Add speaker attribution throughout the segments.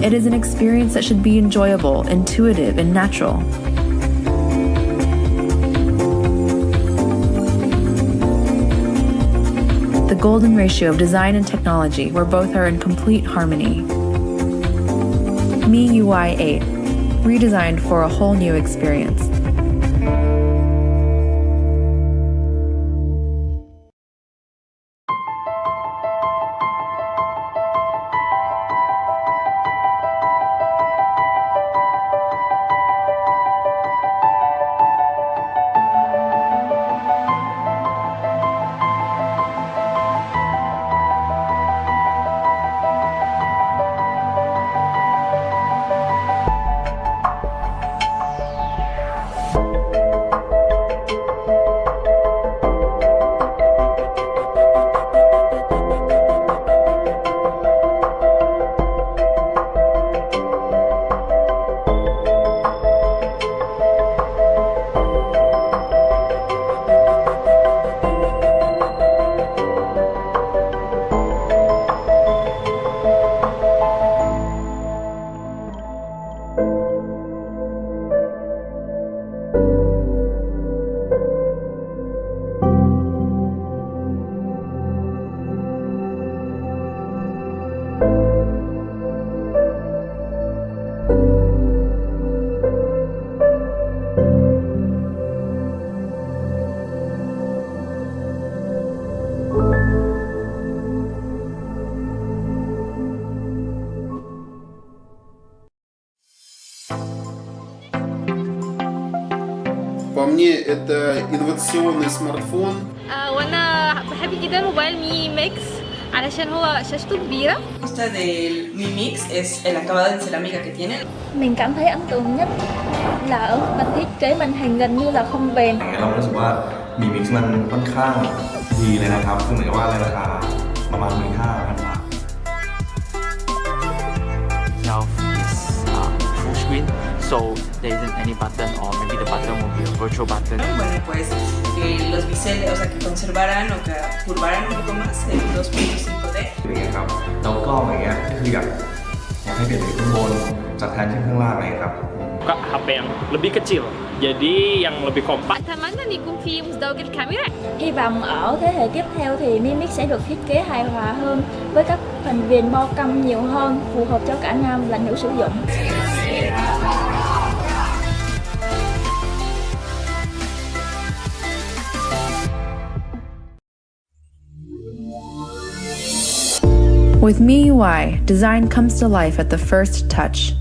Speaker 1: It is an experience that should be enjoyable, intuitive, and natural. The golden ratio of design and technology, where both are in complete harmony. MIUI 8, redesigned for a whole new experience.
Speaker 2: По мне, это инновационный смартфон.
Speaker 3: وانا بحب جدا موبايل مي ميكس علشان هو شاشته كبيرة.
Speaker 4: gusta del Mi Mix es el acabado en cerámica que tiene.
Speaker 5: Mình cảm thấy ấn tượng nhất là ở phần thiết kế màn hình gần như là không bền.
Speaker 6: เรารู้สึกว่า Mi Mix มันค่อนข้างดีเลยนะครับซึ่งเหมือนกับว่าในราคาประมาณ 15,000 บาท
Speaker 7: Itself is full screen, so there isn't any button, or maybe the button will be a virtual button.
Speaker 4: Bueno, pues los biseles, o sea, que conservaran o que curvaran un poco más el 2.5D.
Speaker 6: อย่างเงี้ยครับแล้วกล้องอย่างเงี้ยก็คืออยากให้เปลี่ยนเป็นข้างบนจากแทนที่ข้างล่างเลยครับ
Speaker 8: Buka HP yang lebih kecil, jadi yang lebih kompak.
Speaker 3: أتمنى أن يكون في مزدوج الكاميرا.
Speaker 5: Hy vọng ở thế hệ tiếp theo thì Mi Mix sẽ được thiết kế hài hòa hơn với các thành viên bo cong nhiều hơn, phù hợp cho cả nam và nữ sử dụng.
Speaker 1: With MIUI, design comes to life at the first touch.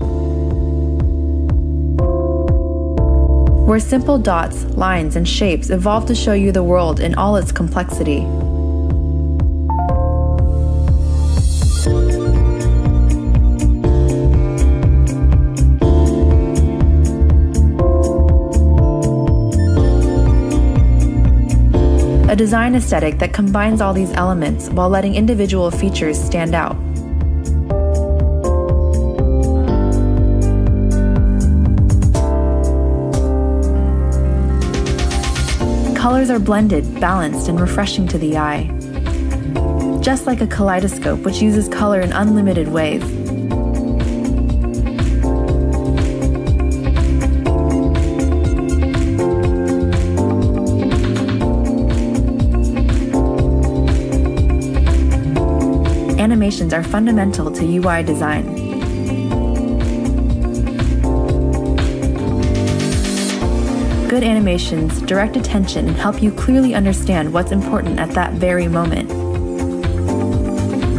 Speaker 1: Where simple dots, lines, and shapes evolve to show you the world in all its complexity. A design aesthetic that combines all these elements while letting individual features stand out. Colors are blended, balanced, and refreshing to the eye. Just like a kaleidoscope which uses color in unlimited ways. Animations are fundamental to UI design. Good animations direct attention and help you clearly understand what's important at that very moment.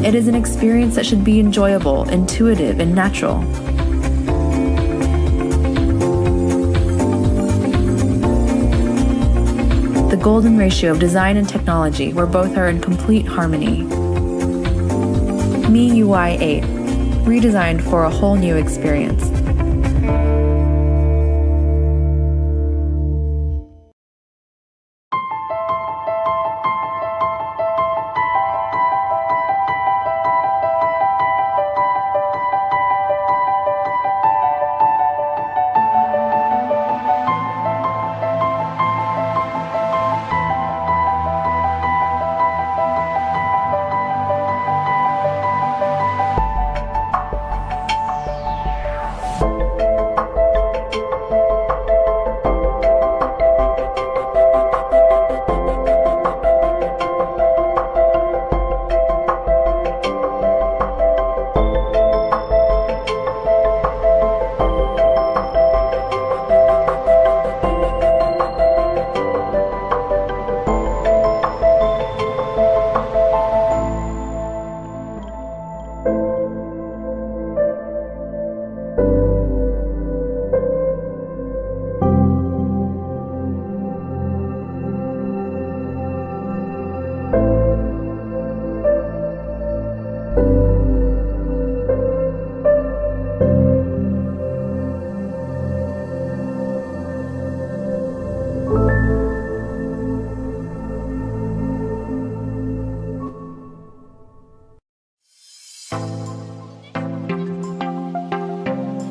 Speaker 1: It is an experience that should be enjoyable, intuitive, and natural. The golden ratio of design and technology, where both are in complete harmony. MIUI 8, redesigned for a whole new experience.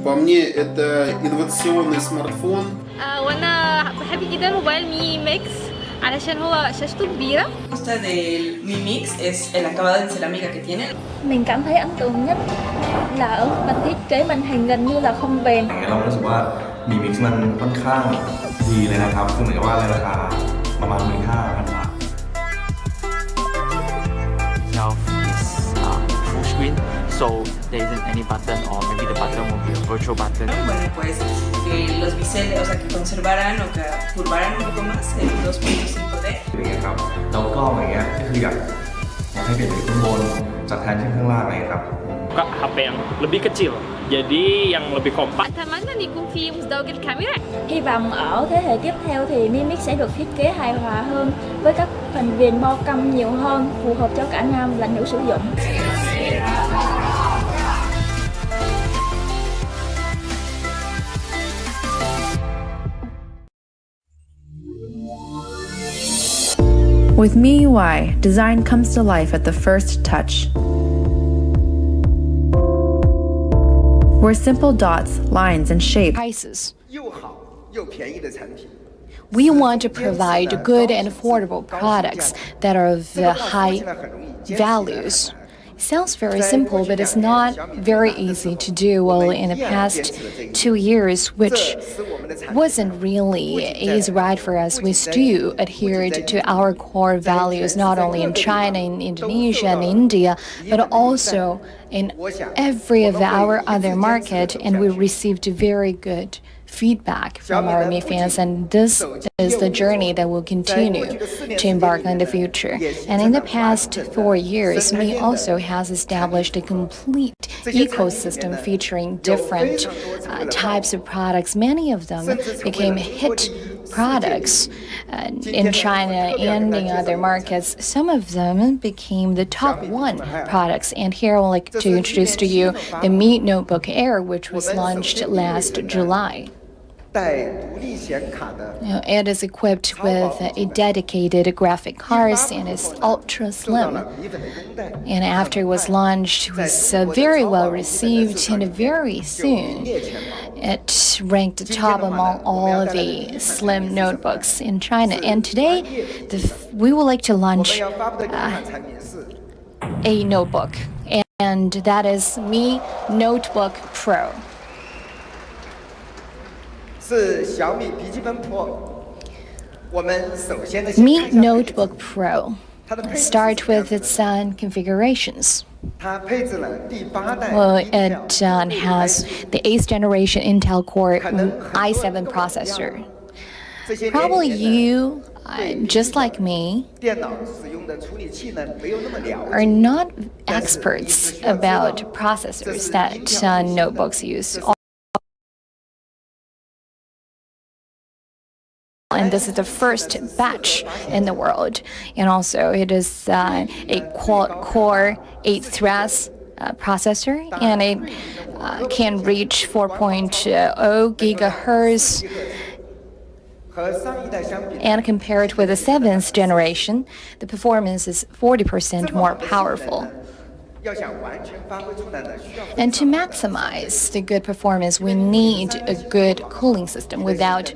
Speaker 2: По мне, это инновационный смартфон.
Speaker 3: وانا بحب جدا موبايل مي ميكس علشان هو شاشته كبيرة.
Speaker 4: Me gusta del Mi Mix es el acabado en cerámica que tiene.
Speaker 5: Mình cảm thấy ấn tượng nhất là ở phần thiết kế màn hình gần như là không bền.
Speaker 6: อย่างเงี้ยเรารู้สึกว่ามีมิกซ์มันค่อนข้างดีเลยนะครับคือเหมือนกับว่าในราคาประมาณ 15,000 บาท
Speaker 7: Itself is full screen, so there isn't any button, or maybe the button will be a virtual button.
Speaker 4: Bueno, pues que los biseles, o sea, que conservaran o que curvaran un poco más el 2.5D.
Speaker 6: อย่างเงี้ยครับแล้วก็อย่างเงี้ยก็คืออยากให้เปลี่ยนเป็นข้างบนจากแทนที่ข้างล่างอะไรครับ
Speaker 8: Buka HP yang lebih kecil, jadi yang lebih kompak.
Speaker 3: أتمنى إن يكون في مزدوج الكاميرا.
Speaker 5: Hy vọng ở thế hệ tiếp theo thì Mi Mix sẽ được thiết kế hài hòa hơn với các phần viền bo cong nhiều hơn, phù hợp cho cả nam và nữ sử dụng.
Speaker 1: With MIUI, design comes to life at the first touch. Where simple dots, lines, and shapes
Speaker 9: prices. We want to provide good and affordable products that are of high values. It sounds very simple, but it's not very easy to do. Well, in the past 2 years, which wasn't really easy right for us, we still adhered to our core values, not only in China, in Indonesia, and India, but also in every of our other market, and we received very good feedback from our Mi fans, and this is the journey that will continue to embark on the future. And in the past 4 years, Mi also has established a complete ecosystem featuring different types of products. Many of them became hit products in China and in other markets. Some of them became the top 1 products. And here I would like to introduce to you the Mi Notebook Air, which was launched last July. It is equipped with a dedicated graphic cards and is ultra slim. And after it was launched, it was very well received, and very soon it ranked top among all the slim notebooks in China. And today, we would like to launch a notebook, and that is Mi Notebook Pro. Mi Notebook Pro. Start with its configurations. Well, it has the 8th generation Intel Core i7 processor. Probably you, just like me, are not experts about processors that notebooks use. And this is the first batch in the world. And also it is a quad-core 8-thread processor, and it can reach 4.0 gigahertz. And compared with the 7th generation, the performance is 40% more powerful. And to maximize the good performance, we need a good cooling system. Without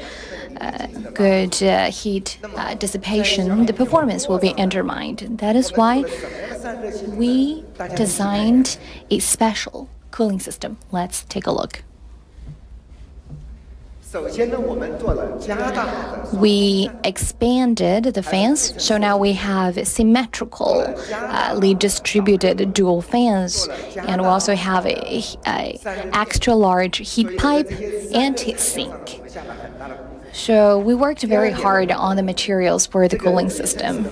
Speaker 9: good heat dissipation, the performance will be undermined. That is why we designed a special cooling system. Let's take a look. We expanded the fans, so now we have symmetrically distributed dual fans, and we also have a extra large heat pipe and heat sink. So we worked very hard on the materials for the cooling system.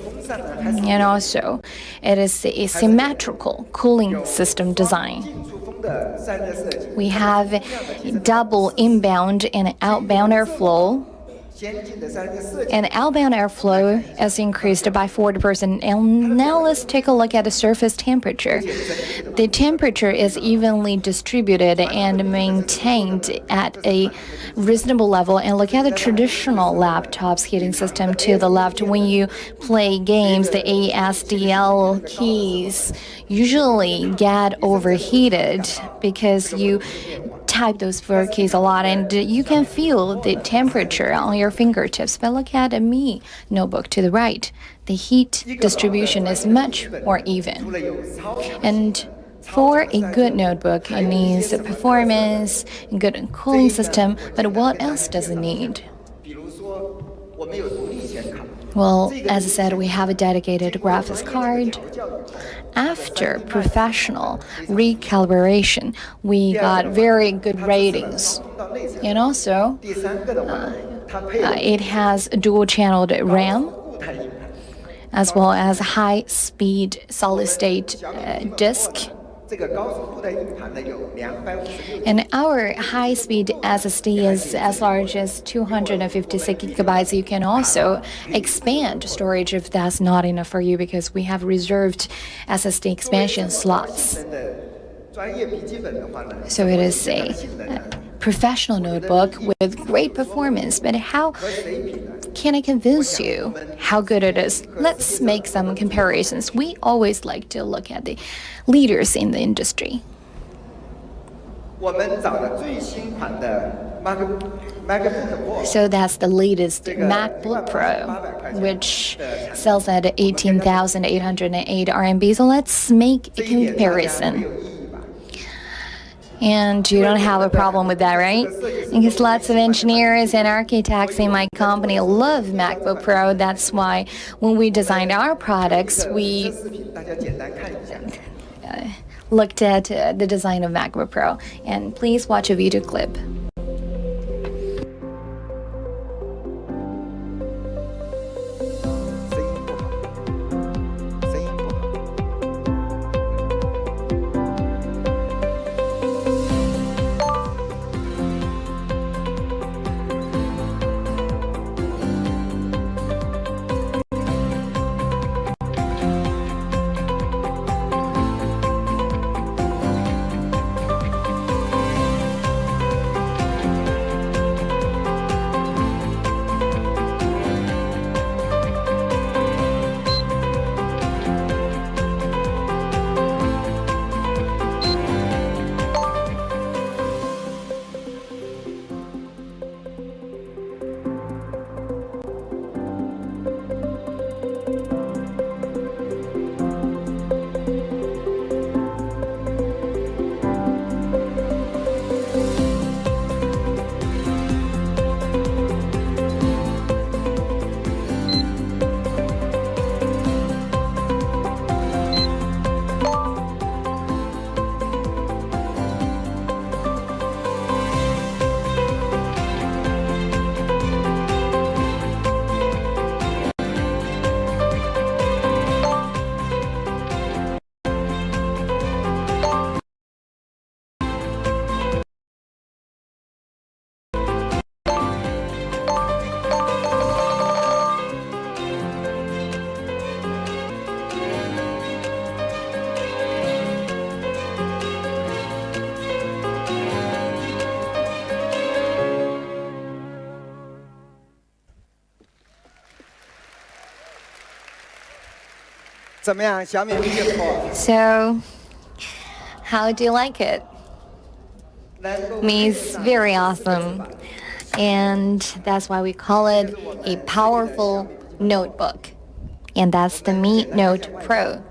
Speaker 9: And also, it is a symmetrical cooling system design. We have double inbound and outbound airflow. And outbound airflow is increased by 40%. And now let's take a look at the surface temperature. The temperature is evenly distributed and maintained at a reasonable level. And look at the traditional laptops heating system to the left. When you play games, the ASDL keys usually get overheated because you type those four keys a lot, and you can feel the temperature on your fingertips. But look at a Mi notebook to the right. The heat distribution is much more even. And for a good notebook, it needs a performance, a good cooling system, but what else does it need? Well, as I said, we have a dedicated graphics card. After professional recalibration, we got very good ratings. And also, it has a dual-channeled RAM, as well as high-speed solid-state disk. And our high-speed SSD is as large as 256 gigabytes. You can also expand storage if that's not enough for you, because we have reserved SSD expansion slots. So it is a professional notebook with great performance, but how can I convince you how good it is? Let's make some comparisons. We always like to look at the leaders in the industry. So that's the latest MacBook Pro, which sells at 18,808 RMB. So let's make a comparison. And you don't have a problem with that, right? Because lots of engineers and architects in my company love MacBook Pro. That's why when we designed our products, we looked at the design of MacBook Pro. And please watch a video clip. So, how do you like it? Mi's very awesome. And that's why we call it a powerful notebook. And that's the Mi Note Pro.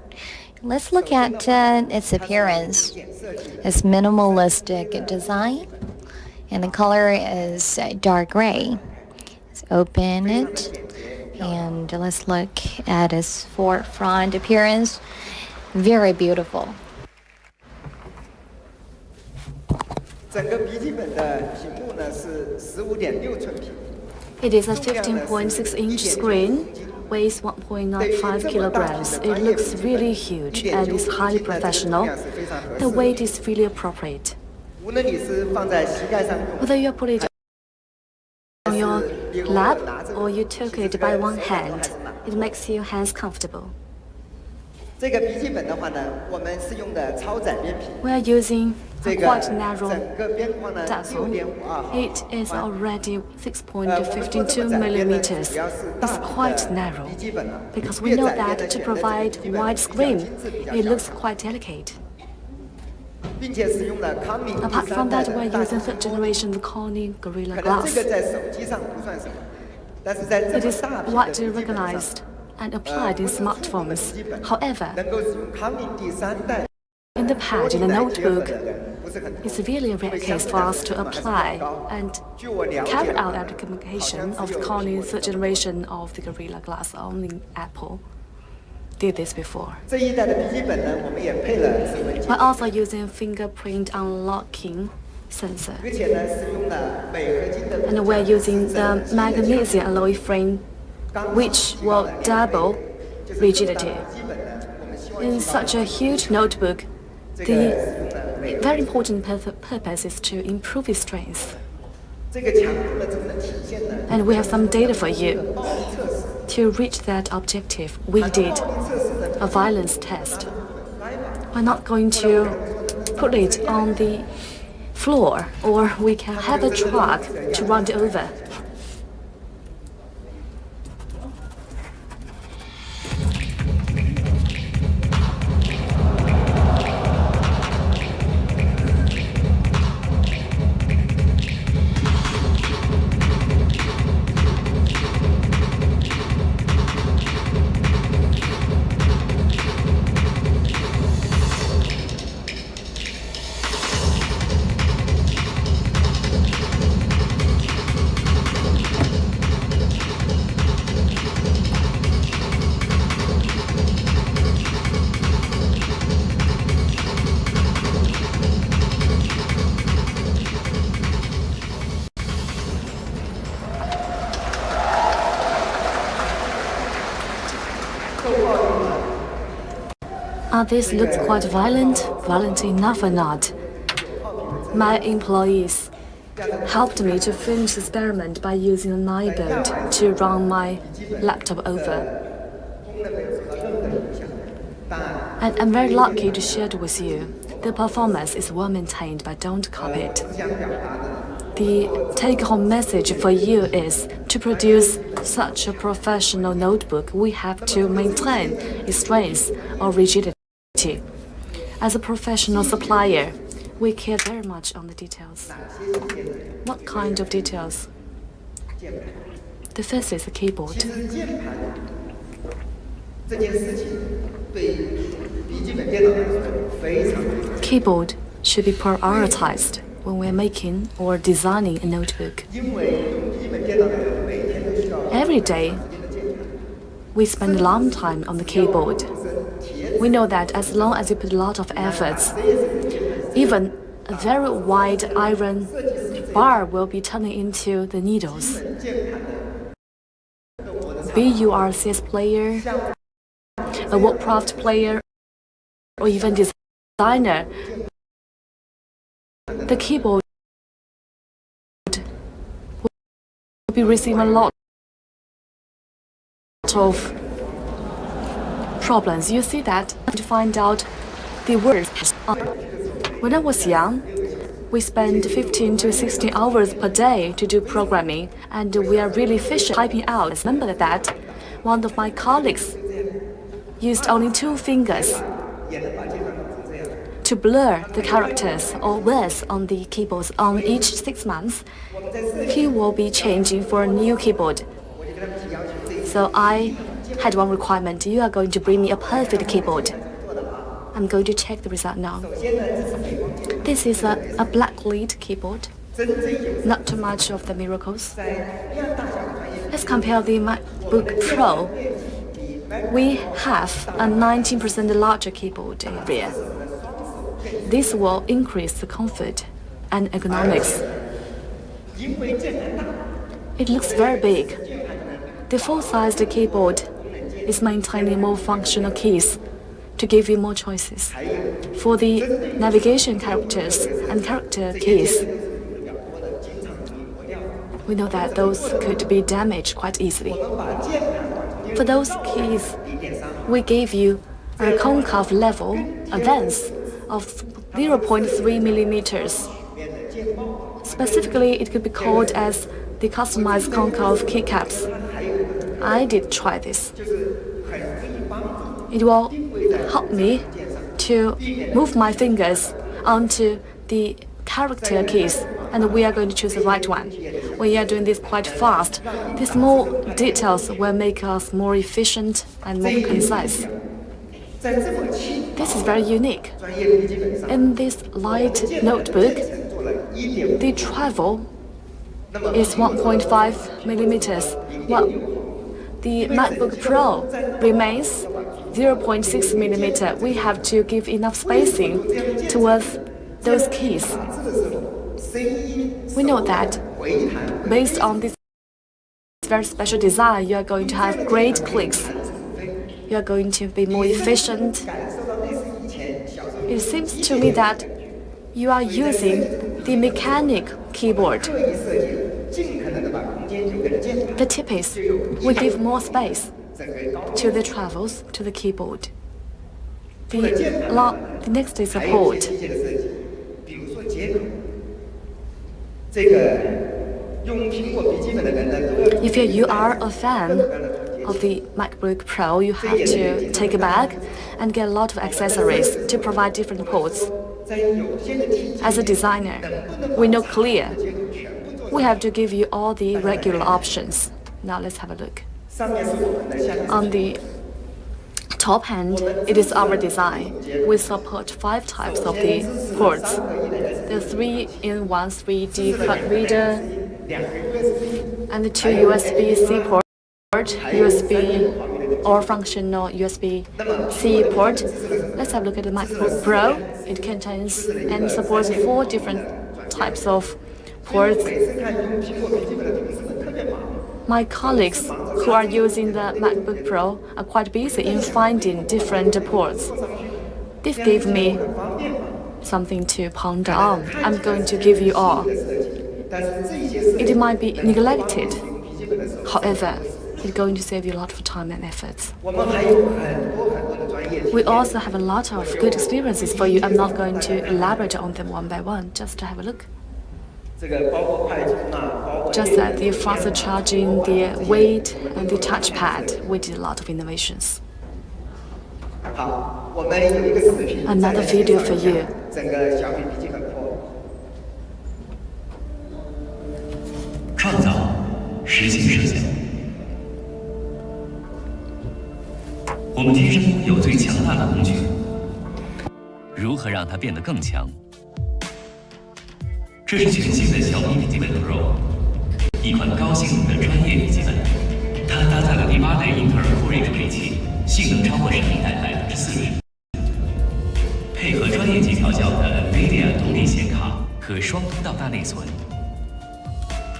Speaker 9: Let's look at its appearance. It's minimalistic design. And the color is dark gray. Let's open it. And let's look at its forefront appearance. Very beautiful.
Speaker 10: It is a 15.6-inch screen, weighs 1.95 kilograms. It looks really huge and is highly professional. The weight is really appropriate. Whether you put it on your lap or you took it by one hand, it makes your hands comfortable. We are using a quite narrow diaphragm. It is already 6.52 millimeters. It's quite narrow because we know that to provide wide screen, it looks quite delicate. Apart from that, we're using third generation Xiaomi Gorilla Glass. It is widely recognized and applied in smartphones. However, in the pad, in the notebook, it's really a rare case for us to apply and carry out the communication of the Xiaomi third generation of the Gorilla Glass. Only Apple did this before. We're also using fingerprint unlocking sensor. And we're using the magnesium alloy frame, which will double rigidity. In such a huge notebook, the very important purpose is to improve its strength. And we have some data for you. To reach that objective, we did a violence test. We're not going to put it on the floor, or we can have a truck to run it over. This looks quite violent enough or not? My employees helped me to finish the experiment by using a knife board to run my laptop over. And I'm very lucky to share it with you. The performance is well maintained, but don't copy it. The take-home message for you is to produce such a professional notebook, we have to maintain its strength or rigidity. As a professional supplier, we care very much on the details. What kind of details? The first is the keyboard. Keyboard should be prioritized when we're making or designing a notebook. Every day, we spend a long time on the keyboard. We know that as long as you put a lot of efforts, even a very wide iron bar will be turning into the needles. Be you are a CS player, a Warcraft player, or even designer, the keyboard will be receiving a lot of problems. You see that to find out the words. When I was young, we spent 15 to 16 hours per day to do programming, and we are really efficient typing out. I remember that one of my colleagues used only 2 fingers to blur the characters or words on the keyboards. On each 6 months, he will be changing for a new keyboard. So I had one requirement: you are going to bring me a perfect keyboard. I'm going to check the result now. This is a black lead keyboard. Not too much of the miracles. Let's compare the MacBook Pro. We have a 19% larger keyboard area. This will increase the comfort and ergonomics. It looks very big. The full-sized keyboard is maintaining more functional keys to give you more choices. For the navigation characters and character keys, we know that those could be damaged quite easily. For those keys, we gave you a concave level, a length of 0.3 millimeters. Specifically, it could be called as the customized concave keycaps. I did try this. It will help me to move my fingers onto the character keys, and we are going to choose the right one. We are doing this quite fast. These small details will make us more efficient and more concise. This is very unique. In this light notebook, the travel is 1.5 millimeters. Well, the MacBook Pro remains 0.6 millimeter. We have to give enough spacing towards those keys. We know that based on this very special design, you are going to have great clicks. You are going to be more efficient. It seems to me that you are using the mechanic keyboard. The tip is, we give more space to the travels, to the keyboard. The next is a port. If you are a fan of the MacBook Pro, you have to take a bag and get a lot of accessories to provide different ports. As a designer, we know clear. We have to give you all the regular options. Now let's have a look. On the top hand, it is our design. We support 5 types of the ports. The 3-in-1 3D card reader and the 2 USB-C port, USB or functional USB-C port. Let's have a look at the MacBook Pro. It contains and supports 4 different types of ports. My colleagues who are using the MacBook Pro are quite busy in finding different ports. This gave me something to ponder on. I'm going to give you all. It might be neglected. However, it's going to save you a lot of time and efforts. We also have a lot of good experiences for you. I'm not going to elaborate on them one by one, just to have a look. Just like the faster charging, the weight, and the touchpad, we did a lot of innovations. Another video for you.
Speaker 11: 创造，实现设想。我们天生拥有最强大的工具，如何让它变得更强？这是全新的小米笔记本 Pro， 一款高性能的专业笔记本。它搭载了第8代英特尔酷睿处理器，性能超过上一代40%，配合专业级调教的 NVIDIA 独立显卡和双通道大内存。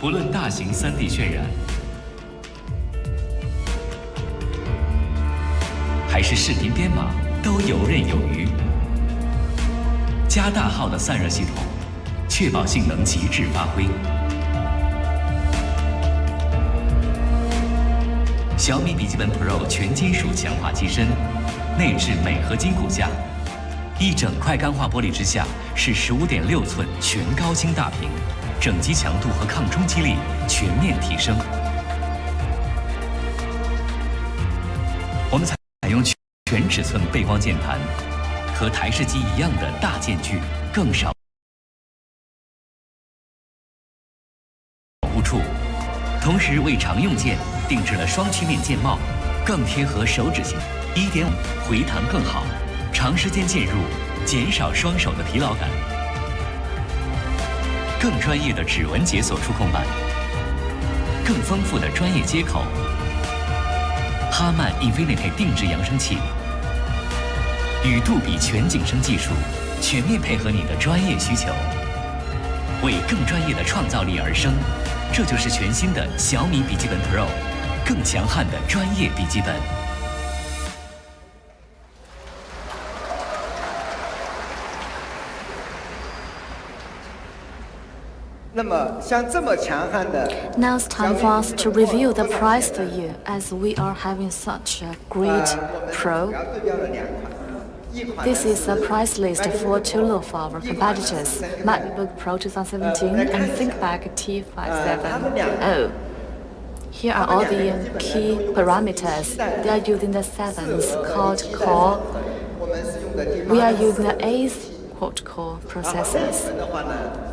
Speaker 11: 不论大型3D 渲染，还是视频编码，都游刃有余。加大号的散热系统，确保性能极致发挥。小米笔记本 Pro 全金属强化机身，内置镁合金骨架，一整块钢化玻璃之下是15.6寸全高清大屏。 整机强度和抗冲击力全面提升。我们采用全尺寸背光键盘，和台式机一样的大键距，更少保护处。同时为常用键定制了双曲面键帽，更贴合手指型。1.5回弹更好，长时间键入，减少双手的疲劳感。 更专业的指纹解锁触控板，更丰富的专业接口，哈曼 Infinity 定制扬声器，与杜比全景声技术全面配合你的专业需求，为更专业的创造力而生。这就是全新的小米笔记本 Pro， 更强悍的专业笔记本。
Speaker 10: Now it's time for us to review the price for you, as we are having such a great Pro. This is a price list for 2 of our competitors, MacBook Pro 2017 and ThinkPad T570. Here are all the key parameters. They are using the 7th quad core. We are using the 8th quad-core processors.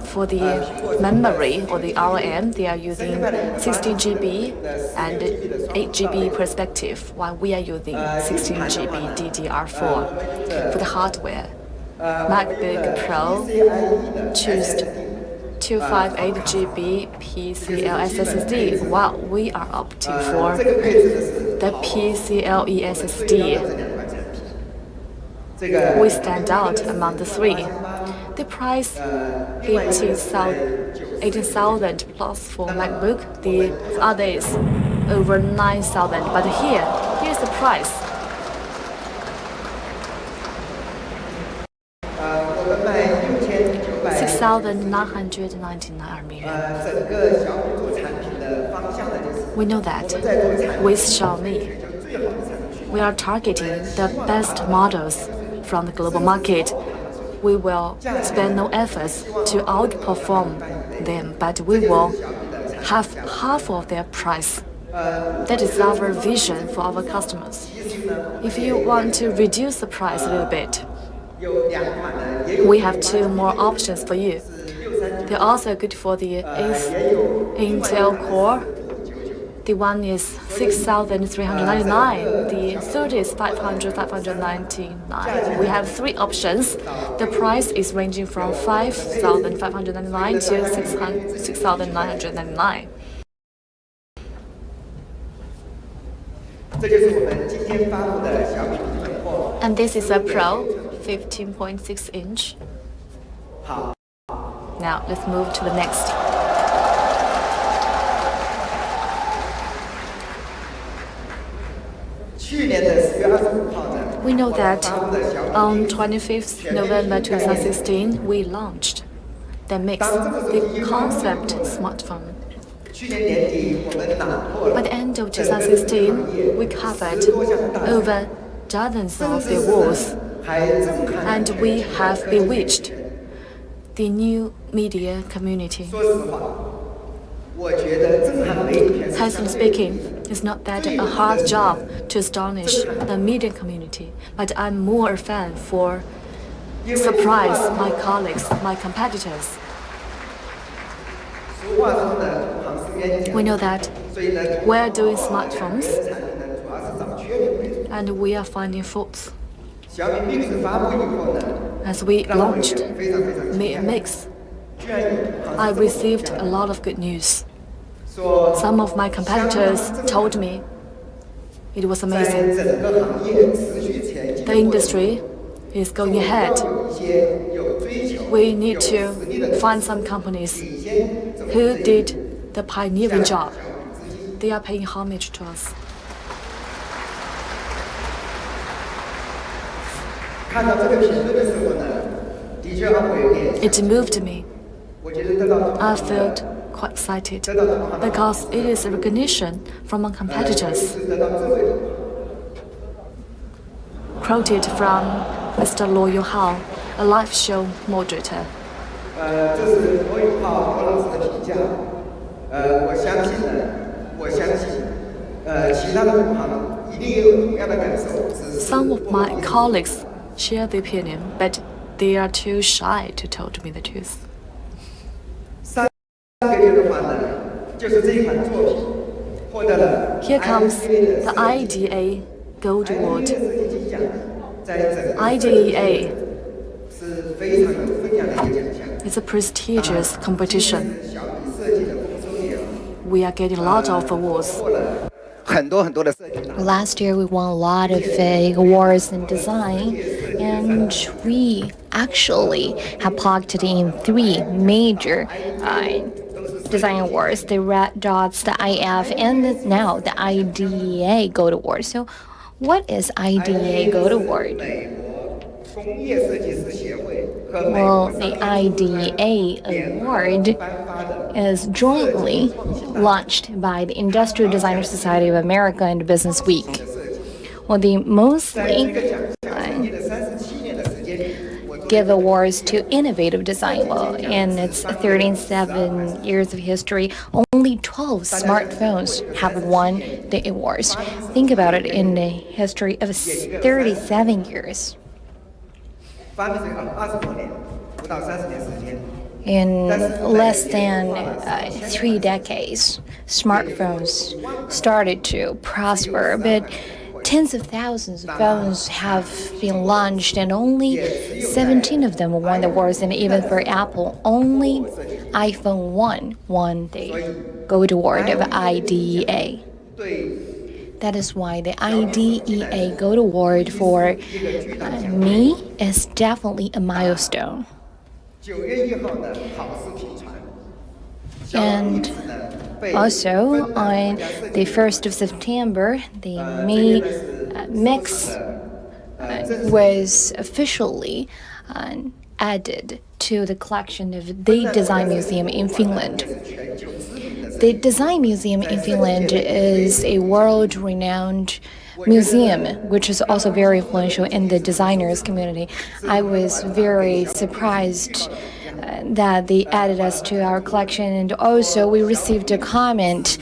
Speaker 10: For the memory or the RAM, they are using 16 GB and 8 GB perspective, while we are using 16 GB DDR4. For the hardware, MacBook Pro choose 258 GB PCL SSD, while we are opting for the PCLE SSD. We stand out among the three. The price 18,000 plus for MacBook. The other is over 9,000. But here's the price. $6,999. We know that with Xiaomi, we are targeting the best models from the global market. We will spend no efforts to outperform them, but we will have half of their price. That is our vision for our customers. If you want to reduce the price a little bit, we have two more options for you. They're also good for the 8th Intel Core. The one is 6,399. The third is 599. We have three options. The price is ranging from 5,599 to 6,999. And this is a Pro 15.6 inch. Now let's move to the next. We know that on 25th November 2016, we launched the Mix, the concept smartphone. By the end of 2016, we covered over dozens of the awards, and we have bewitched the new media community. Personally speaking, it's not that a hard job to astonish the media community, but I'm more a fan for surprise my colleagues, my competitors. We know that we're doing smartphones and we are finding faults. As we launched Mix, I received a lot of good news. Some of my competitors told me it was amazing. The industry is going ahead. We need to find some companies who did the pioneering job. They are paying homage to us. It moved me. I felt quite excited because it is a recognition from our competitors. Quoted from Mr. Luo Yuhao, a live show moderator. Some of my colleagues share the opinion, but they are too shy to tell me the truth. Here comes the IDA Gold Award. IDEA is a prestigious competition. We are getting a lot of awards.
Speaker 9: Last year, we won a lot of awards in design, and we actually have parked in three major design awards: the Red Dots, the IF, and now the IDEA Gold Award. So, what is IDEA Gold Award? Well, the IDEA Award is jointly launched by the Industrial Designers Society of America and Business Week. Well, they mostly give awards to innovative design. Well, in its 37 years of history, only 12 smartphones have won the awards. Think about it, in the history of 37 years. In less than 3 decades, smartphones started to prosper, but tens of thousands of phones have been launched, and only 17 of them won the awards. And even for Apple, only iPhone 1 won the Gold Award of IDEA. That is why the IDEA Gold Award for me is definitely a milestone. And also, on the 1st of September, the Mi Mix was officially added to the collection of the Design Museum in Finland. The Design Museum in Finland is a world-renowned museum, which is also very influential in the designers community. I was very surprised that they added us to our collection, and also we received a comment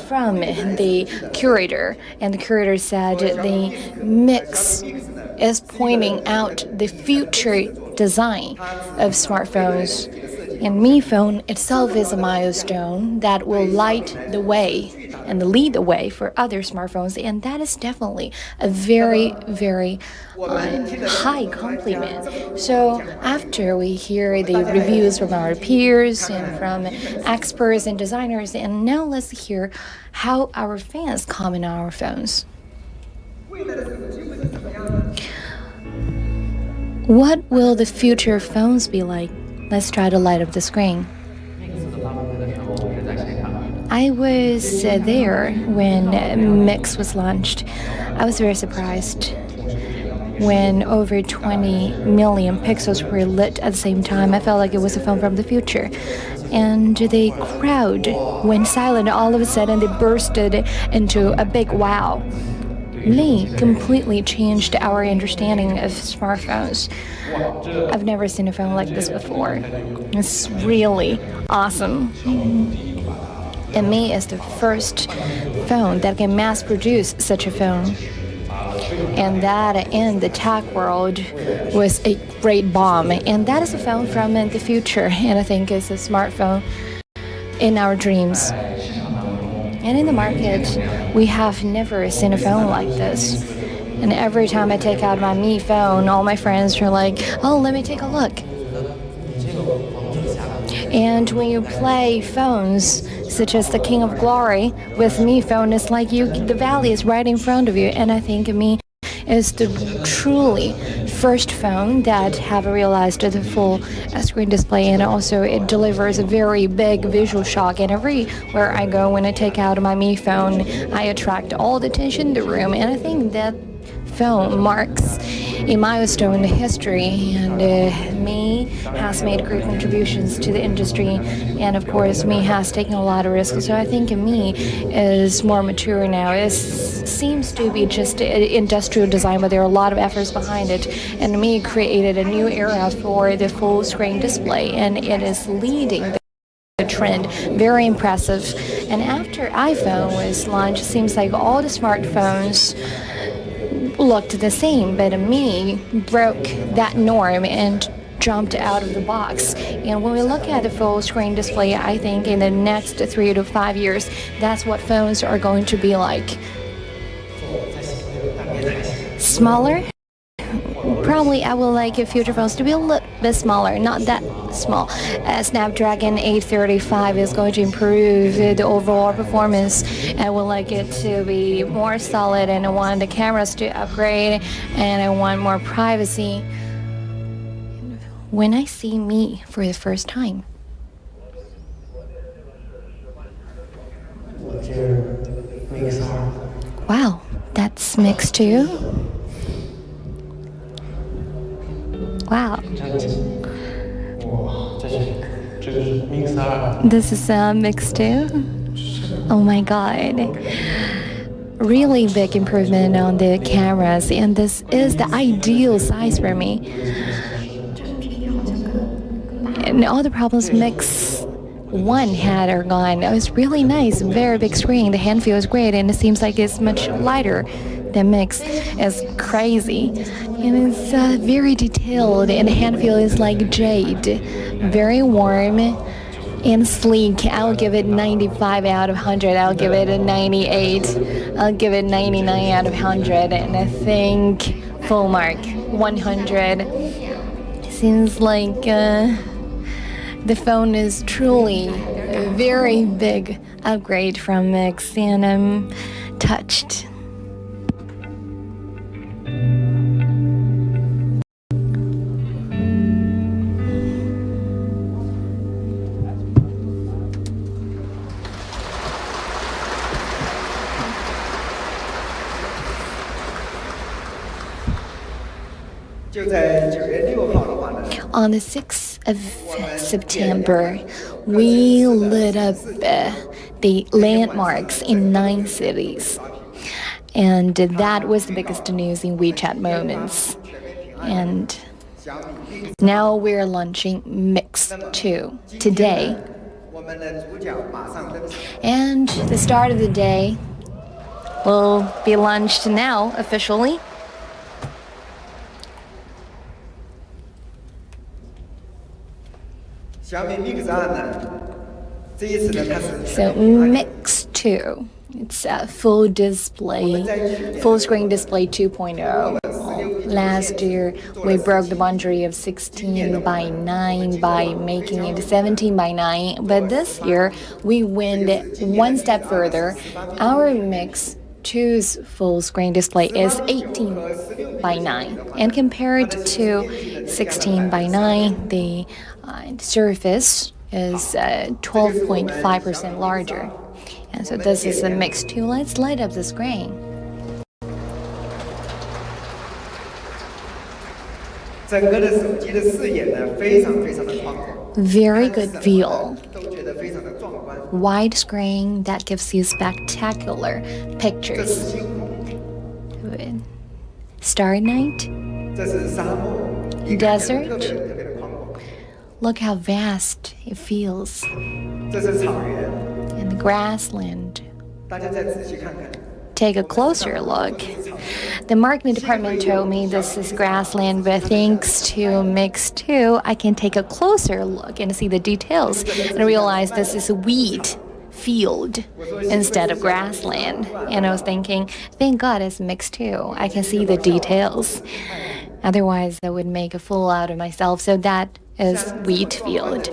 Speaker 9: from the curator, and the curator said the mix is pointing out the future design of smartphones, and Mi Phone itself is a milestone that will light the way and lead the way for other smartphones, and that is definitely a very, very high compliment. So after we hear the reviews from our peers and from experts and designers, and now let's hear how our fans comment on our phones. What will the future phones be like? Let's try to light up the screen. I was there when Mix was launched. I was very surprised when over 20 million pixels were lit at the same time. I felt like it was a phone from the future. And the crowd went silent. All of a sudden, they bursted into a big wow. Mi completely changed our understanding of smartphones. I've never seen a phone like this before. It's really awesome. And Mi is the first phone that can mass produce such a phone. And that in the tech world was a great bomb. And that is a phone from the future. And I think it's a smartphone in our dreams. And in the market, we have never seen a phone like this. And every time I take out my Mi phone, all my friends are like, oh, let me take a look. And when you play phones, such as the King of Glory, with Mi phone, it's like the valley is right in front of you. And I think Mi is the truly first phone that have realized the full screen display, and also it delivers a very big visual shock. And everywhere I go, when I take out my Mi phone, I attract all the attention in the room, and I think that phone marks a milestone in history, and Mi has made great contributions to the industry, and of course Mi has taken a lot of risks. So I think Mi is more mature now. It seems to be just industrial design, but there are a lot of efforts behind it, and Mi created a new era for the full screen display, and it is leading the trend. Very impressive. And after iPhone was launched, it seems like all the smartphones looked the same, but Mi broke that norm and jumped out of the box. And when we look at the full screen display, I think in the next 3 to 5 years, that's what phones are going to be like. Smaller? Probably I would like future phones to be a little bit smaller, not that small. Snapdragon 835 is going to improve the overall performance. I would like it to be more solid, and I want the cameras to upgrade, and I want more privacy. When I see Mi for the first time, wow, that's Mix too. Wow. This is Mix too. Oh my god. Really big improvement on the cameras, and this is the ideal size for me. And all the problems Mix 1 had are gone. It was really nice, very big screen. The hand feels great, and it seems like it's much lighter The mix is crazy, and it's very detailed, and the hand feel is like jade, very warm and sleek. I'll give it 95 out of 100. I'll give it a 98. I'll give it 99 out of 100, and I think full mark 100. Seems like the phone is truly a very big upgrade from Mix, and I'm touched. On the 6th of September, we lit up the landmarks in 9 cities. And that was the biggest news in WeChat Moments. And now we're launching Mix 2 today. And the start of the day will be launched now officially. So Mix 2, it's a full display, full screen display 2.0. Last year we broke the boundary of 16 by 9 by making it 17 by 9, but this year we went one step further. Our Mix 2's full screen display is 18 by 9, and compared to 16 by 9, the surface is 12.5% larger. And so this is a Mix 2. Let's light up the screen. Very good view. Wide screen that gives you spectacular pictures. Starry night, desert. Look how vast it feels. And the grassland. Take a closer look. The marketing department told me this is grassland, but thanks to Mix 2, I can take a closer look and see the details and realize this is a wheat field instead of grassland. And I was thinking, thank God it's Mix 2. I can see the details. Otherwise, I would make a fool out of myself. So that is wheat field.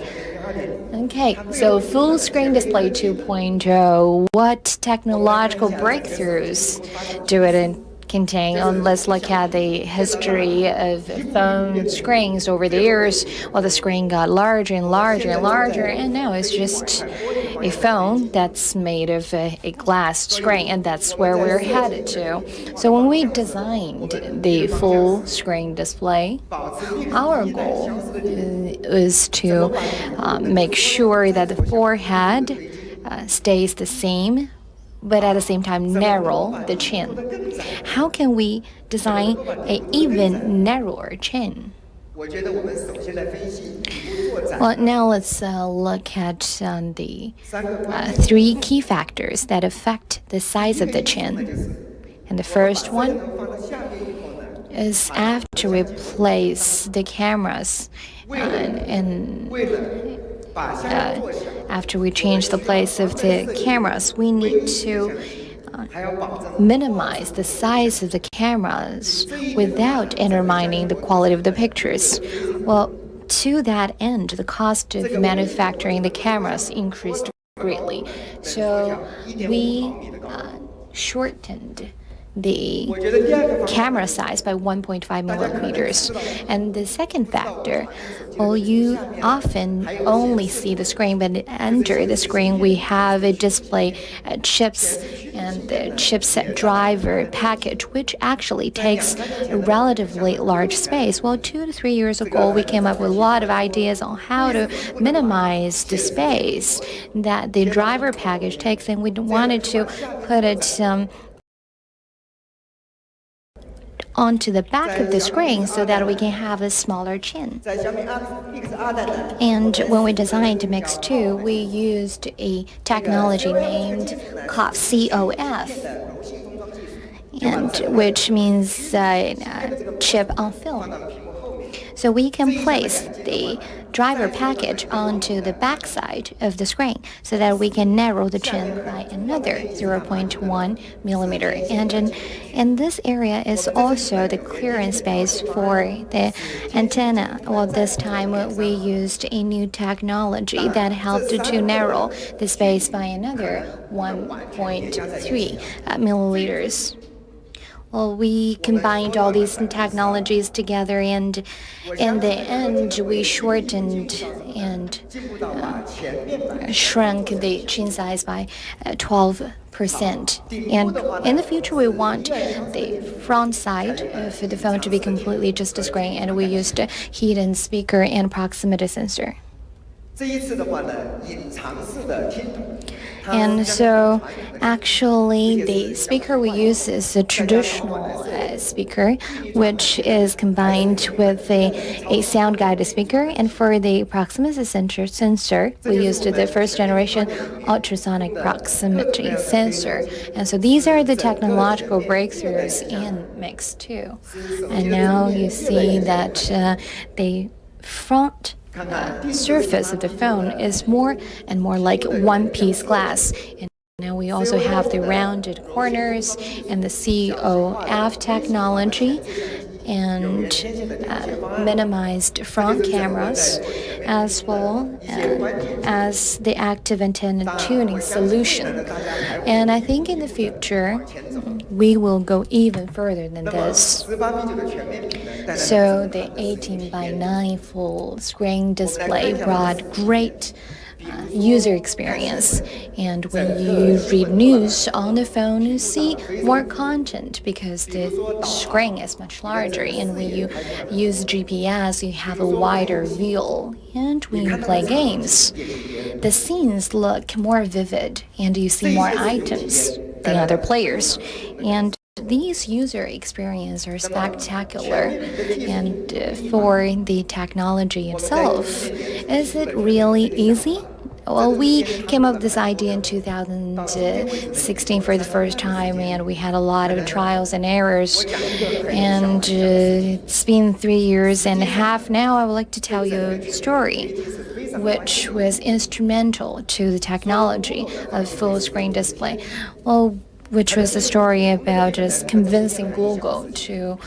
Speaker 9: Okay, so full screen display 2.0. What technological breakthroughs do it contain? Let's look at the history of phone screens over the years. Well, the screen got larger and larger and larger, and now it's just a phone that's made of a glass screen, and that's where we're headed to. So when we designed the full screen display, our goal is to make sure that the forehead stays the same, but at the same time narrow the chin. How can we design an even narrower chin? Well, now let's look at the 3 key factors that affect the size of the chin. And the first one is after we place the cameras after we change the place of the cameras, we need to minimize the size of the cameras without undermining the quality of the pictures. Well, to that end, the cost of manufacturing the cameras increased greatly. So we shortened the camera size by 1.5 millimeters. And the second factor, well, you often only see the screen, but under the screen we have a display chips and the chipset driver package, which actually takes a relatively large space. Well, 2 to 3 years ago, we came up with a lot of ideas on how to minimize the space that the driver package takes, and we wanted to put it onto the back of the screen so that we can have a smaller chin. And when we designed Mix 2, we used a technology named COF. and which means chip on film. So we can place the driver package onto the backside of the screen so that we can narrow the chin by another 0.1 millimeter. And in this area is also the clearance space for the antenna. Well, this time we used a new technology that helped to narrow the space by another 1.3 milliliters. Well, we combined all these technologies together, and in the end, we shortened and shrunk the chin size by 12%. And in the future, we want the front side of the phone to be completely just a screen, and we used a hidden speaker and proximity sensor. And so, actually, the speaker we use is a traditional speaker, which is combined with a sound-guided speaker. And for the proximity sensor, we used the first generation ultrasonic proximity sensor. And so these are the technological breakthroughs in Mix 2. And now you see that the front surface of the phone is more and more like one-piece glass. And now we also have the rounded corners and the COF technology and minimized front cameras, as well as the active antenna tuning solution. And I think in the future, we will go even further than this. So the 18:9 full screen display brought great user experience, and when you read news on the phone, you see more content because the screen is much larger, and when you use GPS, you have a wider view, and when you play games, the scenes look more vivid, and you see more items than other players, and these user experiences are spectacular. And for the technology itself, is it really easy? Well, we came up with this idea in 2016 for the first time, and we had a lot of trials and errors. And it's been 3.5 years now. I would like to tell you a story which was instrumental to the technology of full screen display. Well, which was the story about just convincing Google to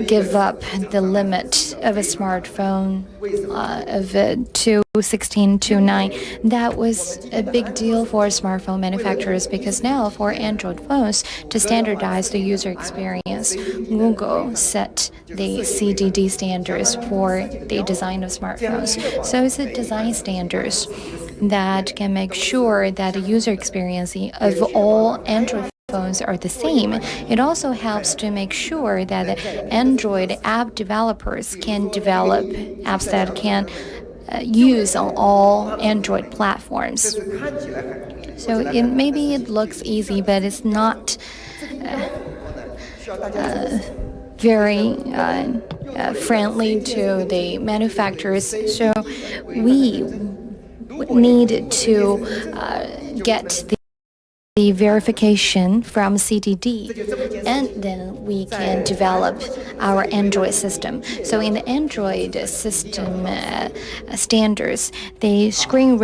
Speaker 9: give up the limit of a smartphone of 216 to 9. That was a big deal for smartphone manufacturers because now for Android phones, to standardize the user experience, Google set the CDD standards for the design of smartphones. So it's a design standards that can make sure that the user experience of all Android phones are the same. It also helps to make sure that Android app developers can develop apps that can use on all Android platforms. So maybe it looks easy, but it's not very friendly to the manufacturers. So we need to get the verification from CDD, and then we can develop our Android system. So in the Android system standards, the screen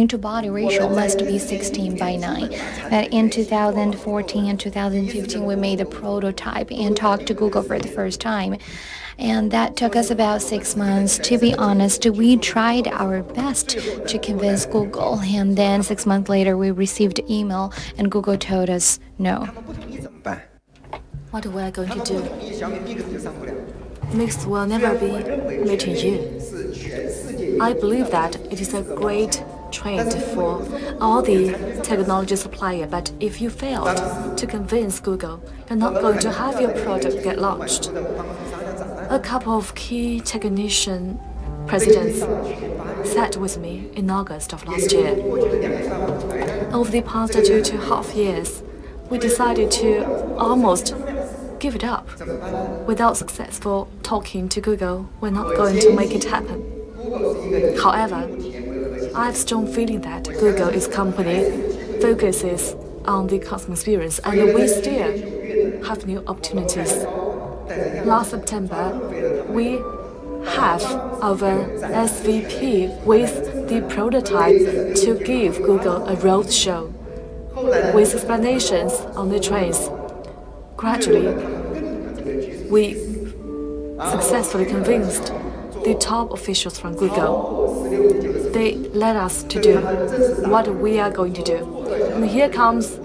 Speaker 9: to body ratio must be 16:9. But in 2014 and 2015, we made a prototype and talked to Google for the first time. And that took us about 6 months. To be honest, we tried our best to convince Google, and then 6 months later we received email and Google told us no.
Speaker 10: What we are going to do? Mix will never be made in you. I believe that it is a great trend for all the technology supplier, but if you failed to convince Google, you're not going to have your product get launched. A couple of key technician presidents sat with me in August of last year. Over the past 2.5 years, we decided to almost give it up. Without successful talking to Google, we're not going to make it happen. However, I have a strong feeling that Google is company focuses on the customer experience, and we still have new opportunities. Last September, we have our SVP with the prototype to give Google a road show with explanations on the trains. Gradually, we successfully convinced the top officials from Google. They led us to do what we are going to do. And here comes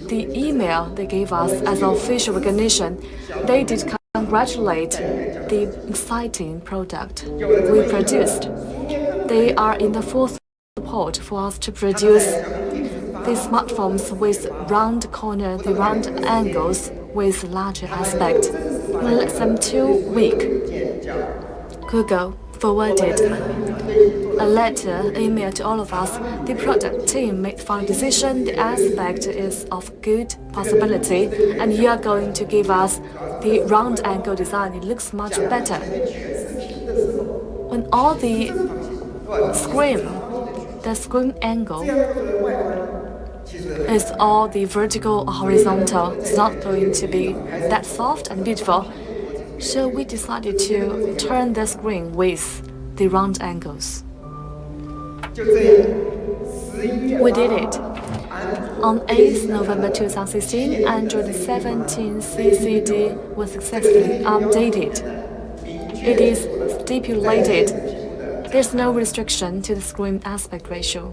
Speaker 10: the email they gave us as official recognition. They did congratulate the exciting product we produced. They are in the full support for us to produce these smartphones with round corner, the round angles with larger aspect. In less than 2 weeks, Google forwarded a letter, email to all of us. The product team made final decision. The aspect is of good possibility, and you are going to give us the round angle design. It looks much better. When all the screen angle is all the vertical or horizontal. It's not going to be that soft and beautiful. So we decided to turn the screen with the round angles. We did it. On 8th November 2016, Android 17 CCD was successfully updated. It is stipulated there's no restriction to the screen aspect ratio.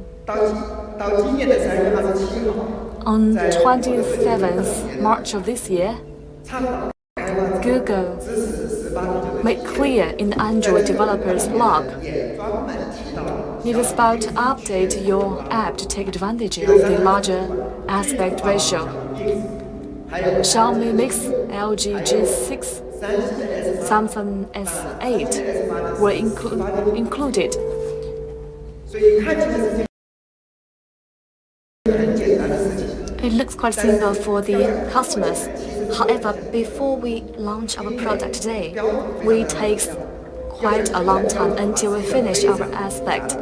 Speaker 10: On 27th March of this year, Google made clear in the Android developers blog, it is about to update your app to take advantage of the larger aspect ratio. Xiaomi Mix, LG G6, Samsung S8 were included. It looks quite simple for the customers. However, before we launch our product today, we take quite a long time until we finish our aspect.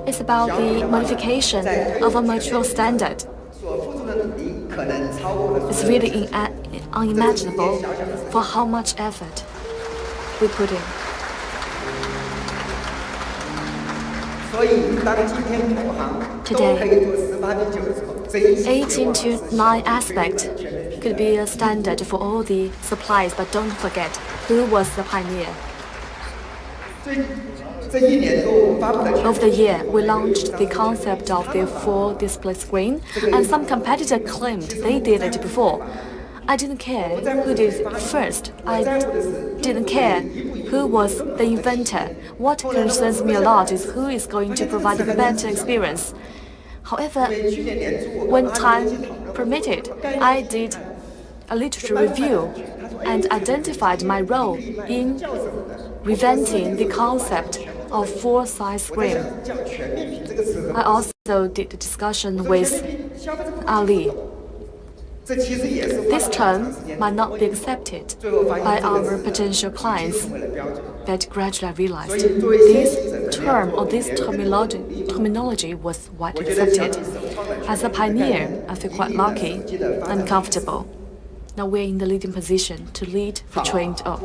Speaker 10: It's about the modification of a mature standard. It's really unimaginable for how much effort we put in. Today, 18:9 aspect could be a standard for all the suppliers, but don't forget who was the pioneer. Over the year, we launched the concept of the full display screen, and some competitor claimed they did it before. I didn't care who did it first. I didn't care who was the inventor. What concerns me a lot is who is going to provide a better experience. However, when time permitted, I did a literature review and identified my role in revamping the concept of full-size screen. I also did a discussion with Ali. This term might not be accepted by our potential clients, but gradually I realized this term or this terminology was widely accepted. As a pioneer, I feel quite lucky and comfortable. Now we're in the leading position to lead the trend up.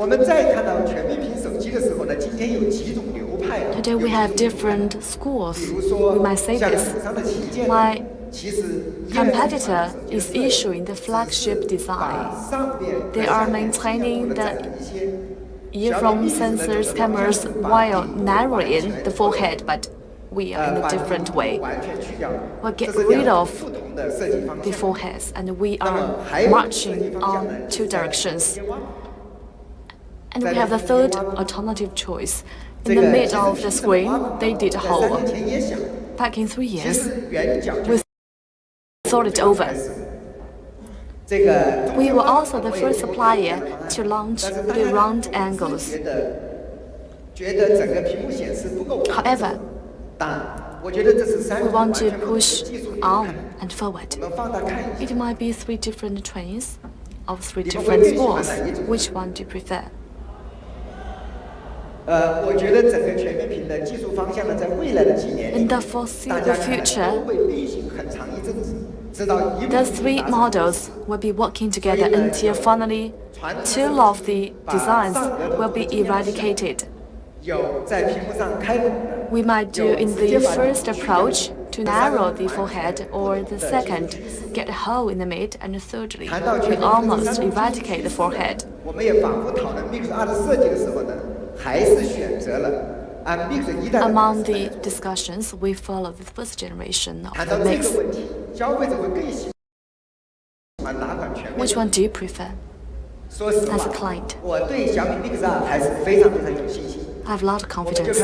Speaker 10: Today we have different schools. We might say this. My competitor is issuing the flagship design. They are maintaining the earphone sensors, cameras while narrowing the forehead, but we are in a different way. We'll get rid of the foreheads, and we are marching on two directions. And we have the third alternative choice. In the middle of the screen, they did a hole. Back in 3 years, we thought it over. We were also the first supplier to launch the round angles. However, we want to push on and forward. It might be 3 different trains of 3 different schools. Which one do you prefer? In the foreseeable future, The three models will be working together until finally two of the designs will be eradicated. We might do in the first approach to narrow the forehead, or the second, get a hole in the mid, and thirdly, we almost eradicate the forehead. Among the discussions, we follow the first generation of the mix. Which one do you prefer as a client? I have a lot of confidence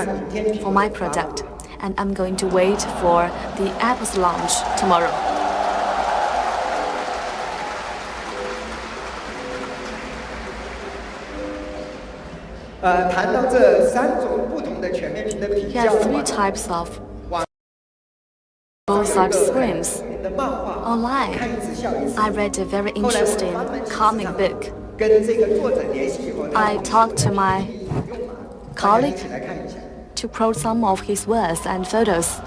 Speaker 10: for my product, and I'm going to wait for the Apple's launch tomorrow. He has three types of both-side screens. Online, I read a very interesting comic book. I talked to my colleague to quote some of his words and photos.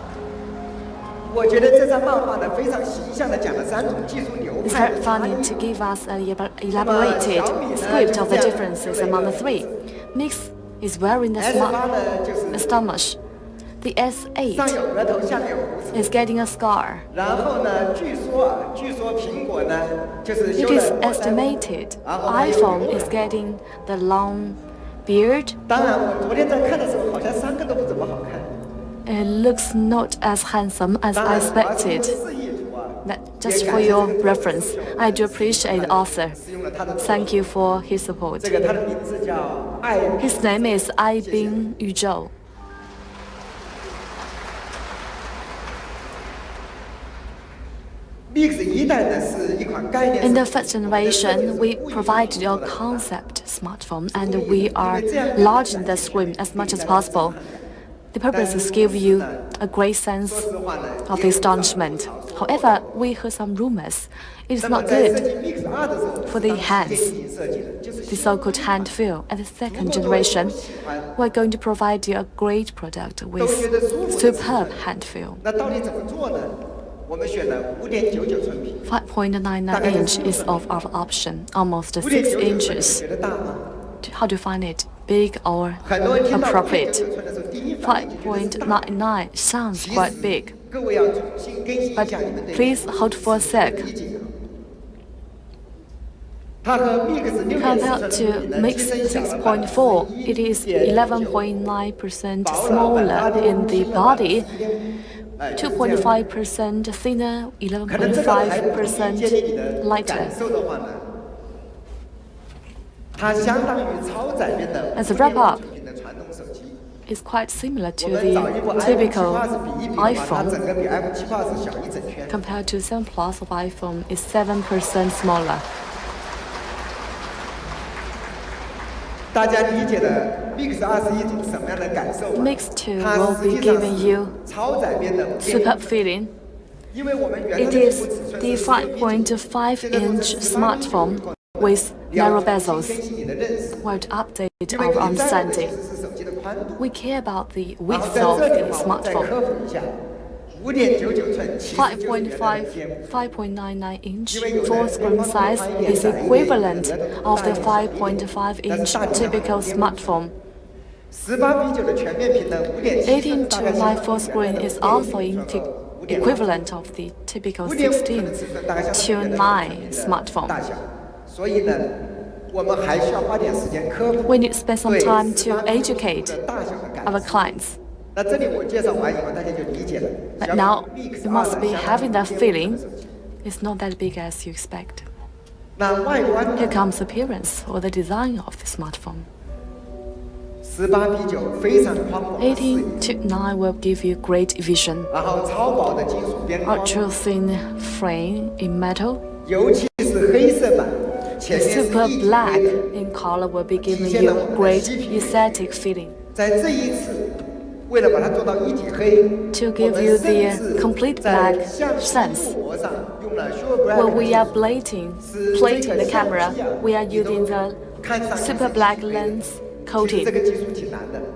Speaker 10: It's very funny to give us an elaborated script of the differences among the three. Mix is wearing the stomach. The S8 is getting a scar. It is estimated iPhone is getting the long beard. It looks not as handsome as I expected. Just for your reference, I do appreciate the author. Thank you for his support. His name is Ai Bin Yuzhou. In the first generation, we provided a concept smartphone, and we are enlarging the screen as much as possible. The purpose is to give you a great sense of the astonishment. However, we heard some rumors. It is not good for the hands, the so-called hand feel. At the second generation, we're going to provide you a great product with superb hand feel. 5.99 inch is of our option, almost 6 inches. How do you find it? Big or appropriate? 5.99 sounds quite big. But please hold for a sec. Compared to Mix 6.4, it is 11.9% smaller in the body, 2.5% thinner, 11.5% lighter. As a wrap-up, it's quite similar to the typical iPhone. Compared to 7 Plus of iPhone, it's 7% smaller. Mix 2 will be giving you superb feeling. It is the 5.5-inch smartphone with narrow bezels. We're to update our understanding. We care about the width of the smartphone. 5.99 inch full screen size is equivalent of the 5.5 inch typical smartphone. 18:9 full screen is also equivalent of the typical 16:9 smartphone. We need to spend some time to educate our clients. But now, you must be having that feeling. It's not that big as you expect. Here comes the appearance or the design of the smartphone. 18:9 will give you great vision. Ultra thin frame in metal. The super black in color will be giving you great aesthetic feeling. To give you the complete black sense, when we are plating the camera, we are using the super black lens coating.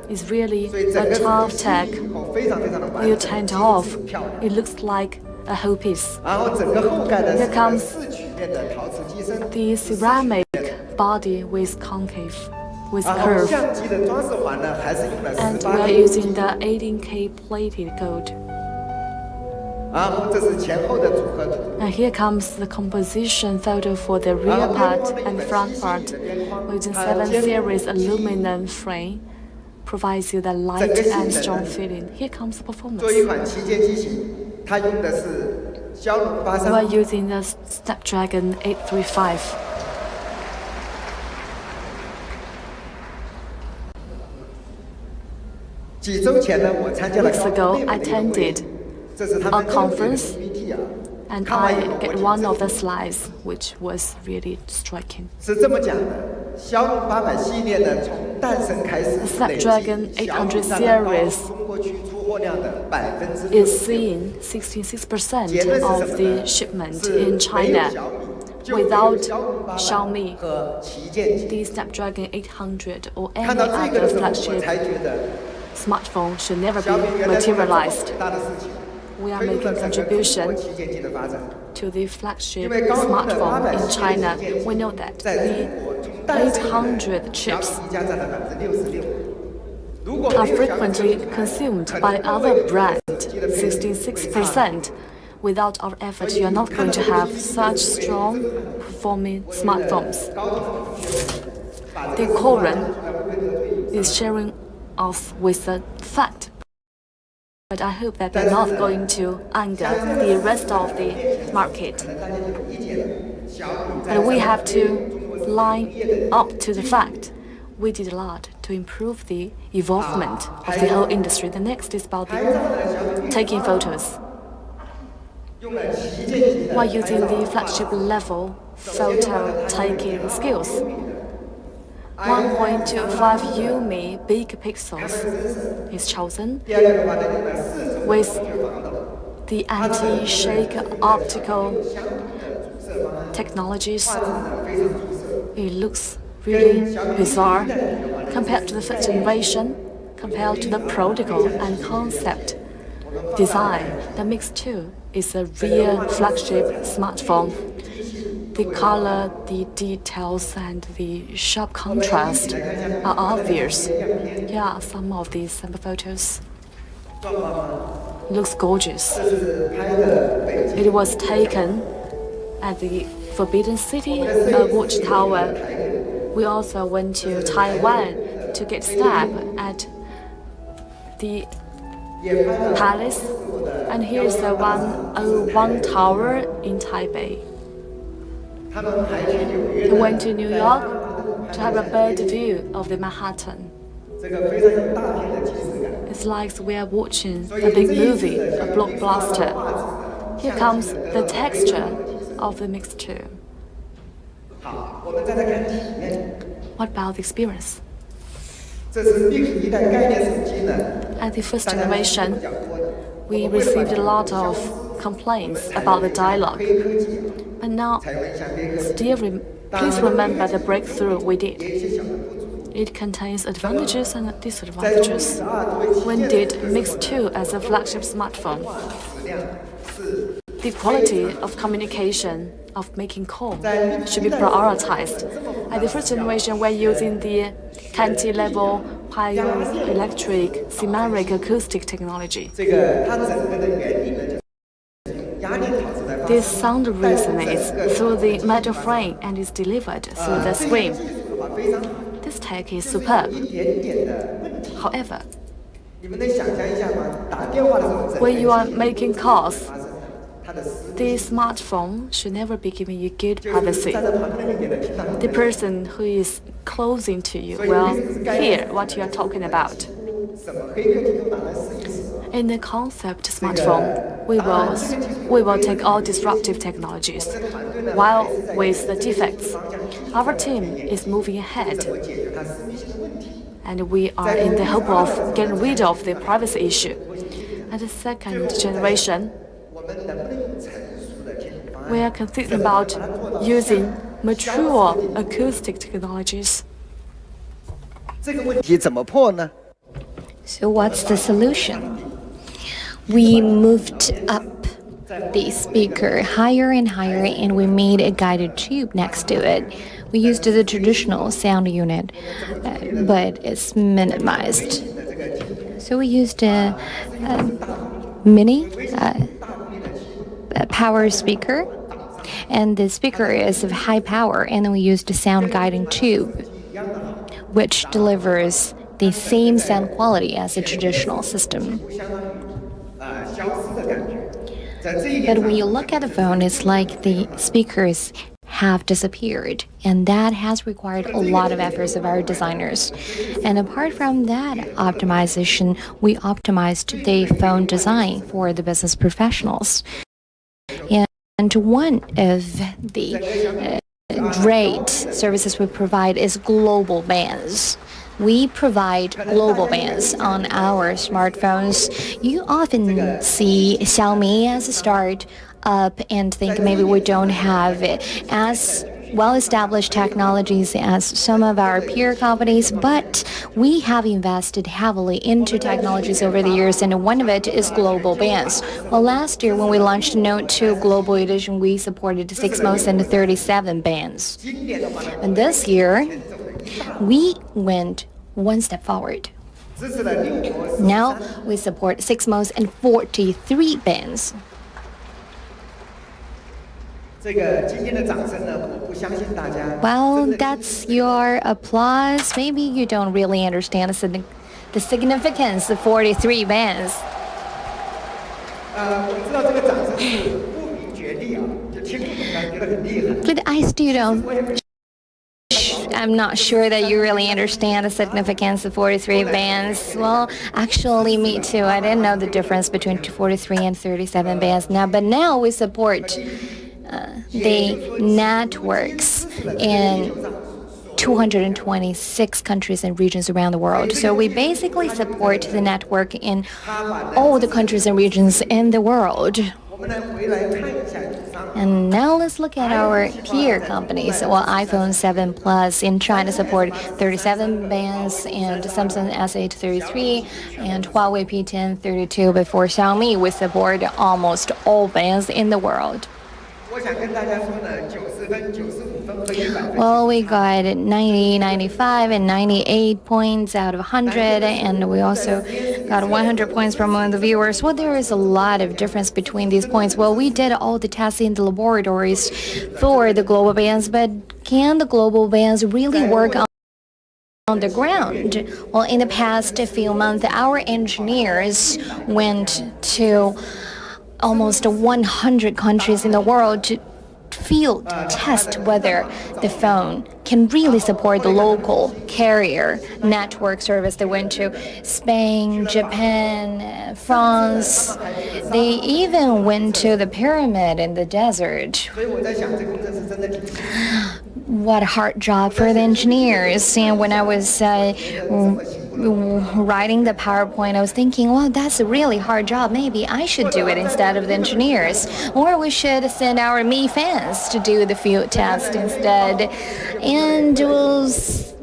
Speaker 10: It's really a tough tech. When you turn it off, it looks like a whole piece.
Speaker 12: 然后整个后盖的是
Speaker 10: Here comes
Speaker 12: 四曲面的陶瓷机身，
Speaker 10: the ceramic body with concave, with
Speaker 12: 然后
Speaker 10: curve.
Speaker 12: 相机的装饰环呢，还是用了
Speaker 10: And we
Speaker 12: 18
Speaker 10: are
Speaker 12: K
Speaker 10: using the 18K plated gold.
Speaker 12: 然后这是前后的组合图。
Speaker 10: And here comes the composition photo for the rear part and front part. Using 7 series aluminum frame provides you the light and strong feeling. Here comes the
Speaker 12: 做
Speaker 10: performance.
Speaker 12: 一款旗舰机型，它用的是骁龙
Speaker 10: We are
Speaker 12: 83。
Speaker 10: using the Snapdragon 835.
Speaker 12: 几周前呢，我参加了
Speaker 10: Weeks
Speaker 12: 高
Speaker 10: ago,
Speaker 12: 通内
Speaker 10: I
Speaker 12: 部的一个会议
Speaker 10: attended
Speaker 12: 这是他
Speaker 10: a
Speaker 12: 们正规的
Speaker 10: conference
Speaker 12: PPT 啊，
Speaker 10: and
Speaker 12: 看完
Speaker 10: I
Speaker 12: 以后我
Speaker 10: get
Speaker 12: 挺
Speaker 10: one
Speaker 12: 震
Speaker 10: of the
Speaker 12: 撼
Speaker 10: slides, which was really striking.
Speaker 12: 是这么讲的：骁龙800系列呢，从诞生开始
Speaker 10: The
Speaker 12: 累计
Speaker 10: Snapdragon
Speaker 12: 小米
Speaker 10: 800
Speaker 12: 占了高
Speaker 10: series
Speaker 12: 中国区出货量的
Speaker 10: is
Speaker 12: 66%。
Speaker 10: seeing 66%
Speaker 12: 结论是什
Speaker 10: of
Speaker 12: 么
Speaker 10: the
Speaker 12: 呢？
Speaker 10: shipment
Speaker 12: 是
Speaker 10: in
Speaker 12: 没有
Speaker 10: China.
Speaker 12: 小米，就没有
Speaker 10: Without
Speaker 12: 骁龙800
Speaker 10: Xiaomi
Speaker 12: 和旗舰机。
Speaker 10: The Snapdragon 800 or
Speaker 12: 看
Speaker 10: any
Speaker 12: 到这个
Speaker 10: other
Speaker 12: 的时候，我
Speaker 10: flagship
Speaker 12: 才觉得
Speaker 10: smartphone should never
Speaker 12: 小米
Speaker 10: be
Speaker 12: 原来做了这么
Speaker 10: materialized.
Speaker 12: 伟大的事情，
Speaker 10: We are
Speaker 12: 推动
Speaker 10: making
Speaker 12: 了整个中国
Speaker 10: contribution
Speaker 12: 旗舰机的发展。
Speaker 10: to the flagship
Speaker 12: 因为高通的
Speaker 10: smartphone
Speaker 12: 800
Speaker 10: in
Speaker 12: 系列
Speaker 10: China.
Speaker 12: 旗舰机
Speaker 10: We know that
Speaker 12: 在中
Speaker 10: the
Speaker 12: 国从诞生以来，
Speaker 10: 800
Speaker 12: 小
Speaker 10: chips
Speaker 12: 米一家占了66%。如果
Speaker 10: are
Speaker 12: 没有小米
Speaker 10: frequently
Speaker 12: 这个品牌
Speaker 10: consumed
Speaker 12: 可
Speaker 10: by
Speaker 12: 能各
Speaker 10: other
Speaker 12: 位
Speaker 10: brands,
Speaker 12: 手机的配置会差很多。
Speaker 10: 66%. Without our effort, you are not going to have such strong performing smartphones. The Korean is sharing us with the fact, but I hope that they're not going to anger the rest of the market. And we have to line up to the fact we did a lot to improve the evolvement of the whole industry. The next is about the taking photos. While using the flagship level photo taking skills, 1.25 Xiaomi big pixels is chosen with the anti-shake optical technologies. It looks really bizarre compared to the first generation, compared to the protocol and concept design. The Mix 2 is a real flagship smartphone. The color, the details, and the sharp contrast are obvious. Here are some of these sample photos. Looks gorgeous. It was taken at the Forbidden City watchtower. We also went to Taiwan to get snap at the palace, and here's the 101 tower in Taipei. We went to New York to have a bird view of the Manhattan. It's like we are watching a big movie, a blockbuster. Here comes the texture of the Mix 2. What about the experience? At the first generation, we received a lot of complaints about the dialogue. But now, please remember the breakthrough we did. It contains advantages and disadvantages. When did Mix 2 as a flagship smartphone? The quality of communication, of making call, should be prioritized. At the first generation, we're using the cantilever piezoelectric symmetric acoustic technology. This sound resonates through the metal frame and is delivered through the screen. This tech is superb. However, when you are making calls, the smartphone should never be giving you good privacy. The person who is closing to you will hear what you are talking about. In the concept smartphone, we will take all disruptive technologies, while with the defects, our team is moving ahead, and we are in the hope of getting rid of the privacy issue. At the second generation, we are considering about using mature acoustic technologies.
Speaker 9: So what's the solution? We moved up the speaker higher and higher, and we made a guided tube next to it. We used the traditional sound unit, but it's minimized. So we used a mini power speaker, and the speaker is of high power, and then we used a sound guiding tube, which delivers the same sound quality as a traditional system. But when you look at the phone, it's like the speakers have disappeared, and that has required a lot of efforts of our designers. And apart from that optimization, we optimized the phone design for the business professionals. And one of the great services we provide is global bands. We provide global bands on our smartphones. You often see Xiaomi as a start up and think maybe we don't have as well-established technologies as some of our peer companies, but we have invested heavily into technologies over the years, and one of it is global bands. Well, last year when we launched Note 2 Global Edition, we supported 6 modes and 37 bands. And this year, we went one step forward. Now we support 6 modes and 43 bands. Well, that's your applause. Maybe you don't really understand the significance of 43 bands. But I still don't. I'm not sure that you really understand the significance of 43 bands. Well, actually, me too. I didn't know the difference between 43 and 37 bands now, but now we support the networks in 226 countries and regions around the world. So we basically support the network in all the countries and regions in the world. And now let's look at our peer companies. Well, iPhone 7 Plus in China support 37 bands, and Samsung S8 33, and Huawei P10 32. Before Xiaomi, we support almost all bands in the world. Well, we got 90, 95, and 98 points out of 100, and we also got 100 points from one of the viewers. Well, there is a lot of difference between these points. Well, we did all the tests in the laboratories for the global bands, but can the global bands really work on the ground? Well, in the past few months, our engineers went to almost 100 countries in the world to field test whether the phone can really support the local carrier network service. They went to Spain, Japan, France. They even went to the pyramid in the desert. What a hard job for the engineers. And when I was writing the PowerPoint, I was thinking, well, that's a really hard job. Maybe I should do it instead of the engineers. Or we should send our Mi fans to do the field test instead. And we'll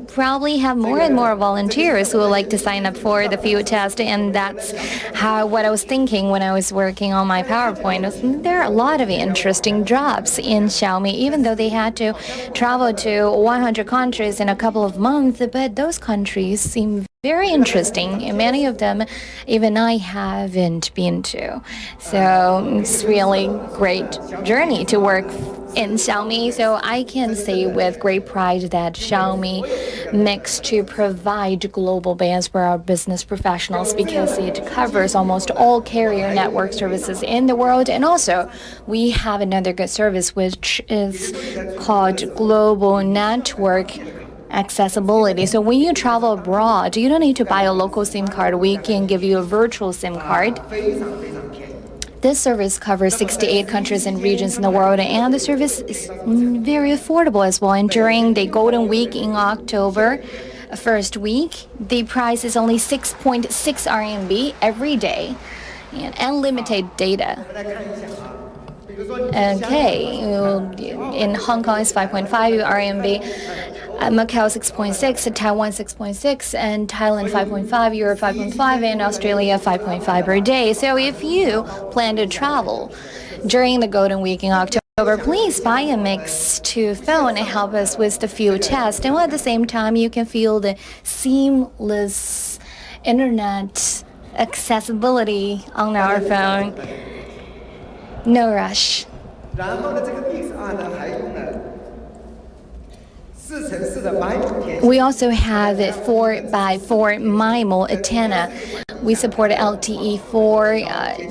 Speaker 9: probably have more and more volunteers who would like to sign up for the field test, and that's what I was thinking when I was working on my PowerPoint. There are a lot of interesting jobs in Xiaomi, even though they had to travel to 100 countries in a couple of months, but those countries seem very interesting, and many of them even I haven't been to. So it's really great journey to work in Xiaomi. So I can say with great pride that Xiaomi makes to provide global bands for our business professionals because it covers almost all carrier network services in the world. And also we have another good service which is called Global Network Accessibility. So when you travel abroad, you don't need to buy a local SIM card. We can give you a virtual SIM card. This service covers 68 countries and regions in the world, and the service is very affordable as well. And during the Golden Week in October, first week, the price is only 6.6 RMB every day, and unlimited data. Okay, in Hong Kong it's 5.5 RMB, Macau 6.6, Taiwan 6.6, and Thailand 5.5, Europe 5.5, and Australia 5.5 per day. So if you plan to travel during the Golden Week in October, please buy a Mix 2 phone and help us with the few tests. And at the same time, you can feel the seamless internet accessibility on our phone. No rush.
Speaker 12: 然后呢，这个 Mix 2呢还用了4x4的MIMO天线。
Speaker 9: We also have a 4x4 MIMO antenna. We support LTE 4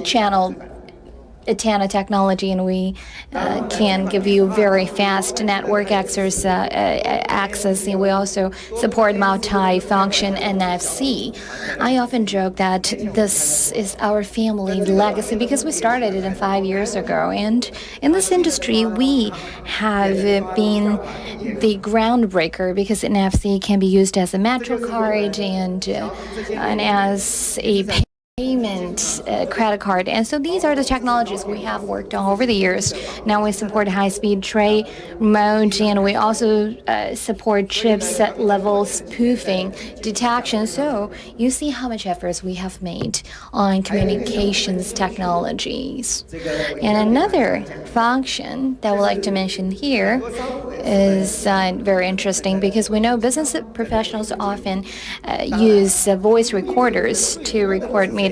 Speaker 9: channel antenna technology, and we can give you very fast network access. And we also support multi-function NFC. I often joke that this is our family legacy because we started it 5 years ago, and in this industry we have been the groundbreaker because NFC can be used as a metro card and as a payment credit card. And so these are the technologies we have worked on over the years. Now we support high-speed tray mode, and we also support chipset level spoofing detection. So you see how much efforts we have made on communications technologies. And another function that I would like to mention here is very interesting because we know business professionals often use voice recorders to record meetings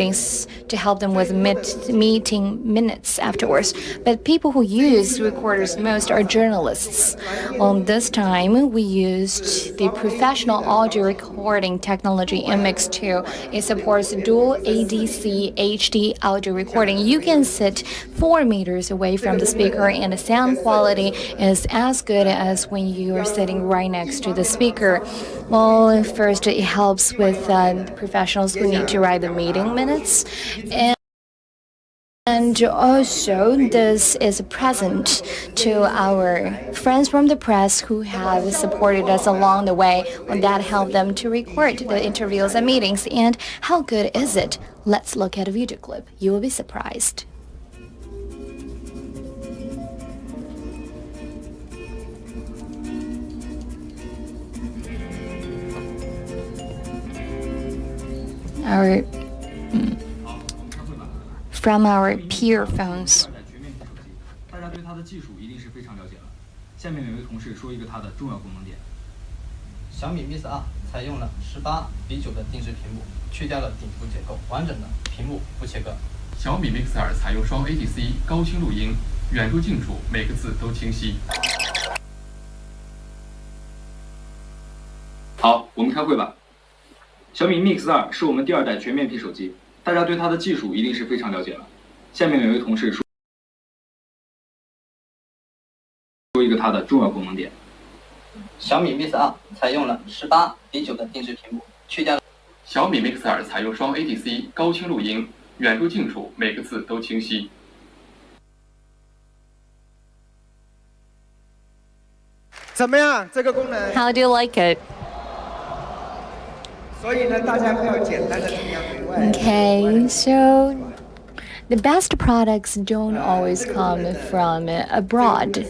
Speaker 9: to help them with meeting minutes afterwards. But people who use recorders most are journalists. Well, this time we used the professional audio recording technology in Mix 2. It supports dual ADC HD audio recording. You can sit 4 meters away from the speaker, and the sound quality is as good as when you are sitting right next to the speaker. Well, first it helps with professionals who need to write the meeting minutes, and also this is a present to our friends from the press who have supported us along the way, and that helped them to record the interviews and meetings. And how good is it? Let's look at a video clip. You will be surprised. From our peer phones.
Speaker 13: 大家对它的技术一定是非常了解了。下面每位同事说一个它的重要功能点。
Speaker 14: 小米 Mix 2采用了18:9的定制屏幕，去掉了顶部结构，完整的屏幕不切割。
Speaker 15: 小米 Mix 2采用双 ADC 高清录音，远处近处每个字都清晰。
Speaker 13: 好，我们开会吧。小米 Mix 2是我们第2代全面屏手机，大家对它的技术一定是非常了解了。下面每位同事说一个它的重要功能点。
Speaker 14: 小米 Mix 2采用了18:9的定制屏幕，去掉了。
Speaker 15: 小米 Mix 2采用双 ADC 高清录音，远处近处每个字都清晰。
Speaker 12: 怎么样？这个功能
Speaker 9: How do you like it?
Speaker 12: 所以呢，大家不要简单的崇洋媚外。
Speaker 9: Okay, so the best products don't always come from abroad.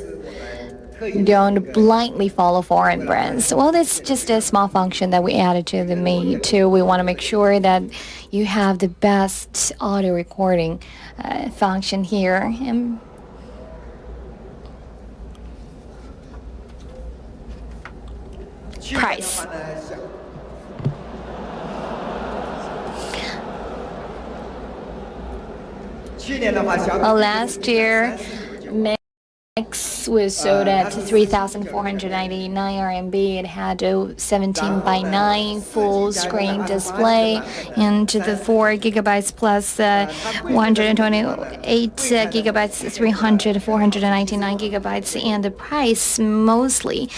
Speaker 9: Don't blindly follow foreign brands. Well, it's just a small function that we added to the Mate 2. We want to make sure that you have the best audio recording function here. And price. Last year, Mix was sold at 3,499 RMB. It had a 17:9 full screen display and the 4 gigabytes plus 128 gigabytes, 499 gigabytes, and the price mostly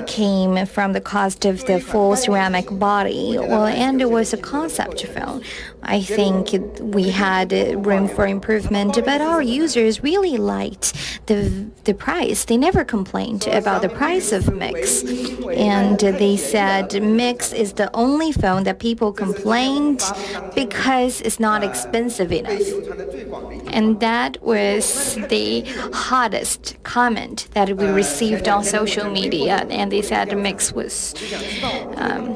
Speaker 9: came from the cost of the full ceramic body. Well, and it was a concept phone. I think we had room for improvement, but our users really liked the price. They never complained about the price of Mix, and they said Mix is the only phone that people complained because it's not expensive enough. And that was the hottest comment that we received on social media, and they said the Mix was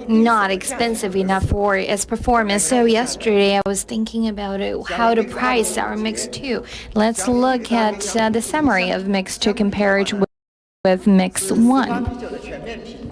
Speaker 9: not expensive enough for its performance. So yesterday yesterday I was thinking about how to price our Mix 2. Let's look at the summary of Mix 2 compared with Mix 1.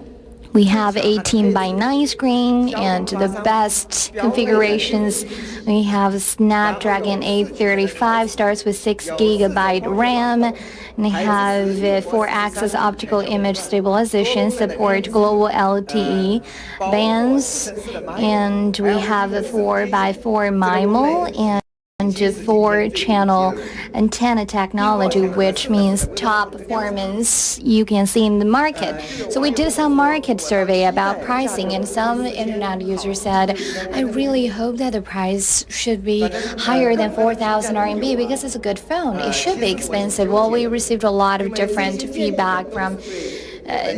Speaker 9: We have 18:9 screen and the best configurations. We have Snapdragon 835, starts with 6GB RAM. And we have 4-axis optical image stabilization, support global LTE bands, and we have a 4x4 MIMO and 4-channel antenna technology, which means top performance you can see in the market. So we did some market survey about pricing, and some internet users said, I really hope that the price should be higher than 4,000 RMB because it's a good phone. It should be expensive. Well, we received a lot of different feedback from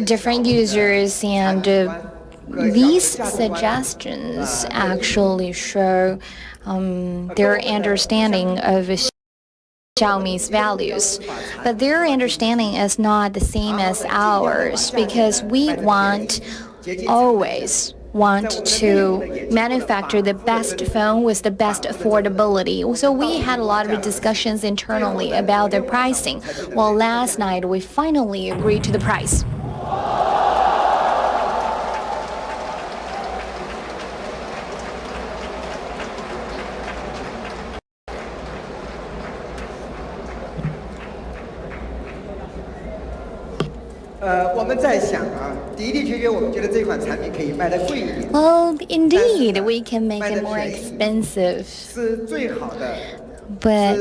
Speaker 9: different users, and these suggestions actually show their understanding of Xiaomi's values. But their understanding is not the same as ours, because we always want to manufacture the best phone with the best affordability. So we had a lot of discussions internally about the pricing. Well, last night we finally agreed to the price. Well, indeed, we can make it more expensive, but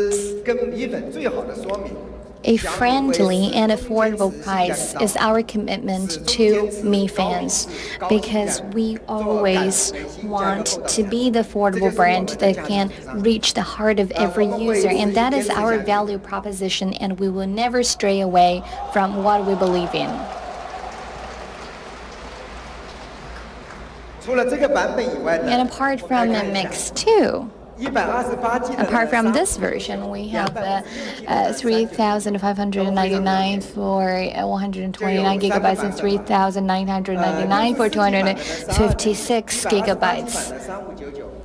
Speaker 9: a friendly and affordable price is our commitment to Mi fans, because we always want to be the affordable brand that can reach the heart of every user, and that is our value proposition, and we will never stray away from what we believe in. And apart from the Mix 2, apart from this version, we have 3,599 for 129 gigabytes and 3,999 for 256 gigabytes.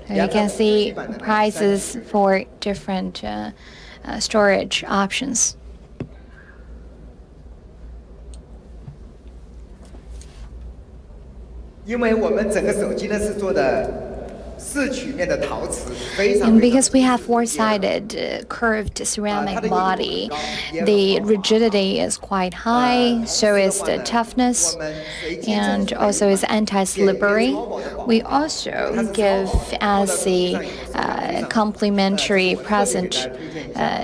Speaker 9: You can see prices for different storage options. And because we have four-sided curved ceramic body, the rigidity is quite high, so is the toughness, and also is anti-slippery. We also give as a complimentary present,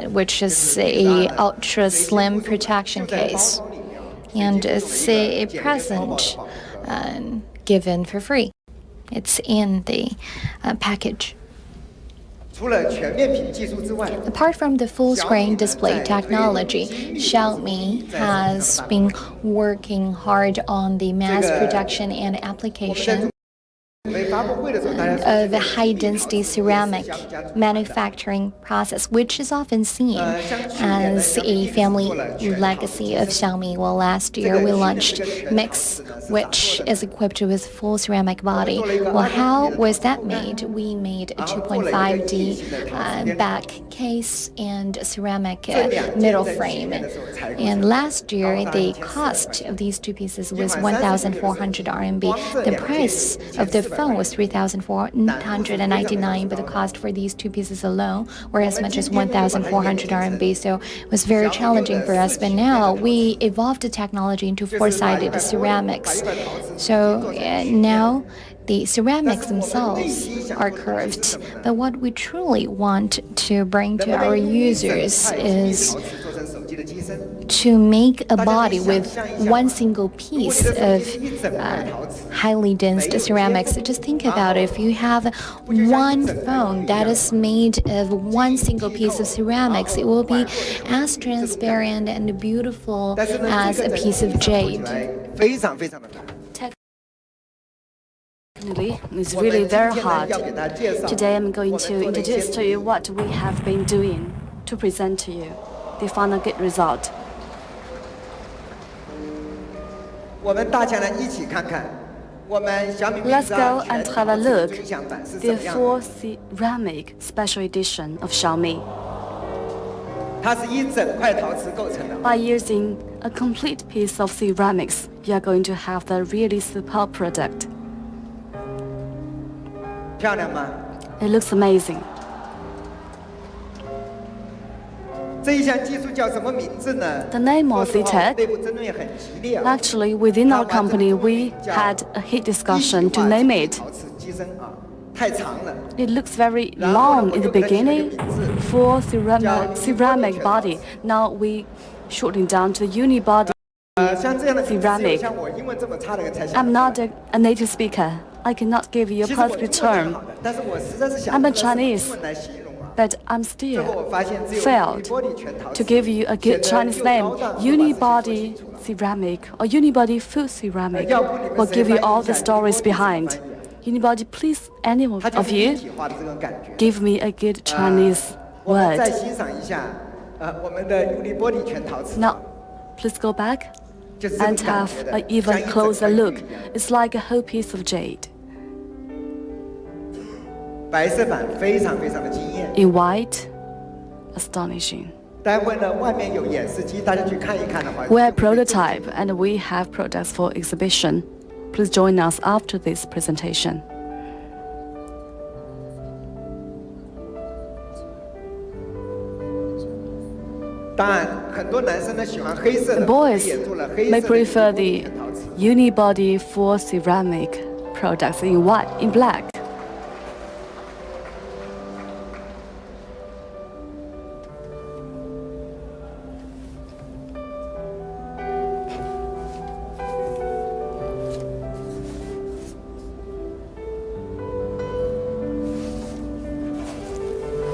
Speaker 9: which is a ultra slim protection case, and it's a present given for free. It's in the package. Apart from the full-screen display technology, Xiaomi has been working hard on the mass production and application of the high-density ceramic manufacturing process, which is often seen as a family legacy of Xiaomi. Well, last year we launched Mix, which is equipped with full ceramic body. Well, how was that made? We made a 2.5D back case and ceramic middle frame. And last year, the cost of these two pieces was 1,400 RMB. The price of the phone was 3,499, but the cost for these two pieces alone were as much as 1,400 RMB. So it was very challenging for us. But now we evolved the technology into four-sided ceramics. So now the ceramics themselves are curved. But what we truly want to bring to our users is to make a body with one single piece of highly dense ceramics. Just think about it. If you have one phone that is made of one single piece of ceramics, it will be as transparent and beautiful as a piece of jade.
Speaker 10: It's really very hard. Today I'm going to introduce to you what we have been doing to present to you the final good result. Let's go and have a look at the full ceramic special edition of Xiaomi.
Speaker 12: 它是一整块陶瓷构成的。
Speaker 10: By using a complete piece of ceramics, you are going to have the really superb product.
Speaker 12: 漂亮吗？
Speaker 10: It looks amazing.
Speaker 12: 这一项技术叫什么名字呢？
Speaker 10: The name of it,
Speaker 12: 内部争论也很激烈。
Speaker 10: actually, within our company, we had a heat discussion to name it.
Speaker 12: 陶瓷机身啊，太长了。
Speaker 10: It looks very long in the beginning for ceramic body. Now we shorten down to unibody
Speaker 12: 像这样的
Speaker 10: ceramic.
Speaker 12: 像我英文这么差的人才想。
Speaker 10: I'm not a native speaker. I cannot give you a
Speaker 12: 其实我
Speaker 10: perfect
Speaker 12: 英文
Speaker 10: term.
Speaker 12: 很好的，但是我实在是想
Speaker 10: I'm a
Speaker 12: 用英
Speaker 10: Chinese,
Speaker 12: 文来形容啊。
Speaker 10: but I'm
Speaker 12: 最后
Speaker 10: still
Speaker 12: 我发现只有
Speaker 10: failed
Speaker 12: 玻璃全陶瓷
Speaker 10: to give you a good Chinese name. Unibody ceramic or unibody food ceramic will give you all the stories behind. Unibody, please, any
Speaker 12: 它就
Speaker 10: of
Speaker 12: 是一
Speaker 10: you,
Speaker 12: 体化的这种感觉。
Speaker 10: give me a good Chinese
Speaker 12: 我们
Speaker 10: word.
Speaker 12: 再欣赏一下，我们的用力玻璃全陶瓷。
Speaker 10: Now, please go back
Speaker 12: 就是这种
Speaker 10: and
Speaker 12: 感
Speaker 10: have
Speaker 12: 觉的，
Speaker 10: an even
Speaker 12: 像一整
Speaker 10: closer
Speaker 12: 块玉
Speaker 10: look.
Speaker 12: 一样。
Speaker 10: It's like a whole piece of jade.
Speaker 12: 白色版非常非常的惊艳。
Speaker 10: In white, astonishing.
Speaker 12: 待会呢，外面有演示机，大家去看一看的话。
Speaker 10: We have prototype and we have products for exhibition. Please join us after this presentation.
Speaker 12: 当然，很多男生呢喜欢黑色的，
Speaker 10: Boys
Speaker 12: 也做了黑
Speaker 10: may
Speaker 12: 色的
Speaker 10: prefer
Speaker 12: 玻璃
Speaker 10: the
Speaker 12: 全陶瓷。
Speaker 10: unibody for ceramic products in white, in black.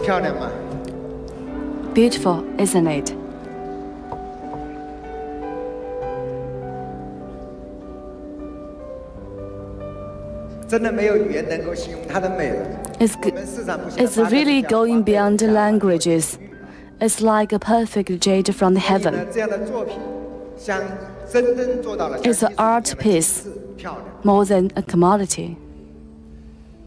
Speaker 12: 漂亮吗？
Speaker 10: Beautiful, isn't it?
Speaker 12: 真的没有语言能够形容它的美了。
Speaker 10: It's
Speaker 12: 我
Speaker 10: good.
Speaker 12: 们市场部现在
Speaker 10: It's
Speaker 12: 发展
Speaker 10: really
Speaker 12: 比较
Speaker 10: going
Speaker 12: 完美
Speaker 10: beyond the languages. It's like a perfect jade from the
Speaker 12: 所以呢
Speaker 10: heaven.
Speaker 12: 这样的作品，像真正做到了像
Speaker 10: It's an
Speaker 12: 艺术一样
Speaker 10: art
Speaker 12: 的
Speaker 10: piece
Speaker 12: 精致漂亮。
Speaker 10: More than a commodity.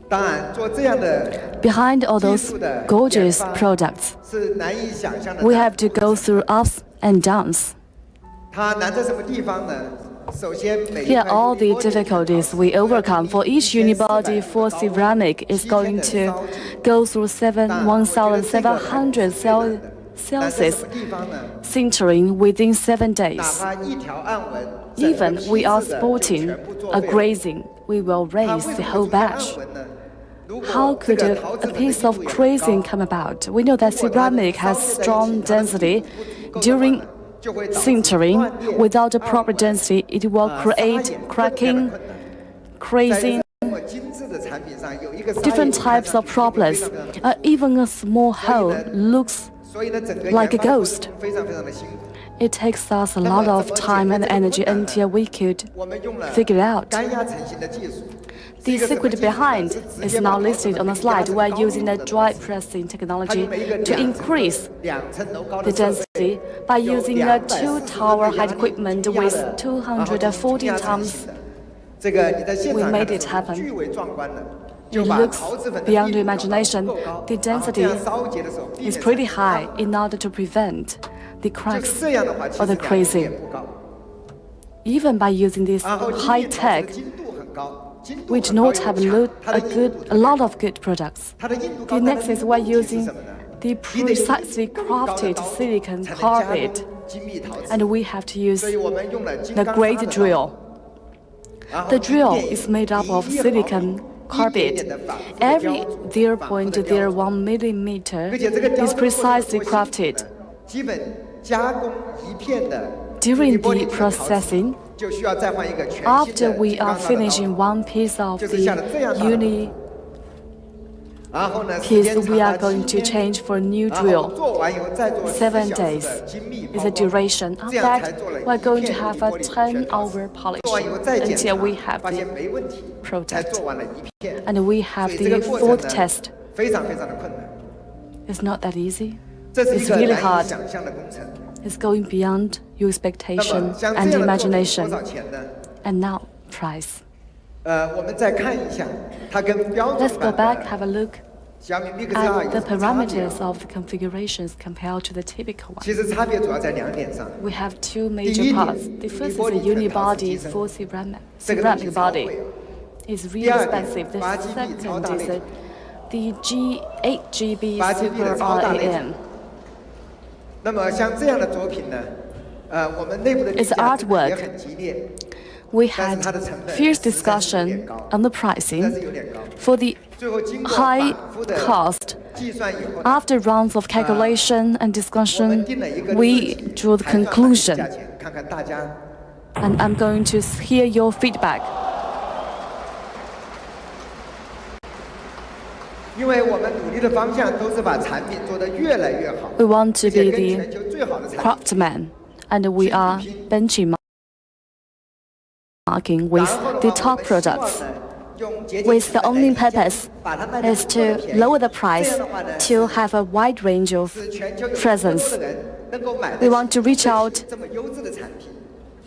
Speaker 12: 当然，做这样的
Speaker 10: Behind all
Speaker 12: 技
Speaker 10: those
Speaker 12: 术的研
Speaker 10: gorgeous
Speaker 12: 发
Speaker 10: products,
Speaker 12: 是难以想象的。
Speaker 10: we have to go through ups and downs.
Speaker 12: 它难在什么地方呢？首先，每一
Speaker 10: Here
Speaker 12: 块
Speaker 10: are all the
Speaker 12: 玻璃全陶
Speaker 10: difficulties
Speaker 12: 瓷
Speaker 10: we overcome. For each unibody for
Speaker 12: 高
Speaker 10: ceramic is going to go through 1,700
Speaker 12: 但是什
Speaker 10: Celsius
Speaker 12: 么地方呢？
Speaker 10: sintering within 7
Speaker 12: 哪
Speaker 10: days.
Speaker 12: 怕一条暗纹，整个
Speaker 10: Even
Speaker 12: 批
Speaker 10: we are
Speaker 12: 次的就
Speaker 10: sporting
Speaker 12: 全部作
Speaker 10: a
Speaker 12: 废了。
Speaker 10: grazing, we will
Speaker 12: 它
Speaker 10: raise
Speaker 12: 为
Speaker 10: the
Speaker 12: 什
Speaker 10: whole
Speaker 12: 么出现暗
Speaker 10: batch.
Speaker 12: 纹呢？如果
Speaker 10: How
Speaker 12: 这
Speaker 10: could
Speaker 12: 个
Speaker 10: a,
Speaker 12: 陶
Speaker 10: a
Speaker 12: 瓷粉的
Speaker 10: piece
Speaker 12: 硬
Speaker 10: of
Speaker 12: 度也很
Speaker 10: grazing
Speaker 12: 高
Speaker 10: come about? We know that
Speaker 12: 如果它能
Speaker 10: ceramic
Speaker 12: 烧
Speaker 10: has
Speaker 12: 结在一起
Speaker 10: strong
Speaker 12: 它的密
Speaker 10: density.
Speaker 12: 度不足够的话
Speaker 10: During
Speaker 12: 呢，就会导致
Speaker 10: sintering,
Speaker 12: 断裂
Speaker 10: without the
Speaker 12: 暗
Speaker 10: proper
Speaker 12: 纹
Speaker 10: density, it will
Speaker 12: 沙
Speaker 10: create
Speaker 12: 眼各种各样的
Speaker 10: cracking,
Speaker 12: 困难。在
Speaker 10: crazing,
Speaker 12: 这么精致的产品上，有一个沙眼
Speaker 10: different
Speaker 12: 看
Speaker 10: types
Speaker 12: 上
Speaker 10: of
Speaker 12: 去就会
Speaker 10: problems.
Speaker 12: 非常非常
Speaker 10: Even a small hole looks
Speaker 12: 所以呢，整个
Speaker 10: like a
Speaker 12: 研发过程
Speaker 10: ghost.
Speaker 12: 非常非常的辛苦。
Speaker 10: It takes us a lot of time and energy until we could
Speaker 12: 我们用了
Speaker 10: figure it out.
Speaker 12: 干压成型的技术。
Speaker 10: The secret behind is now listed on the slide. We're using the dry pressing technology to increase
Speaker 12: 2层楼高
Speaker 10: the
Speaker 12: 的设备
Speaker 10: density by using a two-tower height equipment with 240 tons.
Speaker 12: 这个你在现
Speaker 10: We
Speaker 12: 场
Speaker 10: made
Speaker 12: 看的
Speaker 10: it
Speaker 12: 时候
Speaker 10: happen.
Speaker 12: 巨为壮观的，
Speaker 10: It
Speaker 12: 就把
Speaker 10: looks
Speaker 12: 陶瓷粉的
Speaker 10: beyond
Speaker 12: 密
Speaker 10: your
Speaker 12: 度搞得
Speaker 10: imagination.
Speaker 12: 够高
Speaker 10: The
Speaker 12: 然后这
Speaker 10: density
Speaker 12: 样烧结的时候避
Speaker 10: is
Speaker 12: 免
Speaker 10: pretty
Speaker 12: 产生
Speaker 10: high in order to prevent the
Speaker 12: 就
Speaker 10: cracks
Speaker 12: 是这样的话，其
Speaker 10: or
Speaker 12: 实
Speaker 10: the
Speaker 12: 良率也
Speaker 10: crazing.
Speaker 12: 不高。
Speaker 10: Even by using this
Speaker 12: 然后精
Speaker 10: high
Speaker 12: 密陶瓷
Speaker 10: tech,
Speaker 12: 的精度很高，精度
Speaker 10: we do
Speaker 12: 很高
Speaker 10: not
Speaker 12: 又
Speaker 10: have
Speaker 12: 强，它的硬度
Speaker 10: a lot of good products.
Speaker 12: 它的硬度
Speaker 10: The
Speaker 12: 高，它的
Speaker 10: next
Speaker 12: 硬
Speaker 10: is
Speaker 12: 度
Speaker 10: we're
Speaker 12: 高级是
Speaker 10: using
Speaker 12: 什么呢？
Speaker 10: the
Speaker 12: 你得有
Speaker 10: precisely
Speaker 12: 更高的
Speaker 10: crafted
Speaker 12: 刀
Speaker 10: silicon
Speaker 12: 才能加工
Speaker 10: carbide,
Speaker 12: 精密陶瓷。
Speaker 10: and we have to use
Speaker 12: 所以我们用了金
Speaker 10: the
Speaker 12: 刚砂
Speaker 10: great
Speaker 12: 的刀
Speaker 10: drill.
Speaker 12: 然后
Speaker 10: The
Speaker 12: 一
Speaker 10: drill
Speaker 12: 点
Speaker 10: is made up of
Speaker 12: 一毫米
Speaker 10: silicon
Speaker 12: 一点
Speaker 10: carbide.
Speaker 12: 点地反复地雕
Speaker 10: Every
Speaker 12: 琢反复地雕琢
Speaker 10: 0.01 millimeter
Speaker 12: 而且这个雕
Speaker 10: is
Speaker 12: 琢过程
Speaker 10: precisely
Speaker 12: 多辛苦
Speaker 10: crafted.
Speaker 12: 呢基本加工一片的
Speaker 10: During
Speaker 12: 玻璃
Speaker 10: the
Speaker 12: 全陶瓷
Speaker 10: processing,
Speaker 12: 就需要再换一个全新
Speaker 10: after
Speaker 12: 的
Speaker 10: we
Speaker 12: 金
Speaker 10: are
Speaker 12: 刚砂的
Speaker 10: finishing
Speaker 12: 刀。
Speaker 10: one piece of
Speaker 12: 就是下了这样
Speaker 10: the
Speaker 12: 大的
Speaker 10: uni
Speaker 12: 然后呢，时
Speaker 10: piece,
Speaker 12: 间
Speaker 10: we
Speaker 12: 长
Speaker 10: are
Speaker 12: 达
Speaker 10: going
Speaker 12: 7
Speaker 10: to
Speaker 12: 天
Speaker 10: change for a new
Speaker 12: 然后
Speaker 10: drill.
Speaker 12: 做完以后再做
Speaker 10: 7
Speaker 12: 4小时
Speaker 10: days
Speaker 12: 的精密
Speaker 10: is
Speaker 12: 抛
Speaker 10: the
Speaker 12: 光
Speaker 10: duration.
Speaker 12: 这
Speaker 10: After
Speaker 12: 样才
Speaker 10: that,
Speaker 12: 做了一
Speaker 10: we're going
Speaker 12: 片
Speaker 10: to
Speaker 12: 琉璃
Speaker 10: have
Speaker 12: 玻
Speaker 10: a
Speaker 12: 璃全陶瓷
Speaker 10: 10-hour
Speaker 12: 做完以后再
Speaker 10: polishing
Speaker 12: 检
Speaker 10: until
Speaker 12: 查
Speaker 10: we have
Speaker 12: 发现
Speaker 10: the
Speaker 12: 没问题，才
Speaker 10: product.
Speaker 12: 做完了一片。
Speaker 10: And we
Speaker 12: 所
Speaker 10: have
Speaker 12: 以这个
Speaker 10: the
Speaker 12: 过
Speaker 10: fourth
Speaker 12: 程呢
Speaker 10: test.
Speaker 12: 非常非常的困难，
Speaker 10: It's not that easy.
Speaker 12: 这是一
Speaker 10: It's
Speaker 12: 个
Speaker 10: really
Speaker 12: 难以
Speaker 10: hard.
Speaker 12: 想象的工程。
Speaker 10: It's going beyond your
Speaker 12: 那么
Speaker 10: expectation
Speaker 12: 像
Speaker 10: and
Speaker 12: 这样的作品多
Speaker 10: imagination.
Speaker 12: 少钱呢？
Speaker 10: And now, price.
Speaker 12: 我们再看一下，它跟标准
Speaker 10: Let's go
Speaker 12: 版
Speaker 10: back,
Speaker 12: 的
Speaker 10: have a look
Speaker 12: 小米 Mix 2
Speaker 10: at
Speaker 12: 有
Speaker 10: the
Speaker 12: 什么差别？
Speaker 10: parameters of the configurations compared to the typical
Speaker 12: 其
Speaker 10: one.
Speaker 12: 实差别主要在2点上。
Speaker 10: We have two
Speaker 12: 第
Speaker 10: major
Speaker 12: 一
Speaker 10: parts.
Speaker 12: 点
Speaker 10: The first is
Speaker 12: ，unibody
Speaker 10: a
Speaker 12: 全陶瓷机
Speaker 10: unibody
Speaker 12: 身
Speaker 10: full
Speaker 12: 这个东西
Speaker 10: ceramic
Speaker 12: 超
Speaker 10: body.
Speaker 12: 贵哦。
Speaker 10: It's
Speaker 12: 第
Speaker 10: really
Speaker 12: 二点
Speaker 10: expensive. The
Speaker 12: 8GB 超
Speaker 10: second
Speaker 12: 大内
Speaker 10: is
Speaker 12: 存
Speaker 10: the G8GB
Speaker 12: 8GB
Speaker 10: Super
Speaker 12: 的超大内存
Speaker 10: RAM.
Speaker 12: 那么像这样的作品呢，我们内部的
Speaker 10: It's
Speaker 12: 议价
Speaker 10: artwork.
Speaker 12: 也很激烈，
Speaker 10: We
Speaker 12: 但是
Speaker 10: had
Speaker 12: 它的成本
Speaker 10: fierce
Speaker 12: 实在是有点
Speaker 10: discussion
Speaker 12: 高，
Speaker 10: on the
Speaker 12: 实在
Speaker 10: pricing
Speaker 12: 是有点高。
Speaker 10: for the
Speaker 12: 最后经过
Speaker 10: high
Speaker 12: 反复的
Speaker 10: cost.
Speaker 12: 计算以后呢，
Speaker 10: After rounds of calculation and
Speaker 12: 我们
Speaker 10: discussion,
Speaker 12: 定了一个
Speaker 10: we drew the
Speaker 12: 才算满意
Speaker 10: conclusion.
Speaker 12: 价钱，看看大家。
Speaker 10: And I'm going to hear your feedback.
Speaker 12: 因为我们努力的方向都是把产品做得越来越好，
Speaker 10: We want to
Speaker 12: 而且
Speaker 10: be
Speaker 12: 跟
Speaker 10: the
Speaker 12: 全球最好的产品
Speaker 10: craftsman, and we are benchmarking with
Speaker 12: 然后的
Speaker 10: the
Speaker 12: 话，我
Speaker 10: top
Speaker 12: 们希望
Speaker 10: products.
Speaker 12: 呢，用节俭
Speaker 10: With
Speaker 12: 成
Speaker 10: the
Speaker 12: 本来
Speaker 10: only
Speaker 12: 议价
Speaker 10: purpose
Speaker 12: 把它卖得
Speaker 10: is
Speaker 12: 足够的
Speaker 10: to
Speaker 12: 便宜
Speaker 10: lower the
Speaker 12: 这
Speaker 10: price
Speaker 12: 样的话呢，
Speaker 10: to have a wide range of
Speaker 12: 使全球有更多
Speaker 10: presence.
Speaker 12: 的人能够买
Speaker 10: We
Speaker 12: 得
Speaker 10: want to
Speaker 12: 起
Speaker 10: reach out
Speaker 12: 这么优质的产品。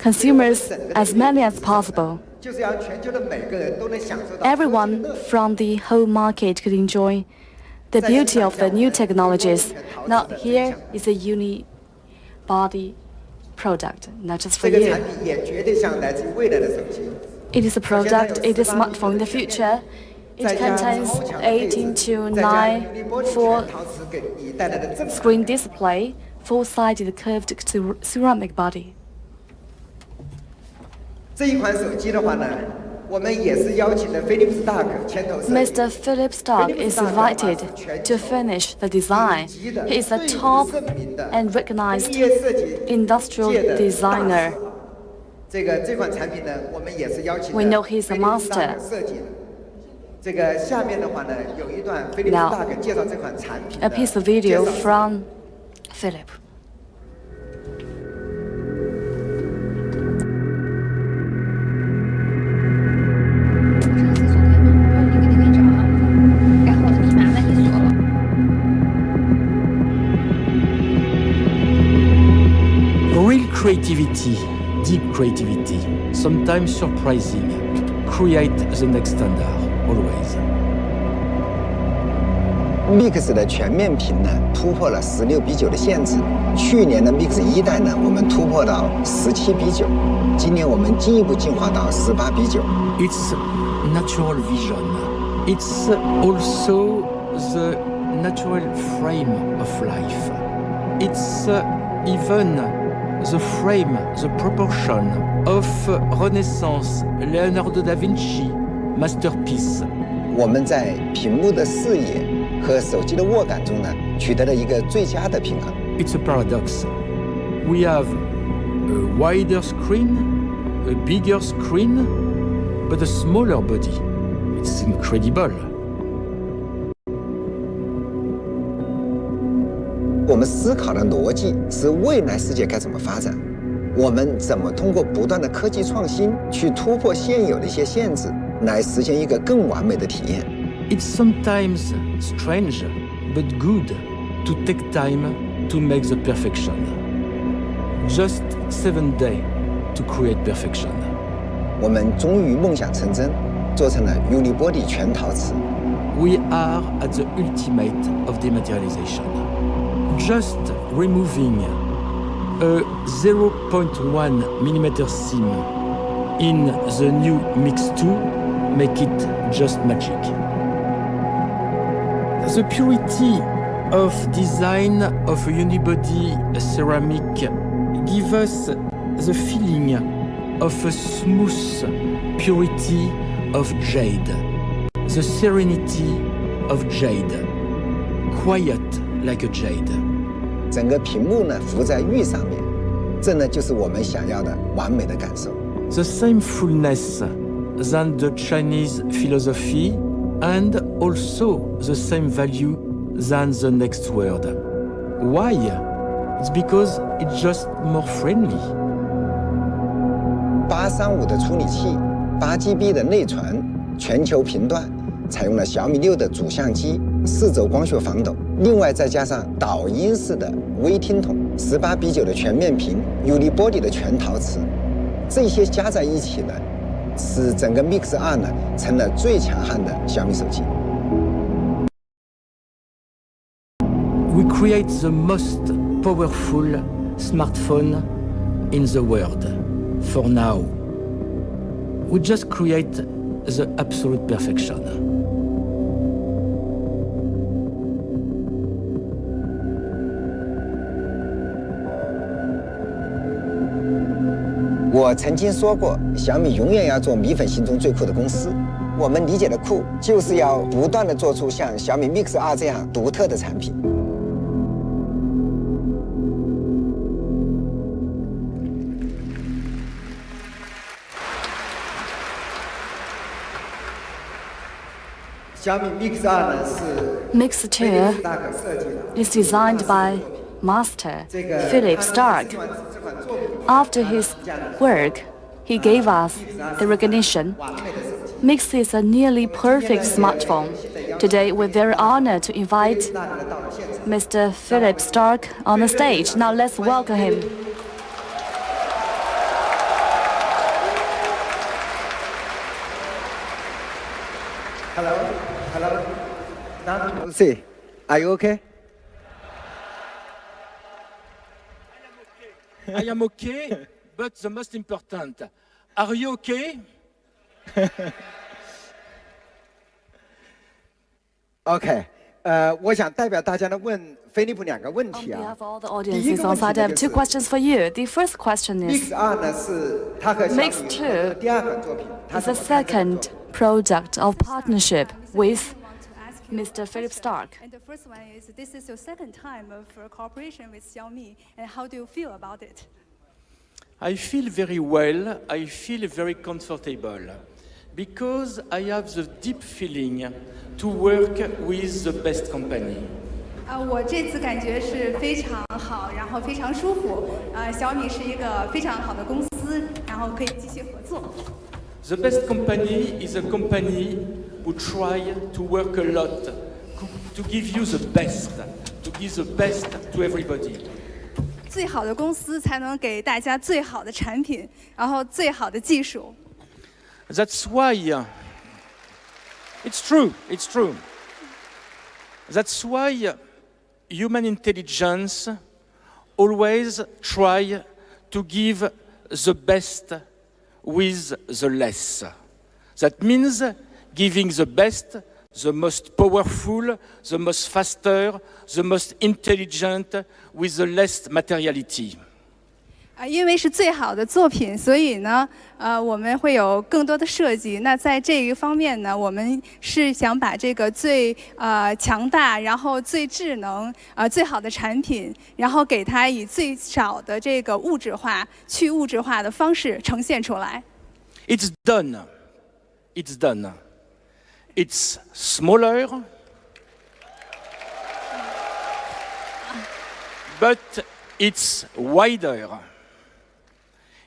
Speaker 10: consumers as many as possible.
Speaker 12: 就是让全球的每个人都能享受到科技的
Speaker 10: Everyone
Speaker 12: 乐趣
Speaker 10: from the whole market could enjoy the beauty of the new technologies. Now here is a unibody product, not just for
Speaker 12: 这个
Speaker 10: you.
Speaker 12: 产品也绝对像来自于未来的手机。
Speaker 10: It is a product, it is a smartphone in the future. It
Speaker 12: 再加
Speaker 10: contains
Speaker 12: 超强的配置
Speaker 10: 18 to
Speaker 12: 再加
Speaker 10: 9
Speaker 12: unibody
Speaker 10: full
Speaker 12: 全陶瓷给你带来的震撼
Speaker 10: screen display, full-sided curved ceramic body.
Speaker 12: 这一款手机的话呢，我们也是邀请了菲利普斯大可牵头设计。
Speaker 10: Mr. Philip Stark is invited to finish the design. He is a top and recognized
Speaker 12: 工业设计
Speaker 10: industrial
Speaker 12: 界的大
Speaker 10: designer.
Speaker 12: 师这款产品呢，我们也是邀请
Speaker 10: We
Speaker 12: 了
Speaker 10: know he's a
Speaker 12: 菲利普斯大
Speaker 10: master.
Speaker 12: 可设计的。这个下面的话呢，有一段菲利普斯
Speaker 10: Now,
Speaker 12: 大可介绍这款产品
Speaker 10: A
Speaker 12: 的
Speaker 10: piece of
Speaker 12: 介
Speaker 10: video
Speaker 12: 绍。
Speaker 10: from Philip.
Speaker 16: Real creativity, deep creativity, sometimes surprising, create the next standard, always.
Speaker 17: Mix 的全面屏呢，突破了16:9的限制。去年的 Mix 1代呢，我们突破到17:9，今年我们进一步进化到18:9。
Speaker 16: It's natural vision. It's also the natural frame of life. It's even the frame, the proportion of Renaissance, Leonardo da Vinci, masterpiece.
Speaker 17: 我们在屏幕的视野和手机的握感中呢，取得了一个最佳的平衡。
Speaker 16: It's a paradox. We have a wider screen, a bigger screen, but a smaller body. It's incredible.
Speaker 17: 我们思考的逻辑是未来世界该怎么发展，我们怎么通过不断的科技创新去突破现有的一些限制，来实现一个更完美的体验。
Speaker 16: It's sometimes strange, but good to take time to make the perfection. Just 7 days to create perfection.
Speaker 17: 我们终于梦想成真，做成了 unibody 全陶瓷。
Speaker 16: We are at the ultimate of dematerialization. Just removing a 0.1 mm seam in the new Mix 2 make it just magic. The purity of design of a unibody ceramic give us the feeling of a smooth purity of jade, the serenity of jade, quiet like a jade.
Speaker 17: 整个屏幕呢浮在玉上面，这呢就是我们想要的完美的感受。
Speaker 16: The same fullness than the Chinese philosophy and also the same value than the next word. Why? It's because it's just more friendly.
Speaker 17: 835的处理器，8GB 的内存，全球频段，采用了小米6的主相机，4轴光学防抖，另外再加上导音式的微听筒，18:9的全面屏，unibody 的全陶瓷，这些加在一起呢，使整个 Mix 2呢成了最强悍的小米手机。
Speaker 16: We create the most powerful smartphone in the world. For now, we just create the absolute perfection.
Speaker 17: 我曾经说过，小米永远要做米粉心中最酷的公司。我们理解的酷，就是要不断的做出像小米 Mix 2这样独特的产品。
Speaker 12: 小米 Mix 2呢是
Speaker 10: Mix 2
Speaker 12: 大可设计的。
Speaker 10: is designed by Master Philip Stark. After his work, he gave us the recognition. Mix is a nearly perfect smartphone. Today, we're very honored to invite Mr. Philip Stark on the stage. Now let's welcome him.
Speaker 12: Hello. Now, see, are you okay?
Speaker 16: I am okay, but the most important, are you okay?
Speaker 12: OK， 我想代表大家呢问飞利浦2个问
Speaker 10: On
Speaker 12: 题啊。
Speaker 10: behalf of all the audiences on site, I have two questions for you. The first question
Speaker 12: Mix
Speaker 10: is,
Speaker 12: 2呢是它和小米
Speaker 10: Mix 2
Speaker 12: 的第二款作品，它
Speaker 10: is
Speaker 12: 是
Speaker 10: the second product of partnership with Mr. Philip Stark.
Speaker 18: And the first one is, this is your second time of cooperation with Xiaomi, and how do you feel about it?
Speaker 16: I feel very well, I feel very comfortable, because I have the deep feeling to work with the best company.
Speaker 18: 我这次感觉是非常好，然后非常舒服。小米是一个非常好的公司，然后可以继续合作。
Speaker 16: The best company is a company who try to work a lot to give you the best, to give the best to everybody.
Speaker 18: 最好的公司才能给大家最好的产品，然后最好的技术。
Speaker 16: That's why it's true. That's why human intelligence always try to give the best with the less. That means giving the best, the most powerful, the most faster, the most intelligent with the less materiality.
Speaker 18: 因为是最好的作品，所以呢，我们会有更多的设计。那在这一方面呢，我们是想把这个最强大，然后最智能、最好的产品，然后给它以最少的这个物质化、去物质化的方式呈现出来。
Speaker 16: It's done. It's done. It's smaller, but it's wider.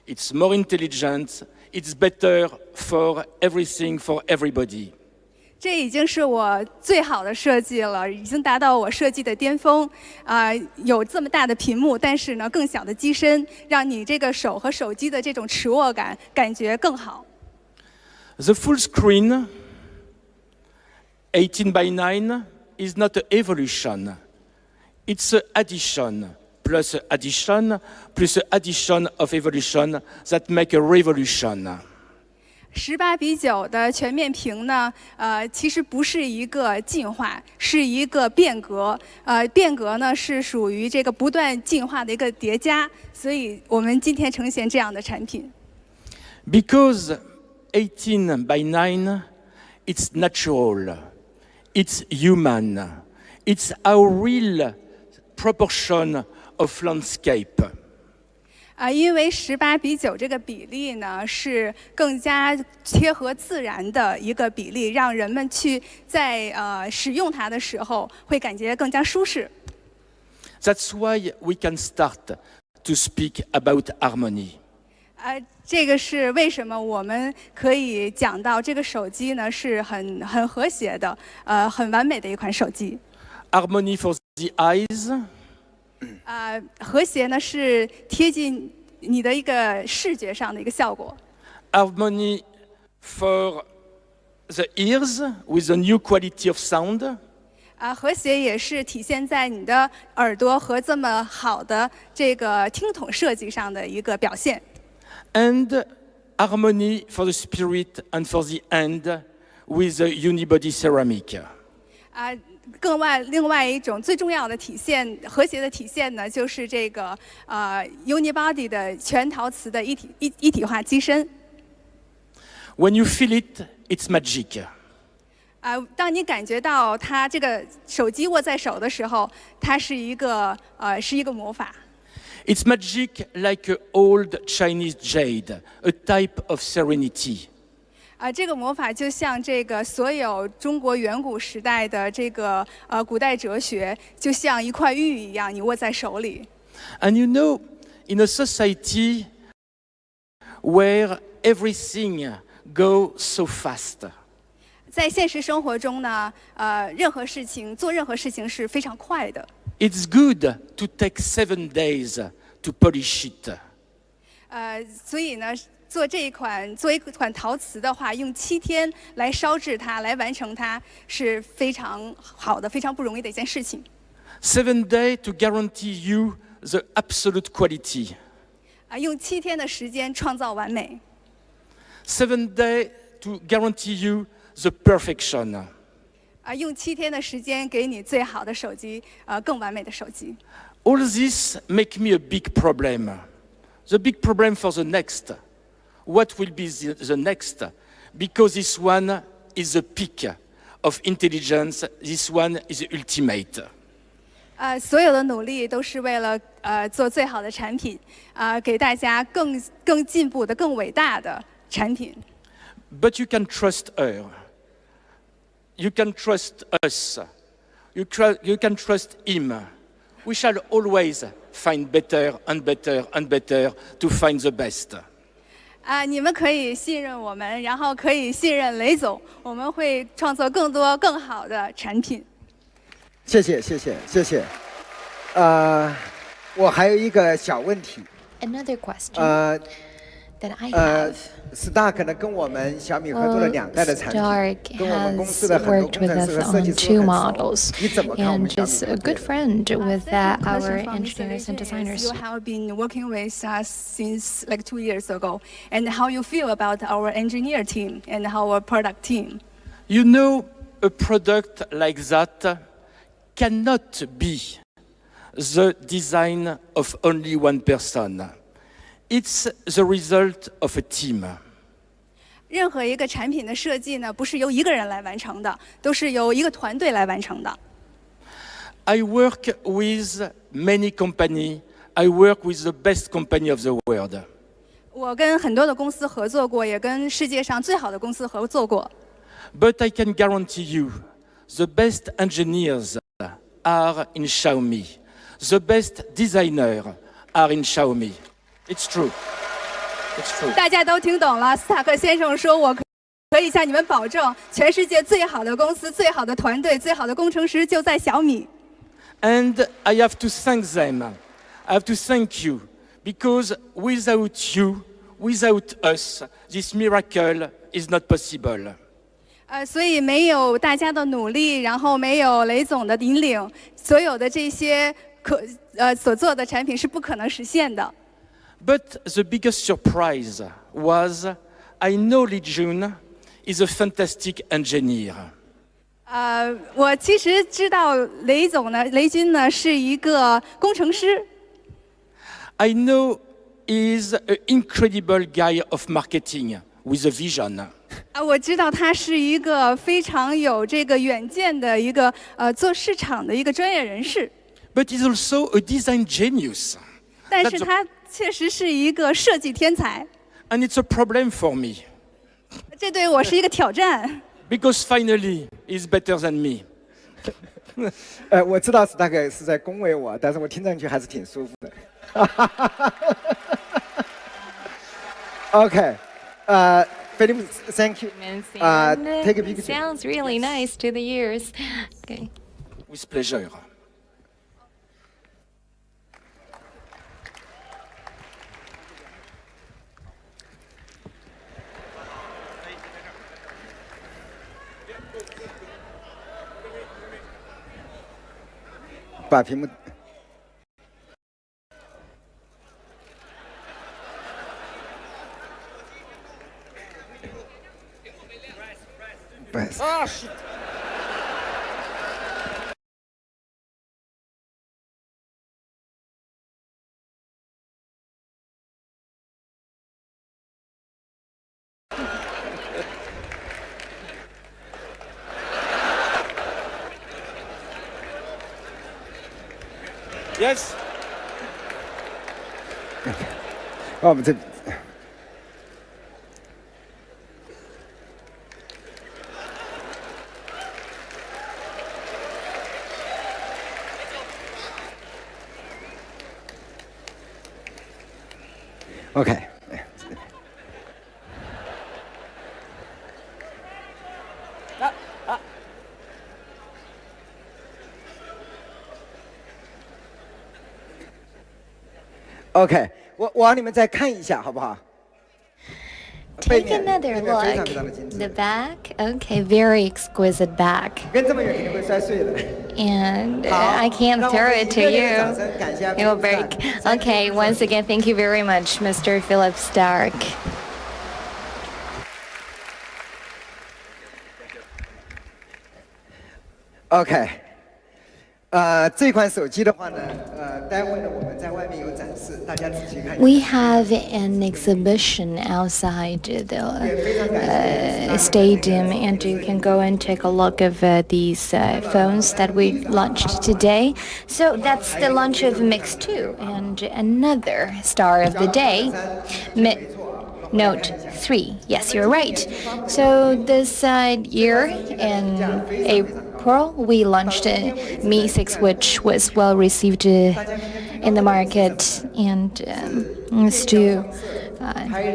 Speaker 16: It's more intelligent. It's better for everything, for everybody.
Speaker 18: 这已经是我最好的设计了，已经达到我设计的巅峰。有这么大的屏幕，但是呢，更小的机身，让你这个手和手机的这种持握感觉更好。
Speaker 16: The full screen, 18 by 9, is not an evolution. It's an addition. Plus addition, plus addition of evolution that make a revolution.
Speaker 18: 18:9的全面屏呢，其实不是一个进化，是一个变革。变革呢是属于这个不断进化的一个叠加，所以我们今天呈现这样的产品。
Speaker 16: Because 18 by 9, it's natural, it's human, it's our real proportion of landscape.
Speaker 18: 因为18:9这个比例呢，是更加贴合自然的一个比例，让人们去在使用它的时候会感觉更加舒适。
Speaker 16: That's why we can start to speak about harmony.
Speaker 18: 这个是为什么我们可以讲到这个手机呢是很和谐的，很完美的一款手机。
Speaker 16: Harmony for the eyes.
Speaker 18: 和谐呢是贴近你的一个视觉上的一个效果。
Speaker 16: Harmony for the ears with a new quality of sound.
Speaker 18: 和谐也是体现在你的耳朵和这么好的这个听筒设计上的一个表现。
Speaker 16: And harmony for the spirit and for the hand with the unibody ceramic.
Speaker 18: 另外一种最重要的体现，和谐的体现呢，就是这个unibody 的全陶瓷的一体化机身。
Speaker 16: When you feel it, it's magic.
Speaker 18: 当你感觉到它这个手机握在手的时候，它是一个魔法。
Speaker 16: It's magic like an old Chinese jade, a type of serenity.
Speaker 18: 这个魔法就像这个所有中国远古时代的这个古代哲学，就像一块玉一样，你握在手里。
Speaker 16: And you know, in a society where everything goes so fast.
Speaker 18: 在现实生活中呢，做任何事情是非常快的。
Speaker 16: It's good to take 7 days to polish it.
Speaker 18: 所以呢，做一款陶瓷的话，用7天来烧制它，来完成它，是非常好的、非常不容易的一件事情。
Speaker 16: 7 days to guarantee you the absolute quality.
Speaker 18: 用7天的时间创造完美。
Speaker 16: 7 days to guarantee you the perfection.
Speaker 18: 用7天的时间给你最好的手机，更完美的手机。
Speaker 16: All this make me a big problem. The big problem for the next. What will be the next? Because this one is the peak of intelligence. This one is the ultimate.
Speaker 18: 所有的努力都是为了做最好的产品，给大家更进步的、更伟大的产品。
Speaker 16: But you can trust her. You can trust us. You can trust him. We shall always find better and better and better to find the best.
Speaker 18: 你们可以信任我们，然后可以信任雷总，我们会创作更多更好的产品。
Speaker 12: 谢谢。我还有一个小问题。
Speaker 9: Another question that I have.
Speaker 12: Stark 呢跟我们小米合作了2代的产品，
Speaker 9: Stark
Speaker 12: 跟我们公司
Speaker 9: has
Speaker 12: 的很多
Speaker 9: worked
Speaker 12: 工
Speaker 9: with
Speaker 12: 程师
Speaker 9: us
Speaker 12: 和设计
Speaker 9: on
Speaker 12: 师
Speaker 9: 2
Speaker 12: 很熟。
Speaker 9: models
Speaker 12: 你怎么看我们
Speaker 9: and
Speaker 12: 小
Speaker 9: is
Speaker 12: 米
Speaker 9: a
Speaker 12: 合作
Speaker 9: good friend with our engineers and designers.
Speaker 18: You have been working with us since like 2 years ago, and how you feel about our engineer team and our product team?
Speaker 16: You know, a product like that cannot be the design of only one person. It's the result of a team.
Speaker 18: 任何一个产品的设计呢，不是由一个人来完成的，都是由一个团队来完成的。
Speaker 16: I work with many companies. I work with the best company of the world.
Speaker 18: 我跟很多的公司合作过，也跟世界上最好的公司合作过。
Speaker 16: But I can guarantee you, the best engineers are in Xiaomi. The best designers are in Xiaomi. It's true. It's true.
Speaker 18: 大家都听懂了，斯塔克先生说：“我可以向你们保证，全世界最好的公司、最好的团队、最好的工程师就在小米。”
Speaker 16: And I have to thank them. I have to thank you, because without you, without us, this miracle is not possible.
Speaker 18: 所以没有大家的努力，然后没有雷总的引领，所有的这些所做的产品是不可能实现的。
Speaker 16: But the biggest surprise was I know Li Jun is a fantastic engineer.
Speaker 18: 我其实知道雷军呢是一个工程师。
Speaker 16: I know he's an incredible guy of marketing with a vision.
Speaker 18: 我知道他是一个非常有这个远见的一个做市场的一个专业人士。
Speaker 16: But he's also a design genius.
Speaker 18: 但是他确实是一个设计天才。
Speaker 16: And it's a problem for me.
Speaker 18: 这对我是一个挑战。
Speaker 16: Because finally, he's better than me.
Speaker 12: 我知道斯大概是在恭维我，但是我听上去还是挺舒服的。OK， Philip, thank you. Take a picture.
Speaker 9: Sounds really nice to the ears. Okay.
Speaker 16: With pleasure.
Speaker 12: 把屏幕。不好意思。
Speaker 16: Yes.
Speaker 12: 我们这。OK。OK， 我让你们再看一下，好不好？
Speaker 9: Take another look. The back, okay, very exquisite back. And I can't throw it to you. It will break. Okay, once again, thank you very much, Mr. Philip Stark.
Speaker 12: OK。 这款手机的话呢，待会呢我们在外面有展示，大家仔细看。
Speaker 9: We have an exhibition outside the stadium, and you can go and take a look of these phones that we launched today. So that's the launch of Mix 2, and another star of the day, Note 3. Yes, you're right. So this year in April, we launched Mi 6, which was well received in the market and still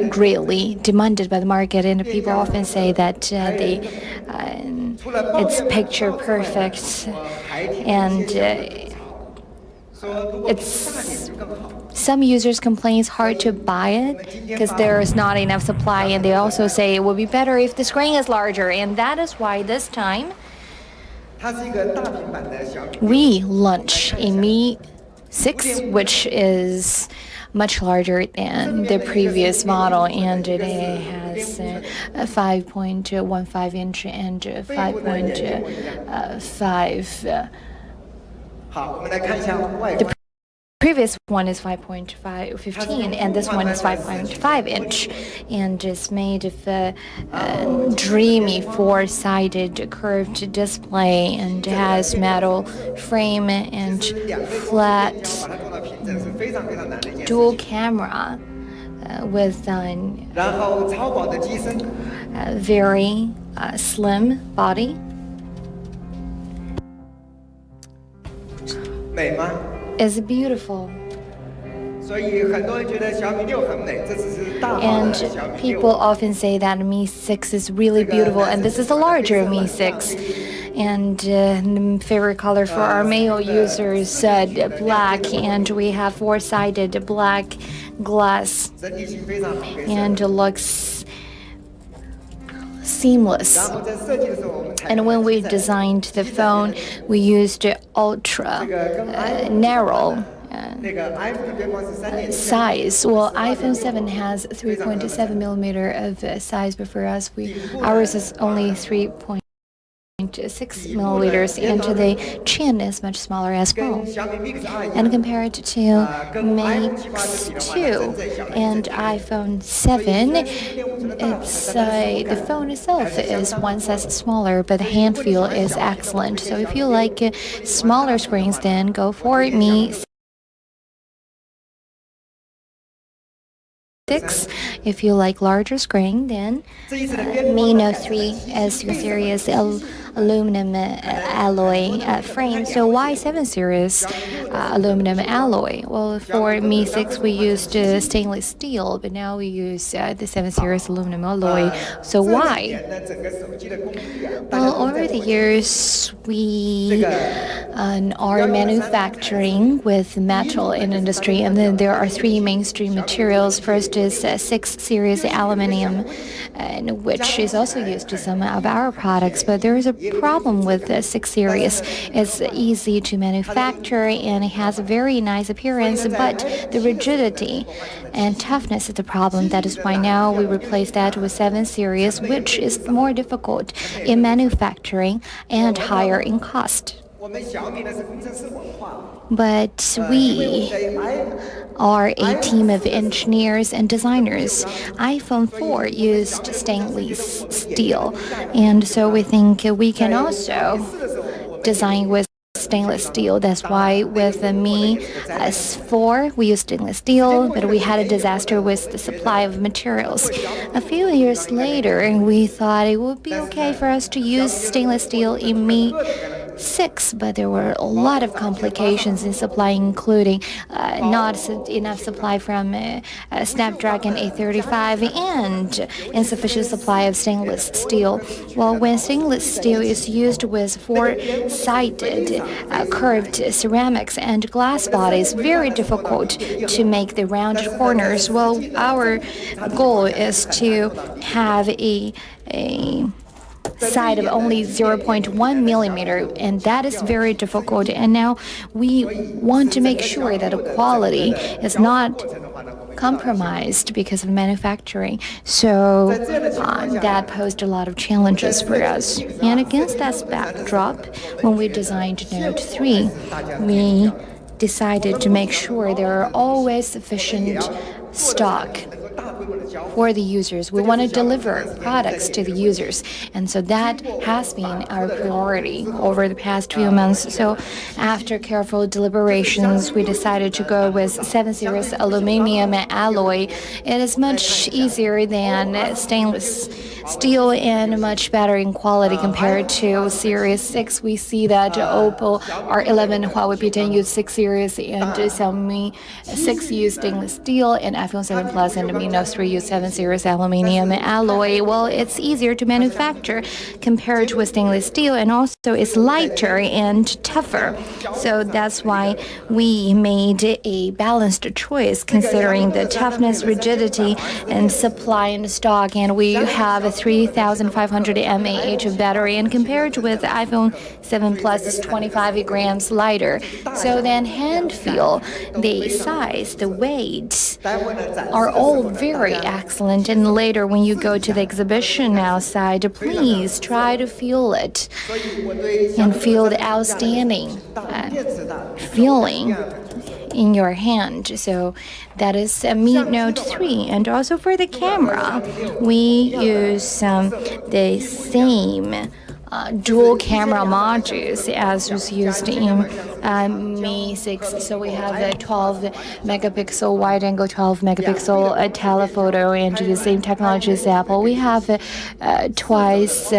Speaker 9: greatly demanded by the market. And people often say that it's picture perfect and it's. Some users complain it's hard to buy it because there is not enough supply, and they also say it would be better if the screen is larger, and that is why this time we launch a Mi 6, which is much larger than the previous model, and it has a 5.15 inch and 5.5. The previous one is 5.15 and this one is 5.5 inch, and it's made of a dreamy four-sided curved display and has metal frame and flat dual camera with a very slim body. Is beautiful. And people often say that Mi 6 is really beautiful, and this is a larger Mi 6. And the favorite color for our male users said black, and we have four-sided black glass, and it looks seamless. And when we designed the phone, we used ultra narrow size. Well, iPhone 7 has 3.7 millimeter of size, but for us, ours is only 3.6 milliliters, and the chin is much smaller as well. And compared to Mix 2 and iPhone 7, it's the phone itself is one size smaller, but the hand feel is excellent. So if you like smaller screens, then go for Mi 6. If you like larger screen, then Mi Note 3 is your series aluminum alloy frame. So why 7 series aluminum alloy? Well, for Mi 6 we used stainless steel, but now we use the 7 series aluminum alloy. So why? Well, over the years we are manufacturing with metal in industry, and then there are three mainstream materials. First is 6 series aluminum, which is also used to some of our products, but there is a problem with the 6 series. It's easy to manufacture and it has a very nice appearance, but the rigidity and toughness is the problem. That is why now we replace that with 7 series, which is more difficult in manufacturing and higher in cost. But we are a team of engineers and designers. iPhone 4 used stainless steel, and so we think we can also design with stainless steel. That's why with the Mi S4 we used stainless steel, but we had a disaster with the supply of materials. A few years later, we thought it would be okay for us to use stainless steel in Mi 6, but there were a lot of complications in supply, including not enough supply from Snapdragon 835 and insufficient supply of stainless steel. Well, when stainless steel is used with four-sided curved ceramics and glass bodies, very difficult to make the round corners. Well, our goal is to have a side of only 0.1 millimeter, and that is very difficult. And now we want to make sure that the quality is not compromised because of manufacturing. So that posed a lot of challenges for us. And against that backdrop, when we designed Note 3, we decided to make sure there are always sufficient stock for the users. We want to deliver products to the users, and so that has been our priority over the past few months. So after careful deliberations, we decided to go with 7 series aluminum alloy. It is much easier than stainless steel and much better in quality compared to Series 6. We see that Oppo R11, Huawei P10 use 6 series, and Xiaomi 6 use stainless steel, and iPhone 7 Plus and Mi Note 3 use 7 series aluminum alloy. Well, it's easier to manufacture compared with stainless steel, and also it's lighter and tougher. So that's why we made a balanced choice considering the toughness, rigidity, and supply and stock. And we have a 3,500 mAh of battery, and compared with the iPhone 7 Plus, is 25 grams lighter. So then hand feel, the size, the weight are all very excellent. And later when you go to the exhibition outside, please try to feel it and feel the outstanding feeling in your hand. So that is a Mi Note 3. And also for the camera, we use the same dual camera modules as was used in Mi 6. So we have a 12 megapixel wide angle, 12 megapixel telephoto, and the same technology as Apple. We have twice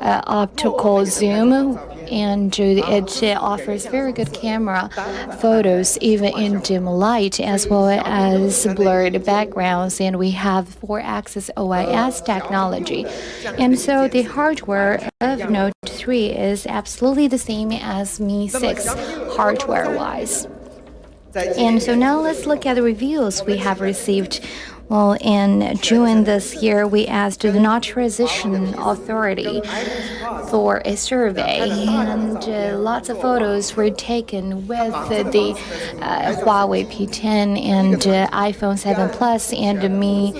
Speaker 9: optical zoom, and it offers very good camera photos even in dim light, as well as blurred backgrounds. And we have 4-axis OIS technology. And so the hardware of Note 3 is absolutely the same as Mi 6 hardware-wise. And so now let's look at the reviews we have received. Well, in June this year, we asked the Naturalization Authority for a survey, and lots of photos were taken with the Huawei P10 and iPhone 7 Plus and Mi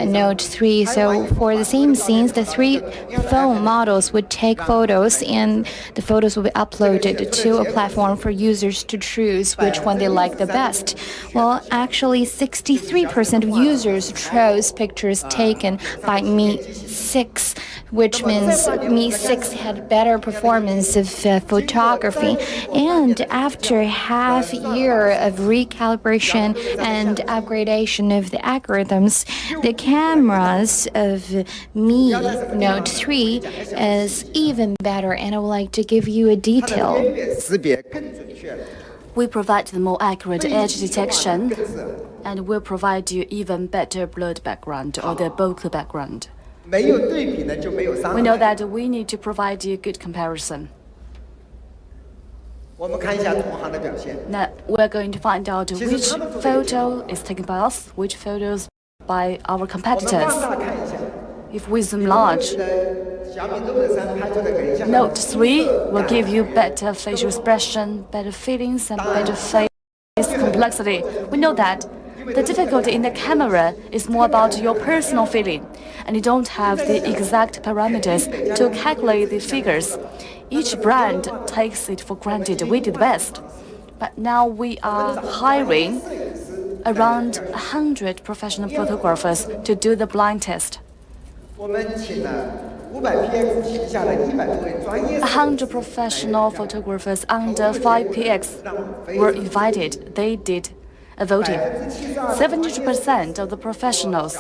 Speaker 9: Note 3. So for the same scenes, the 3 phone models would take photos, and the photos will be uploaded to a platform for users to choose which one they like the best. Well, actually, 63% of users chose pictures taken by Mi 6, which means Mi 6 had better performance of photography. And after half year of recalibration and upgradation of the algorithms, the cameras of Mi Note 3 is even better, and I would like to give you a detail.
Speaker 10: We provide the more accurate edge detection, and will provide you even better blurred background or the bokeh background. We know that we need to provide you good comparison. Now we're going to find out which photo is taken by us, which photos by our competitors. If we zoom large, Note 3 will give you better facial expression, better feelings, and better face complexity. We know that the difficulty in the camera is more about your personal feeling, and you don't have the exact parameters to calculate the figures. Each brand takes it for granted we did the best. But now we are hiring around 100 professional photographers to do the blind test. 100 professional photographers under 5px were invited. They did a voting. 72% of the professionals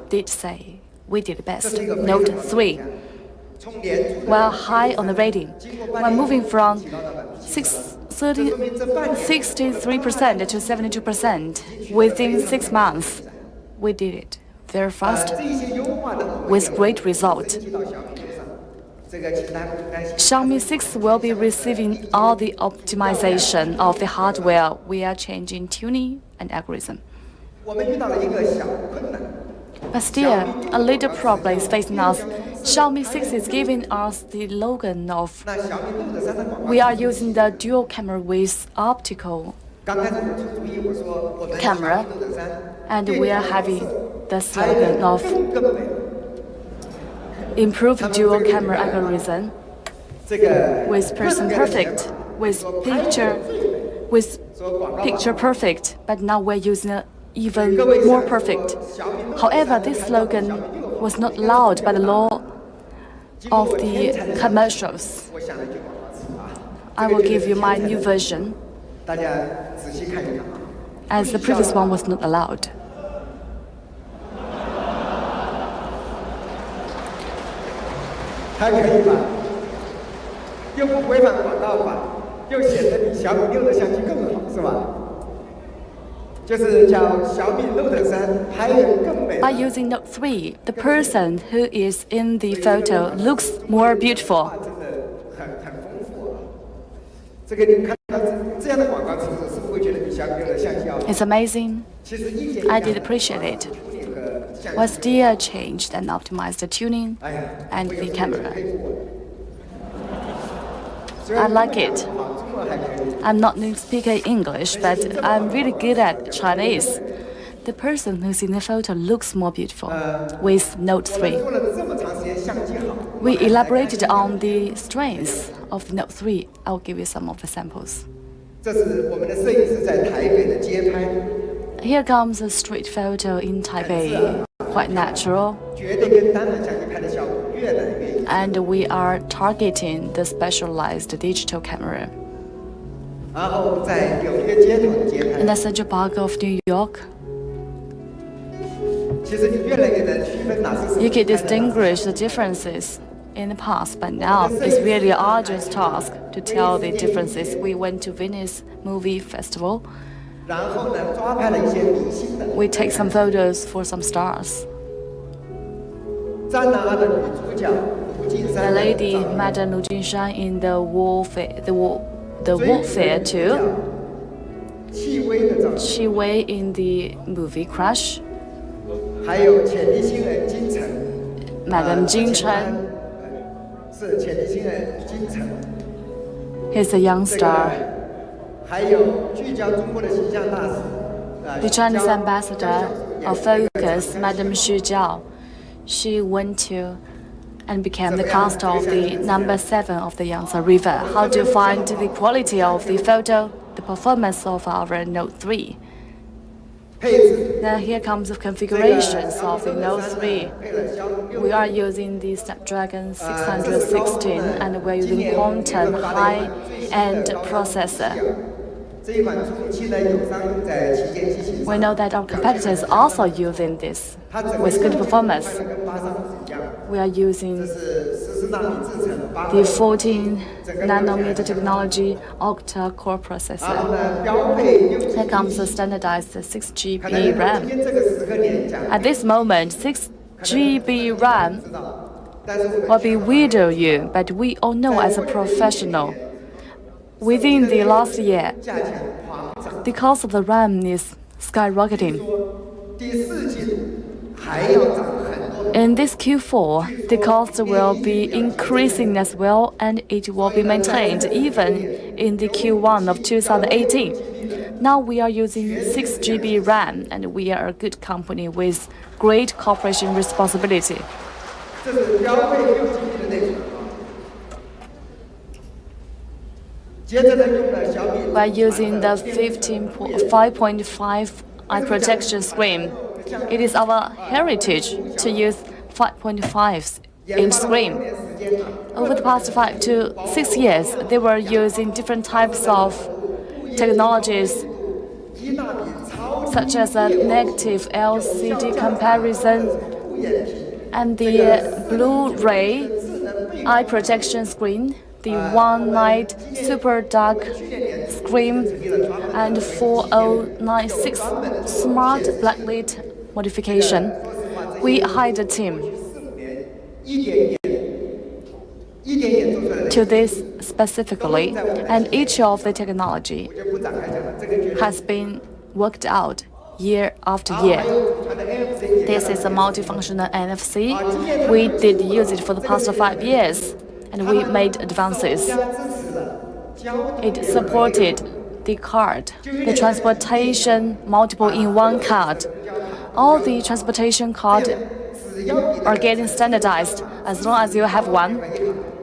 Speaker 10: did say we did best. Note 3. While high on the rating, when moving from 63% to 72% within 6 months, we did it very fast with great result. Xiaomi 6 will be receiving all the optimization of the hardware. We are changing tuning and algorithm. But still, a little problem is facing us. Xiaomi 6 is giving us the slogan of we are using the dual camera with optical camera, and we are having the slogan of improved dual camera algorithm with person perfect, with picture perfect, but now we're using a even more perfect. However, this slogan was not allowed by the law of the commercials. I will give you my new version, as the previous one was not allowed. By using Note 3, the person who is in the photo looks more beautiful. It's amazing. I did appreciate it. We still changed and optimized the tuning and the camera. I like it. I'm not speaking English, but I'm really good at Chinese. The person who's in the photo looks more beautiful with Note 3. We elaborated on the strengths of the Note 3. I'll give you some of the samples. Here comes a street photo in Taipei, quite natural. And we are targeting the specialized digital camera. In the Central Park of New York, you can distinguish the differences in the past, but now it's really an arduous task to tell the differences. We went to Venice Movie Festival. We take some photos for some stars. The lady, Madame Lu Jinshan, in the warfare too. Qi Wei in the movie Crash. Madame Jing Chen. He's a young star. The Chinese ambassador of Focus, Madame Xu Jiao, she went to and became the cast of the number 7 of the Yangtze River. How do you find the quality of the photo, the performance of our Note 3? Now here comes the configurations of the Note 3. We are using the Snapdragon 616 and we're using quantum high-end processor. We know that our competitors are also using this with good performance. We are using the 14 nanometer technology octa-core processor. Here comes the standardized 6 GB RAM. At this moment, 6 GB RAM will be weirder you, but we all know as a professional, within the last year, the cost of the RAM is skyrocketing. In this Q4, the cost will be increasing as well, and it will be maintained even in the Q1 of 2018. Now we are using 6 GB RAM, and we are a good company with great corporation responsibility. By using the 5.5 eye protection screen, it is our heritage to use 5.5-inch screen. Over the past 5 to 6 years, they were using different types of technologies, such as a negative LCD comparison and the Blu-ray eye protection screen, the one-night super dark screen, and 4096 smart blacklit modification. We hired a team to this specifically, and each of the technology has been worked out year after year. This is a multifunctional NFC. We did use it for the past 5 years, and we made advances. It supported the card, the transportation multiple in one card. All the transportation cards are getting standardized as long as you have one,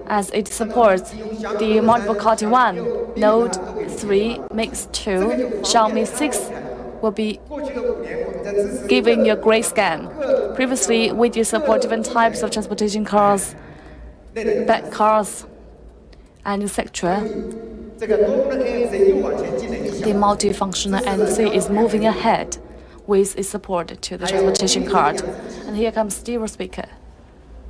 Speaker 10: as it supports the multiple card in one. Note 3, Mix 2, Xiaomi 6 will be giving you a great scan. Previously, we did support different types of transportation cars, back cars, and etc. The multifunctional NFC is moving ahead with its support to the transportation card. And here comes stereo speaker.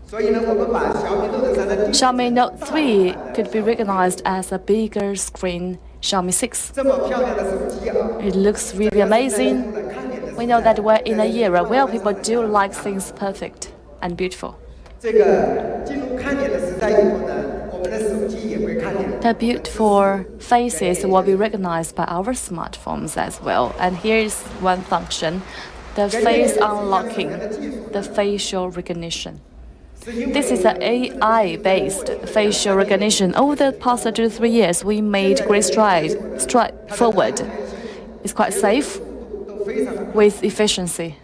Speaker 10: Xiaomi Note 3 could be recognized as a bigger screen Xiaomi 6. It looks really amazing. We know that we're in an era where people do like things perfect and beautiful. The beautiful faces will be recognized by our smartphones as well. And here is one function, the face unlocking, the facial recognition. This is an AI-based facial recognition. Over the past 2 to 3 years, we made great stride forward. It's quite safe with efficiency.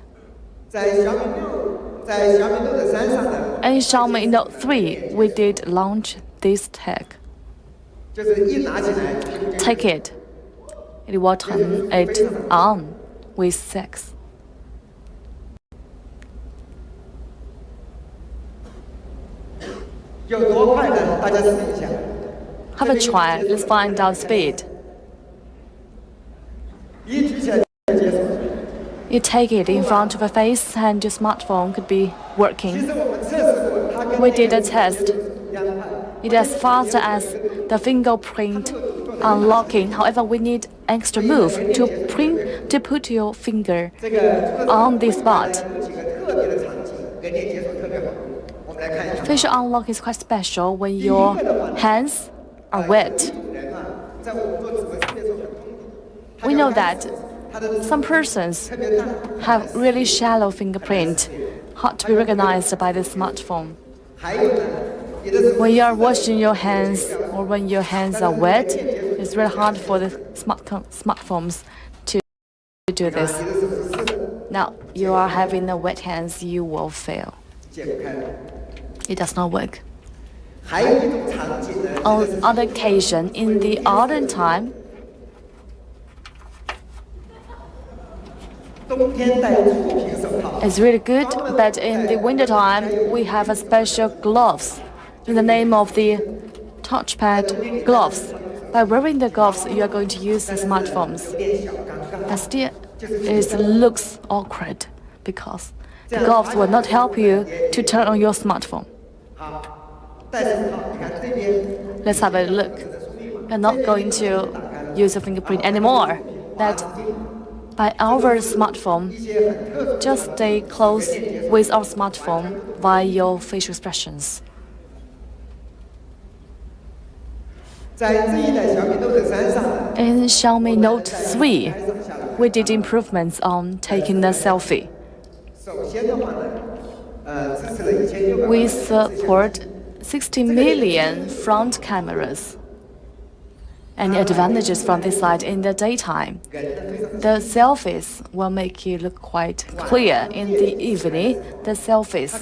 Speaker 10: And in Xiaomi Note 3, we did launch this tag. Take it. It will turn it on with sex. Have a try. Let's find out speed. You take it in front of a face and your smartphone could be working. We did a test. It is as fast as the fingerprint unlocking. However, we need extra move to put your finger on the spot. Facial unlock is quite special when your hands are wet. We know that some persons have really shallow fingerprint, hard to be recognized by the smartphone. When you are washing your hands or when your hands are wet, it's really hard for the smartphones to do this. Now, you are having the wet hands, you will fail. It does not work. On other occasion, in the autumn time, it's really good, but in the winter time, we have a special gloves in the name of the touchpad gloves. By wearing the gloves, you are going to use the smartphones. But still, it looks awkward because the gloves will not help you to turn on your smartphone. Let's have a look. We're not going to use a fingerprint anymore. That by our smartphone, just stay close with our smartphone by your facial expressions. In Xiaomi Note 3, we did improvements on taking the selfie. We support 60 million front cameras. And advantages from this side in the daytime. The selfies will make you look quite clear. In the evening, the selfies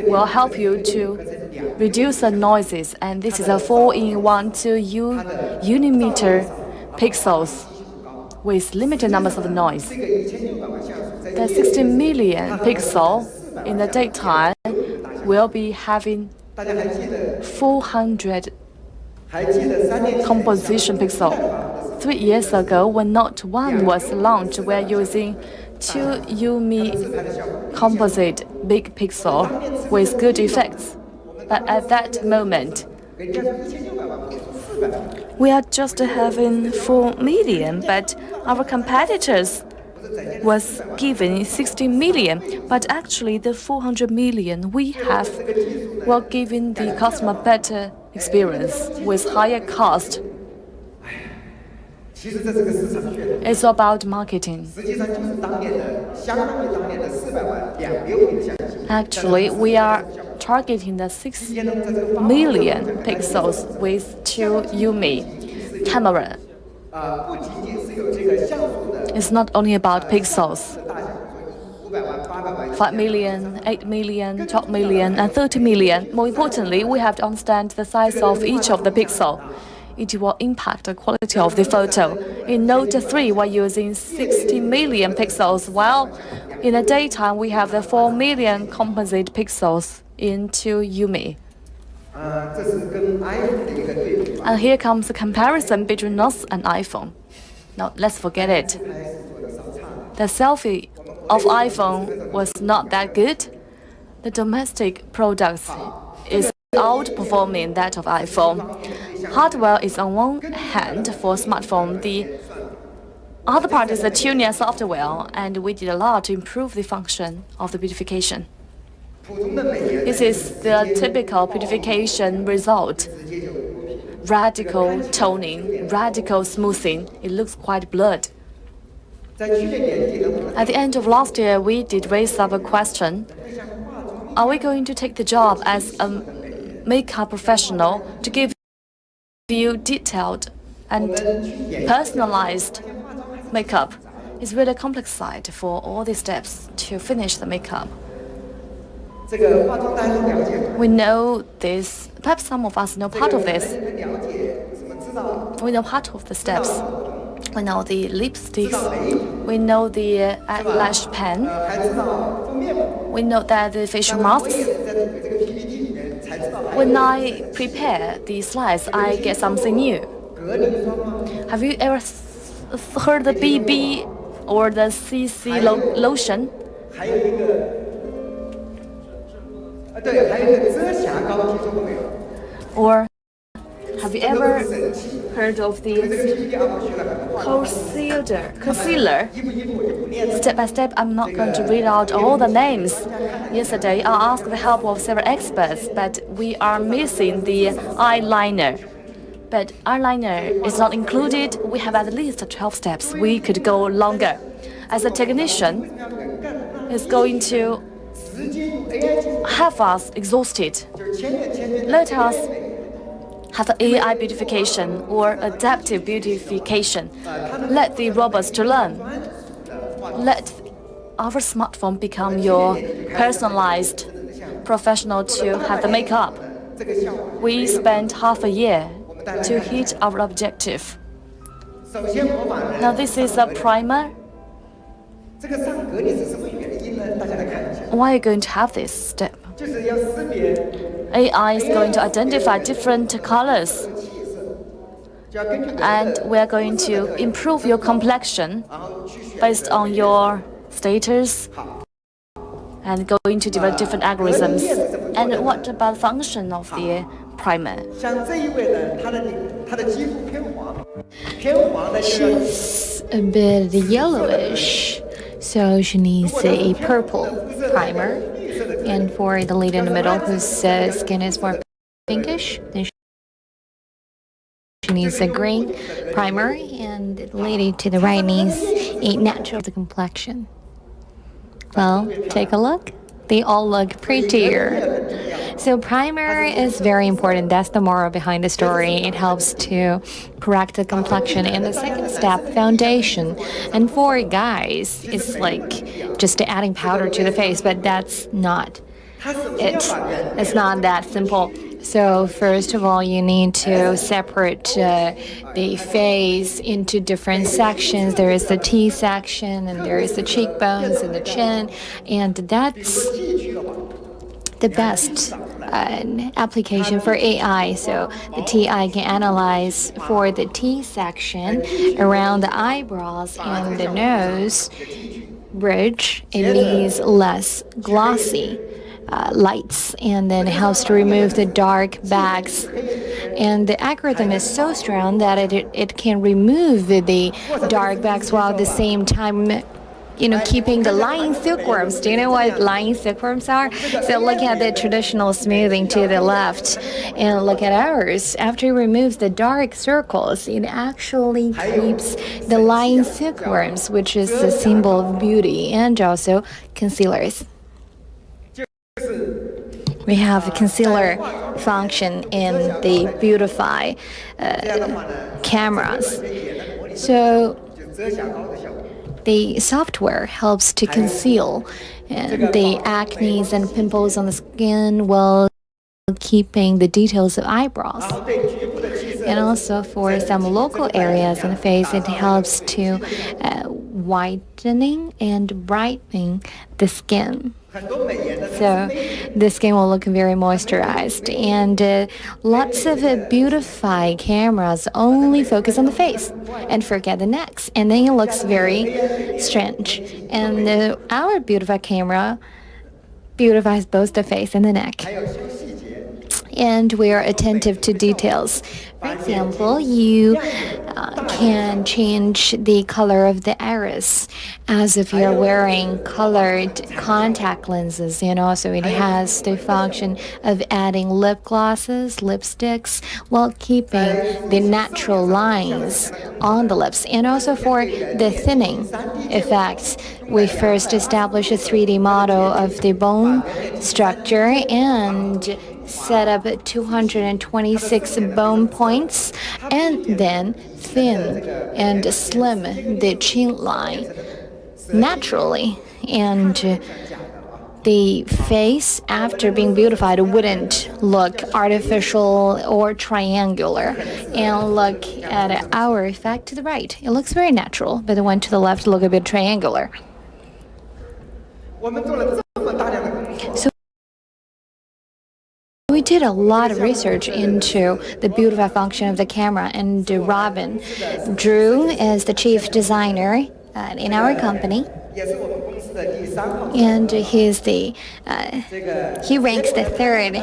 Speaker 10: will help you to reduce the noises. And this is a 4-in-1 2 unimeter pixels with limited numbers of noise. The 60 million pixel in the daytime will be having 400 composition pixel. 3 years ago, when Note 1 was launched, we are using 2 UMI composite big pixel with good effects. But at that moment, we are just having 4 million, but our competitors was given 60 million, but actually the 400 million we have will giving the customer better experience with higher cost. It's about marketing. Actually, we are targeting the 6 million pixels with 2 UMI camera. It's not only about pixels. 5 million, 8 million, 12 million, and 30 million. More importantly, we have to understand the size of each of the pixel. It will impact the quality of the photo. In Note 3, we're using 60 million pixels, while in the daytime, we have the 4 million composite pixels in 2 UMI. And here comes the comparison between us and iPhone. Now, let's forget it. The selfie of iPhone was not that good. The domestic products is outperforming that of iPhone. Hardware is on one hand for smartphone. The other part is the tuning software, and we did a lot to improve the function of the beautification. This is the typical beautification result. Radical toning, radical smoothing. It looks quite blurred. At the end of last year, we did raise up a question. Are we going to take the job as a makeup professional to give you detailed and personalized makeup? It's really a complex side for all these steps to finish the makeup. We know this. Perhaps some of us know part of this. We know part of the steps. We know the lipsticks. We know the eyelash pen. We know that the facial masks. When I prepare the slides, I get something new. Have you ever heard the BB or the CC lotion? Or have you ever heard of the concealer? Step by step, I'm not going to read out all the names. Yesterday, I asked the help of several experts, but we are missing the eyeliner. But eyeliner is not included. We have at least 12 steps. We could go longer. As a technician, it's going to have us exhausted. Let us have AI beautification or adaptive beautification. Let the robots to learn. Let our smartphone become your personalized professional to have the makeup. We spent half a year to hit our objective. Now this is a primer. Why are you going to have this step? AI is going to identify different colors, and we are going to improve your complexion based on your status and going to develop different algorithms. And what about the function of the primer?
Speaker 9: She's a bit yellowish, so she needs a purple primer. And for the lady in the middle whose skin is more pinkish, then she needs a green primer, and the lady to the right needs a natural complexion. Well, take a look. they all look prettier. So primer is very important. That's the moral behind the story. It helps to correct the complexion. And the second step, foundation. And for guys, it's like just adding powder to the face, but that's not it. It's not that simple. So first of all, you need to separate the face into different sections. There is the T section, and there is the cheekbones and the chin, and that's the best application for AI. So the TI can analyze for the T section around the eyebrows and the nose bridge. It needs less glossy lights, and then it helps to remove the dark bags. And the algorithm is so strong that it can remove the dark bags while at the same time keeping the lying silkworms. Do you know what lying silkworms are? So look at the traditional smoothing to the left, and look at ours. After it removes the dark circles, it actually keeps the lying silkworms, which is a symbol of beauty, and also concealers. We have a concealer function in the Beautify cameras. So the software helps to conceal the acne and pimples on the skin while keeping the details of eyebrows. And also for some local areas in the face, it helps to whitening and brightening the skin. So the skin will look very moisturized. And lots of Beautify cameras only focus on the face and forget the necks, and then it looks very strange. And our Beautify camera beautifies both the face and the neck. And we are attentive to details. For example, you can change the color of the iris as if you're wearing colored contact lenses, so it has the function of adding lip glosses, lipsticks, while keeping the natural lines on the lips. And also for the thinning effects, we first establish a 3D model of the bone structure and set up 226 bone points, and then thin and slim the chin line naturally. And the face, after being beautified, wouldn't look artificial or triangular. And look at our effect to the right. It looks very natural, but the one to the left look a bit triangular. So we did a lot of research into the Beautify function of the camera, and Robin Drew is the chief designer in our company. And he ranks the third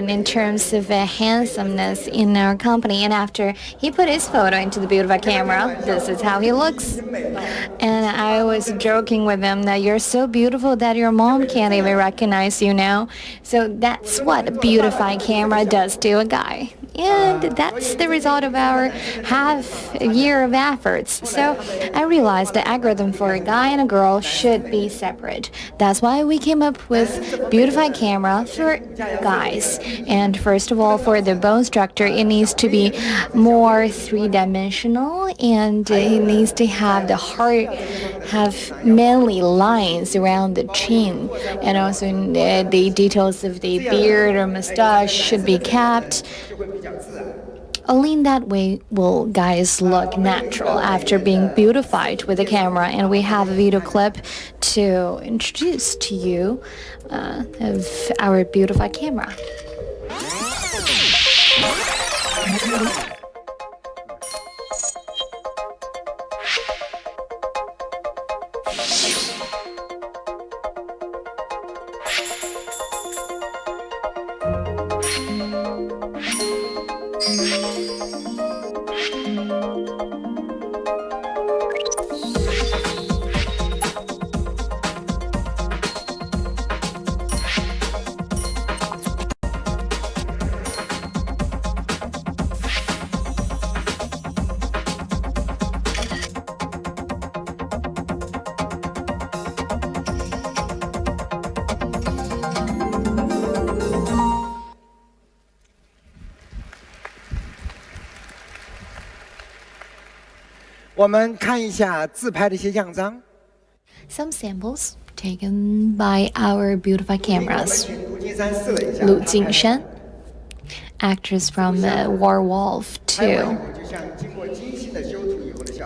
Speaker 9: in terms of handsomeness in our company. And after he put his photo into the Beautify camera, this is how he looks. And I was joking with him that you're so beautiful that your mom can't even recognize you now. So that's what a Beautify camera does to a guy. And that's the result of our half a year of efforts. So I realized the algorithm for a guy and a girl should be separate. That's why we came up with Beautify camera for guys. And first of all, for the bone structure, it needs to be more three-dimensional, and it needs to have the heart have manly lines around the chin, and also the details of the beard or mustache should be kept. Only in that way will guys look natural after being beautified with the camera. And we have a video clip to introduce to you of our Beautify camera.
Speaker 12: 我们看一下自拍的一些样张。
Speaker 9: Some samples taken by our beautified cameras. Lu Jingshan, actress from Werewolf 2.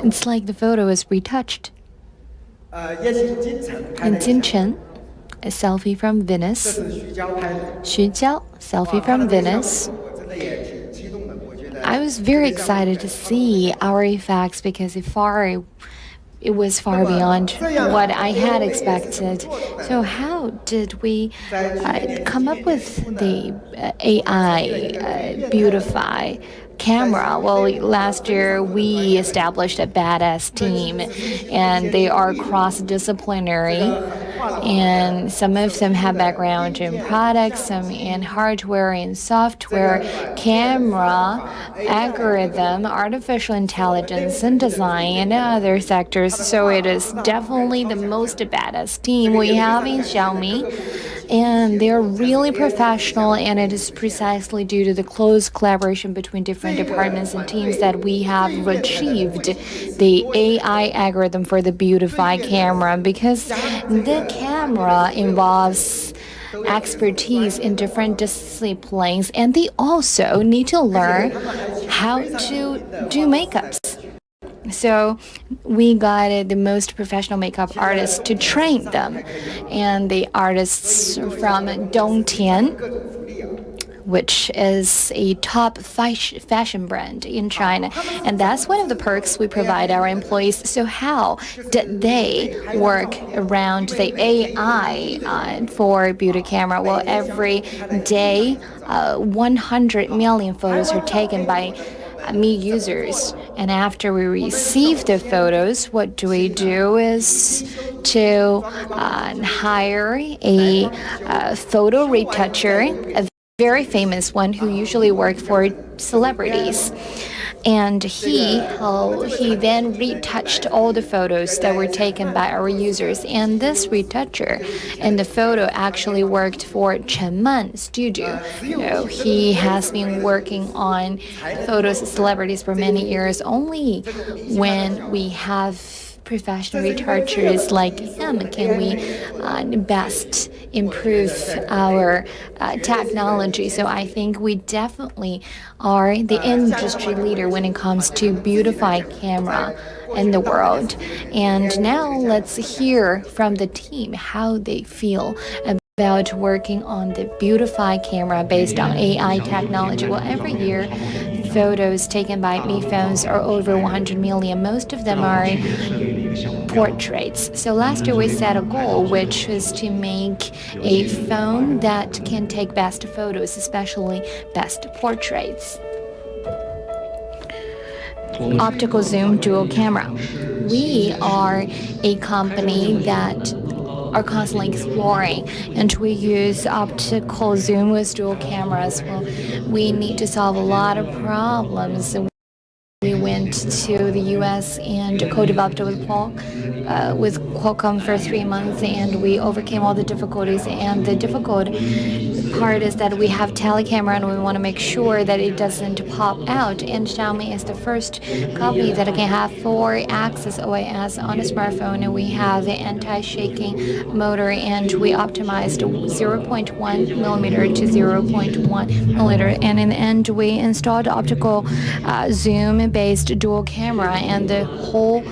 Speaker 9: It's like the photo is retouched. And Jin Chen, a selfie from Venice. Xu Jiao, selfie from Venice. I was very excited to see our effects because it was far beyond what I had expected. So how did we come up with the AI beautify camera? Well, last year we established a badass team, and they are cross-disciplinary, and some of them have background in products, some in hardware and software, camera, algorithm, artificial intelligence, and design, and other sectors. So it is definitely the most badass team we have in Xiaomi, and they're really professional, and it is precisely due to the close collaboration between different departments and teams that we have achieved the AI algorithm for the beautify camera, because the camera involves expertise in different disciplines, and they also need to learn how to do makeups. So we got the most professional makeup artists to train them, and the artists from Dongtian, which is a top fashion brand in China. And that's one of the perks we provide our employees. So how did they work around the AI for beauty camera? Well, every day, 100 million photos are taken by me users, and after we receive the photos, what we do is to hire a photo retoucher, a very famous one who usually works for celebrities. And he then retouched all the photos that were taken by our users. And this retoucher in the photo actually worked for Chen Man Studio. You know, he has been working on photos of celebrities for many years. Only when we have professional retouchers like him can we best improve our technology. So I think we definitely are the industry leader when it comes to beautify camera in the world. And now let's hear from the team how they feel about working on the beautify camera based on AI technology. Well, every year photos taken by Mi phones are over 100 million. Most of them are portraits. So last year we set a goal, which was to make a phone that can take best photos, especially best portraits. Optical zoom dual camera. We are a company that are constantly exploring, and we use optical zoom with dual cameras. Well, we need to solve a lot of problems. We went to the US and co-developed with Qualcomm for 3 months, and we overcame all the difficulties. And the difficult part is that we have telecamera, and we want to make sure that it doesn't pop out. And Xiaomi is the first company that can have 4-axis OIS on a smartphone, and we have the anti-shaking motor, and we optimized 0.1 millimeter to 0.1 millimeter. And in the end, we installed optical zoom-based dual camera, and the whole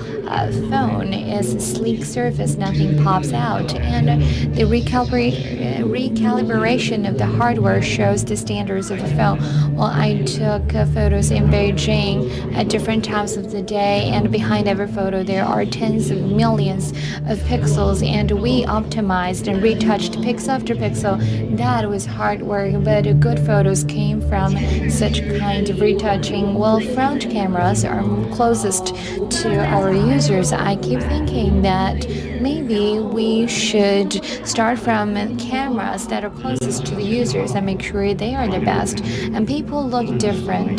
Speaker 9: phone is a sleek surface, nothing pops out. And the recalibration of the hardware shows the standards of the phone. Well, I took photos in Beijing at different times of the day, and behind every photo there are tens of millions of pixels, and we optimized and retouched pixel after pixel. That was hard work, but good photos came from such kind of retouching. Well, front cameras are closest to our users. users, I keep thinking that maybe we should start from cameras that are closest to the users and make sure they are the best. And people look different.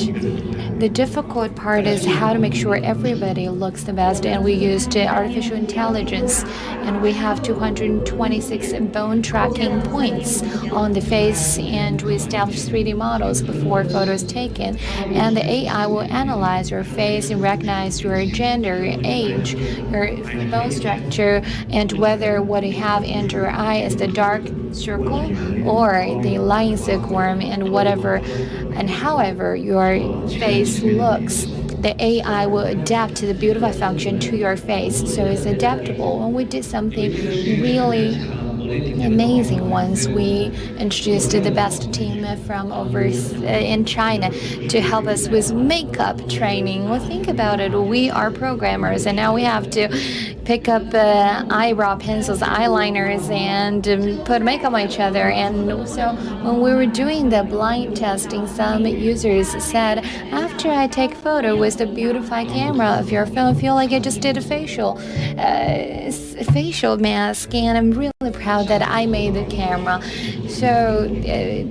Speaker 9: The difficult part is how to make sure everybody looks the best, and we used artificial intelligence, and we have 226 bone tracking points on the face, and we established 3D models before photos taken, and the AI will analyze your face and recognize your gender, your age, your bone structure, and whether what you have in your eye is the dark circle or the line silkworm, and whatever and however your face looks, the AI will adapt to the beautify function to your face, so it's adaptable. And we did something really amazing once. We introduced the best team from over in China to help us with makeup training. Well, think about it. We are programmers, and now we have to pick up eyebrow pencils, eyeliners, and put makeup on each other. And so when we were doing the blind testing, some users said, after I take photo with the beautify camera of your phone, I feel like I just did a facial mask, and I'm really proud that I made the camera. So,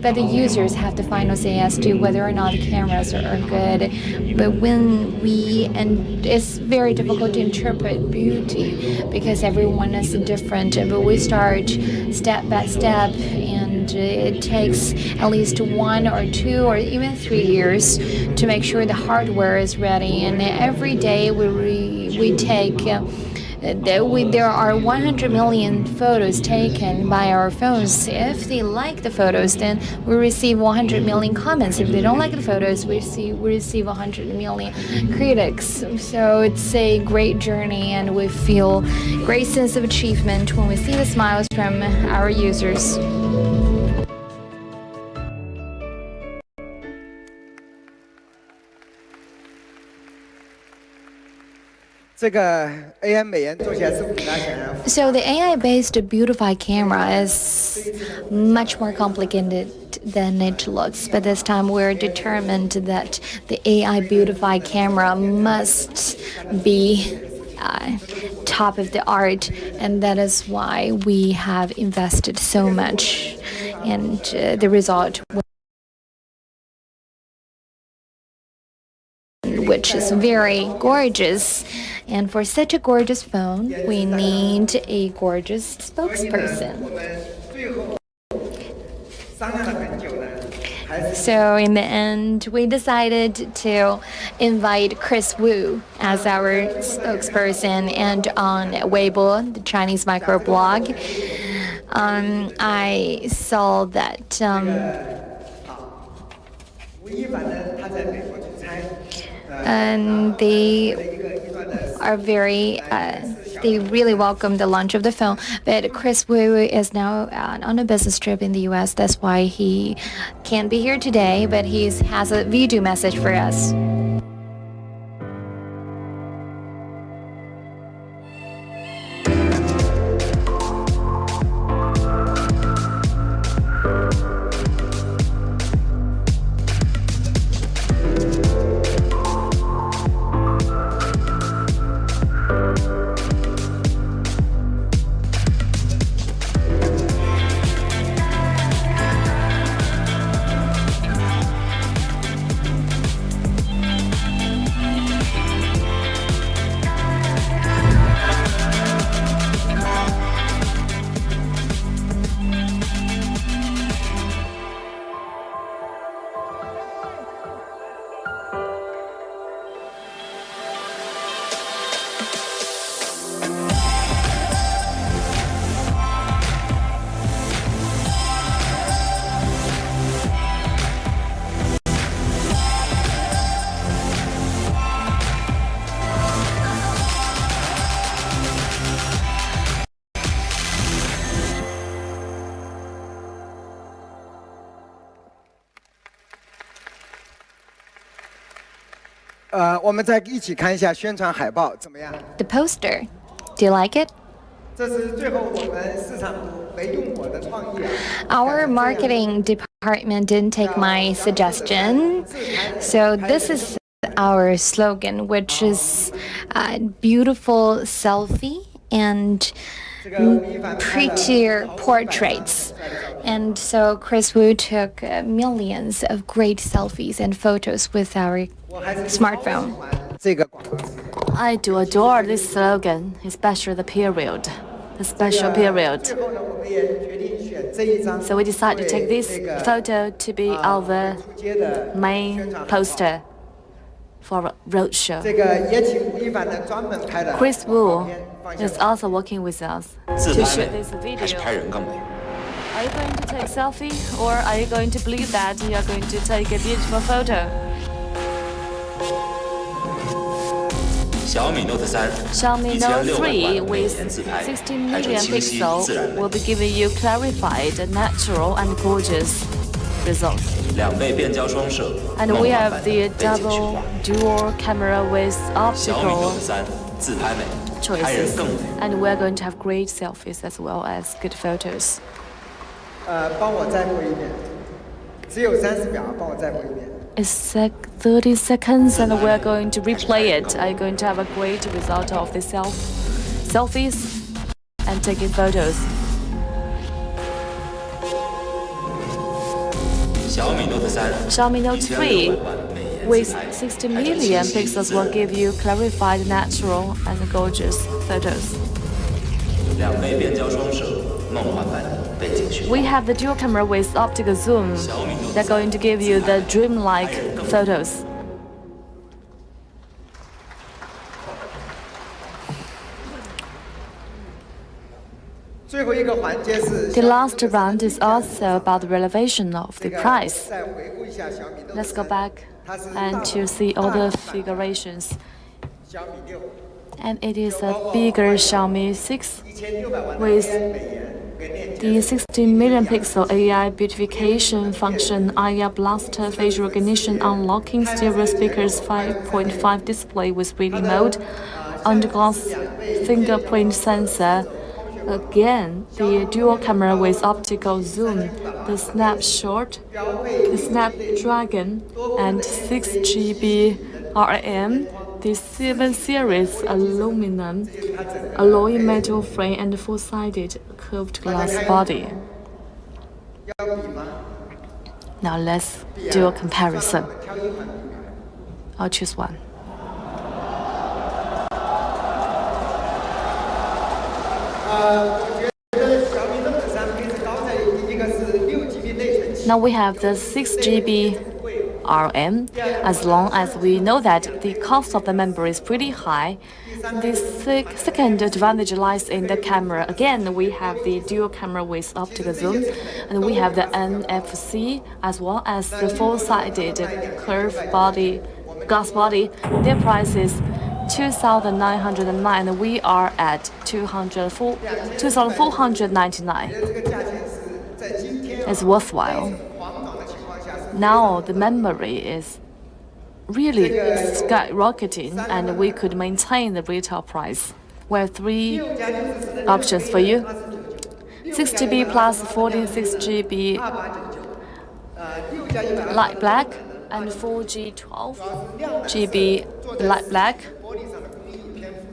Speaker 9: but the users have the final say as to whether or not the cameras are good. But and it's very difficult to interpret beauty because everyone is different. But we start step by step, and it takes at least 1 or 2 or even 3 years to make sure the hardware is ready. And every day we take. There are 100 million photos taken by our phones. If they like the photos, then we receive 100 million comments. If they don't like the photos, we receive 100 million critics. So it's a great journey, and we feel great sense of achievement when we see the smiles from our users. So the AI-based beautify camera is much more complicated than it looks, but this time we're determined that the AI beautify camera must be top of the art, and that is why we have invested so much, and the result, which is very gorgeous. And for such a gorgeous phone, we need a gorgeous spokesperson. So in the end, we decided to invite Chris Wu as our spokesperson, and on Weibo, the Chinese microblog, I saw that and they are they really welcome the launch of the phone. But Chris Wu is now on a business trip in the US. That's why he can't be here today, but he has a video message for us. The poster. Do you like it? Our marketing department didn't take my suggestion, so this is our slogan, which is beautiful selfie and prettier portraits. And so Chris Wu took millions of great selfies and photos with our smartphone.
Speaker 10: I do adore this slogan, especially the period, the special period. So we decided to take this photo to be our main poster for a roadshow. Chris Wu is also working with us to shoot this video. Are you going to take selfie, or are you going to believe that you are going to take a beautiful photo?
Speaker 19: Xiaomi
Speaker 10: Note 3 with 16 million pixels will be giving you clarified, natural, and gorgeous results. And we have the double dual camera with optical choices. And we're going to have great selfies as well as good photos.
Speaker 12: 帮我再播一遍，只有30秒，帮我再播一遍。
Speaker 10: It's like 30 seconds and we're going to replay it. I'm going to have a great result of the selfies and taking photos. Xiaomi Note 3 with 60 million pixels will give you clarified, natural, and gorgeous photos. We have the dual camera with optical zoom. They're going to give you the dreamlike photos. The last round is also about the relevation of the price. Let's go back and to see all the figurations. And it is a bigger Xiaomi 6 with the 16 million pixel AI beautification function, IR blaster, facial recognition, unlocking, stereo speakers, 5.5 display with reading mode, under-glass fingerprint sensor. Again, the dual camera with optical zoom, the snapshot, the Snapdragon, and 6GB RAM. The 7 series aluminum alloy metal frame and four-sided curved glass body. Now let's do a comparison. I'll choose one. Now we have the 6GB RM. As long as we know that the cost of the memory is pretty high, the second advantage lies in the camera. Again, we have the dual camera with optical zoom, and we have the NFC as well as the four-sided curved body, glass body. Their price is 2,909, and we are at 2,499. It's worthwhile. Now the memory is really skyrocketing, and we could maintain the retail price. We have 3 options for you: 6GB plus 46GB light black and 4G 12GB light black.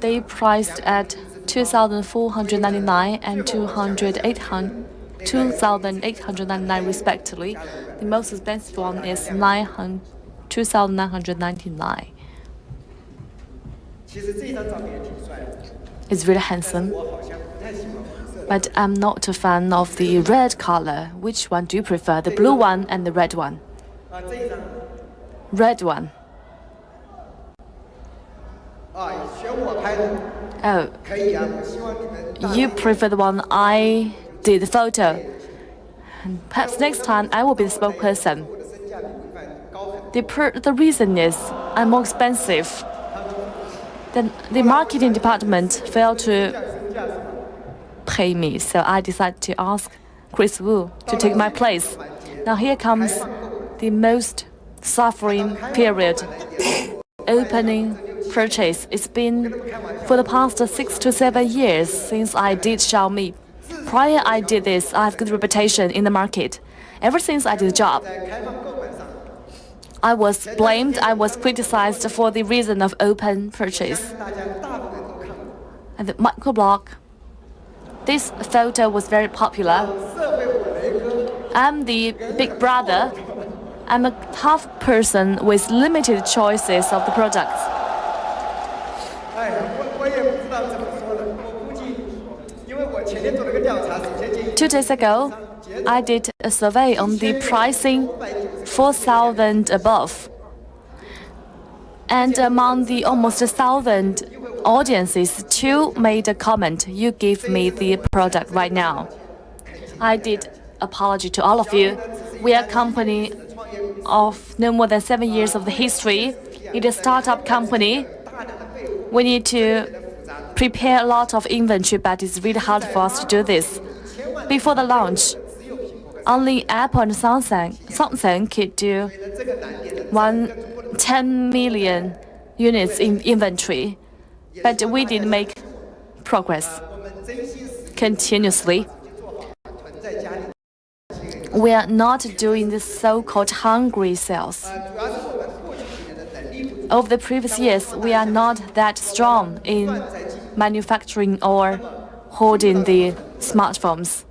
Speaker 10: They priced at 2,499 and 2,899 respectively. The most expensive one is 2,999. It's really handsome, but I'm not a fan of the red color. Which one do you prefer, the blue one and the red one? Red one. Oh, you prefer the one I did the photo. And perhaps next time I will be the spokesperson. The reason is I'm more expensive. Then the marketing department failed to pay me, so I decided to ask Chris Wu to take my place. Now here comes the most suffering period. Opening purchase. It's been for the past 6 to 7 years since I did Xiaomi. Prior I did this, I have good reputation in the market. Ever since I did the job, I was blamed, I was criticized for the reason of open purchase. And the microblog, this photo was very popular. I'm the big brother. I'm a tough person with limited choices of the products. 2 days ago, I did a survey on the pricing 4,000 above. And among the almost 1,000 audiences, 2 made a comment, "You give me the product right now." I did apology to all of you. We are a company of no more than 7 years of the history. It is a startup company. We need to prepare a lot of inventory, but it's really hard for us to do this. Before the launch, only Apple and Samsung could do 10 million units in inventory, but we did make progress continuously. We are not doing this so-called hungry sales. Over the previous years, we are not that strong in manufacturing or holding the smartphones.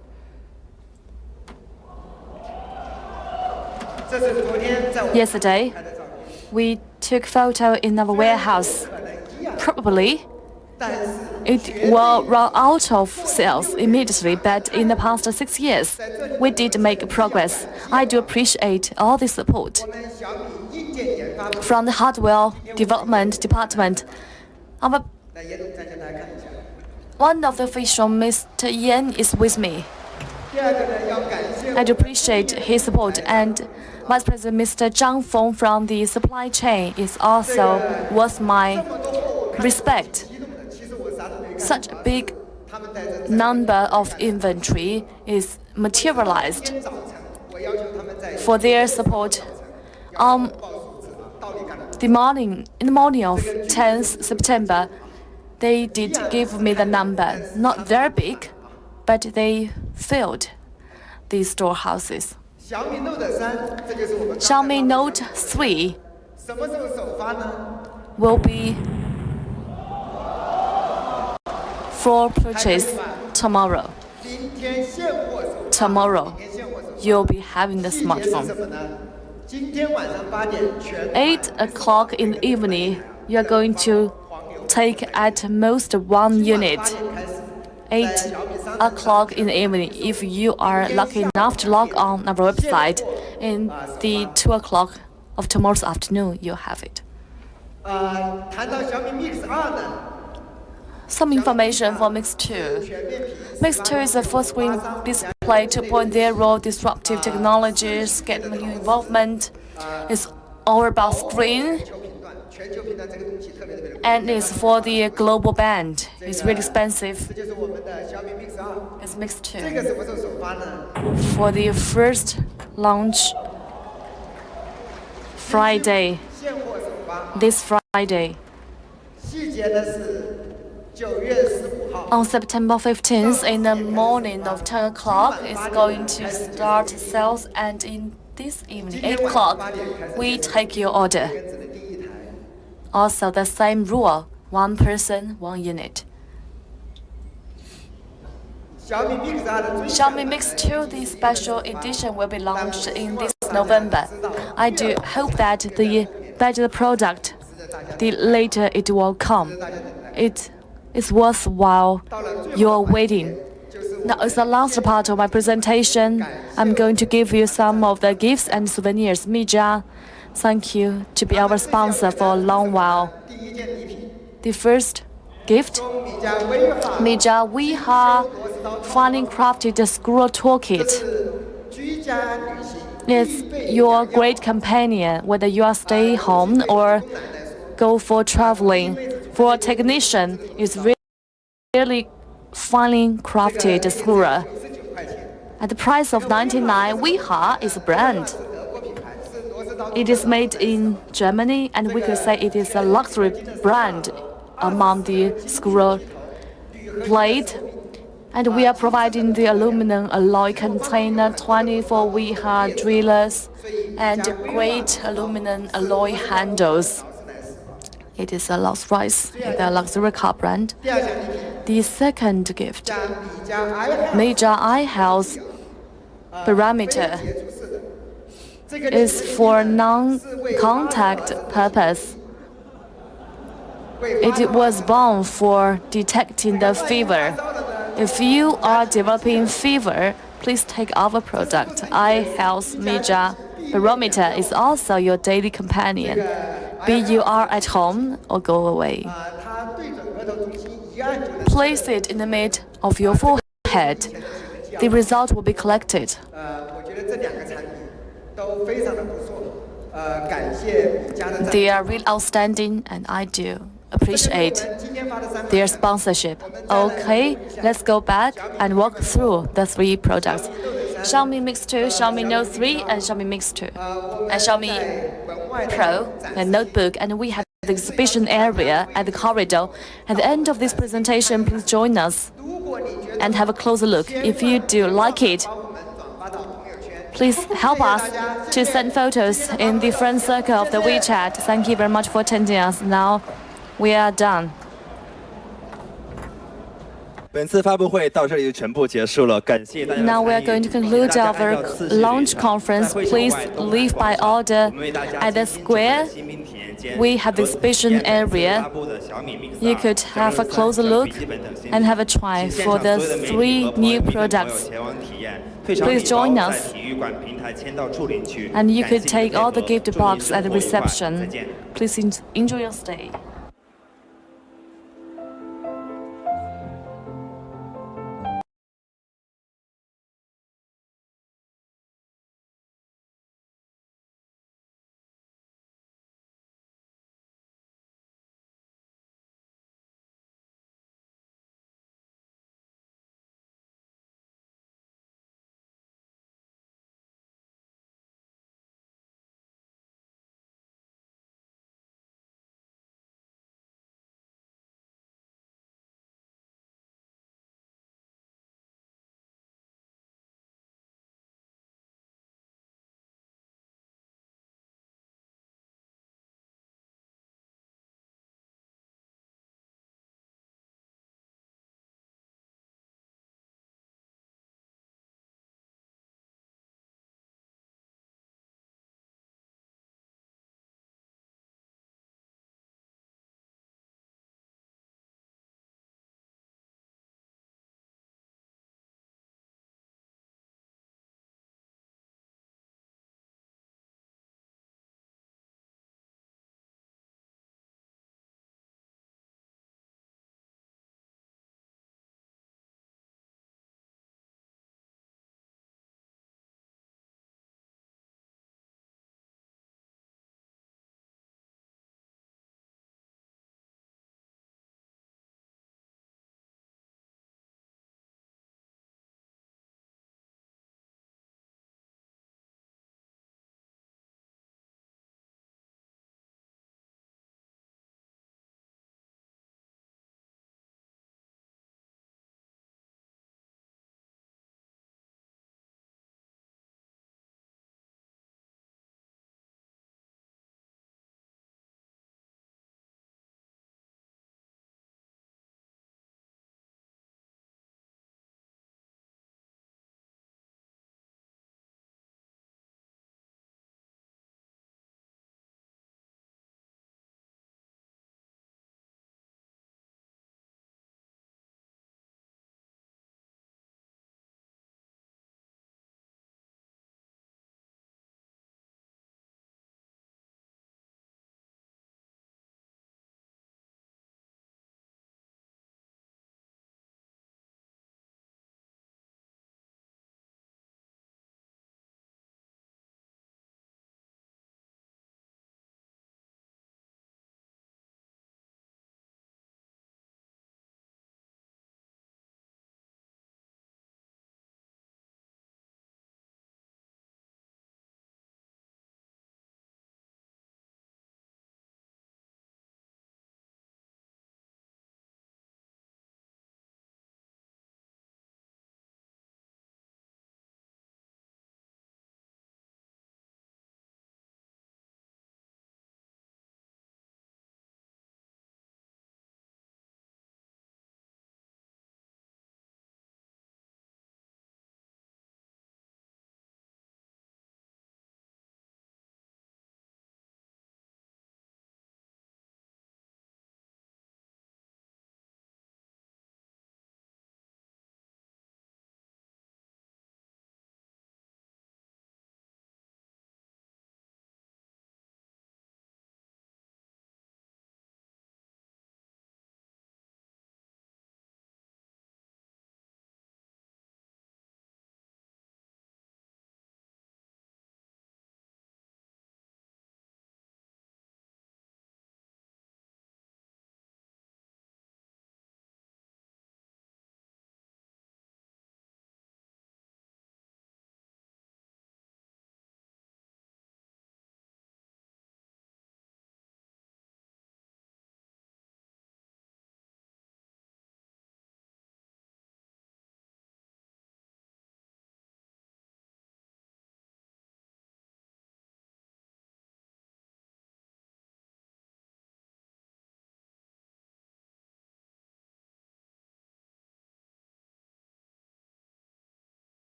Speaker 10: Yesterday, we took photo in our warehouse. Probably, it will run out of sales immediately, but in the past 6 years, we did make progress. I do appreciate all the support from the hardware development department. One of the officials, Mr. Yan, is with me. I do appreciate his support, and Vice President Mr. Zhang Feng from the supply chain is also worth my respect. Such a big number of inventory is materialized. For their support, in the morning of 10th September, they did give me the number. Not very big, but they filled these storehouses. Xiaomi Note 3 will be for purchase tomorrow. Tomorrow, you'll be having the smartphone. 8 o'clock in the evening, you're going to take at most 1 unit. 8 o'clock in the evening, if you are lucky enough to log on our website, in the 2 o'clock of tomorrow's afternoon, you'll have it. Some information for Mix 2. Mix 2 is a full-screen display 2.0, disruptive technologies, get new involvement. It's all about screen, and it's for the global band. It's really expensive. It's Mix 2. For the first launch Friday, this Friday. On September 15th, in the morning of 10 o'clock, it's going to start sales, and in this evening, 8 o'clock, we take your order. Also, the same rule, 1 person, 1 unit. Xiaomi Mix 2, the special edition, will be launched in this November. I do hope that the better the product, the later it will come. It's worthwhile you're waiting. Now, as the last part of my presentation, I'm going to give you some of the gifts and souvenirs. Mijia, thank you to be our sponsor for a long while. The first gift, Mijia, we have finely crafted a scroll toolkit. It's your great companion, whether you are stay home or go for traveling. For a technician, it's really finely crafted screwer. At the price of 99, Wiha is a brand. It is made in Germany, and we could say it is a luxury brand among the screw blade. And we are providing the aluminum alloy container, 24 Wiha drillers, and great aluminum alloy handles. It is a Rolls-Royce, the luxury car brand. The second gift, major eye health parameter, is for non-contact purpose. It was born for detecting the fever. If you are developing fever, please take our product. Eye health major barometer is also your daily companion, be you are at home or go away. Place it in the mid of your forehead. The result will be collected. They are really outstanding, and I do appreciate their sponsorship. Okay, let's go back and walk through the 3 products. Xiaomi Mix 2, Xiaomi Note 3, and Xiaomi Mix 2. And Xiaomi Pro, a notebook, and we have the exhibition area at the corridor. At the end of this presentation, please join us and have a closer look. If you do like it, please help us to send photos in the friend circle of the WeChat. Thank you very much for attending us. Now we are done.
Speaker 19: 本次发布会到这里就全部结束了，感谢大家的参与。
Speaker 10: Now we are going to conclude our launch conference. Please leave by order at the square. We have the exhibition area. You could have a closer look and have a try for the 3 new products. Please join us. And you could take all the gift box at the reception. Please enjoy your stay.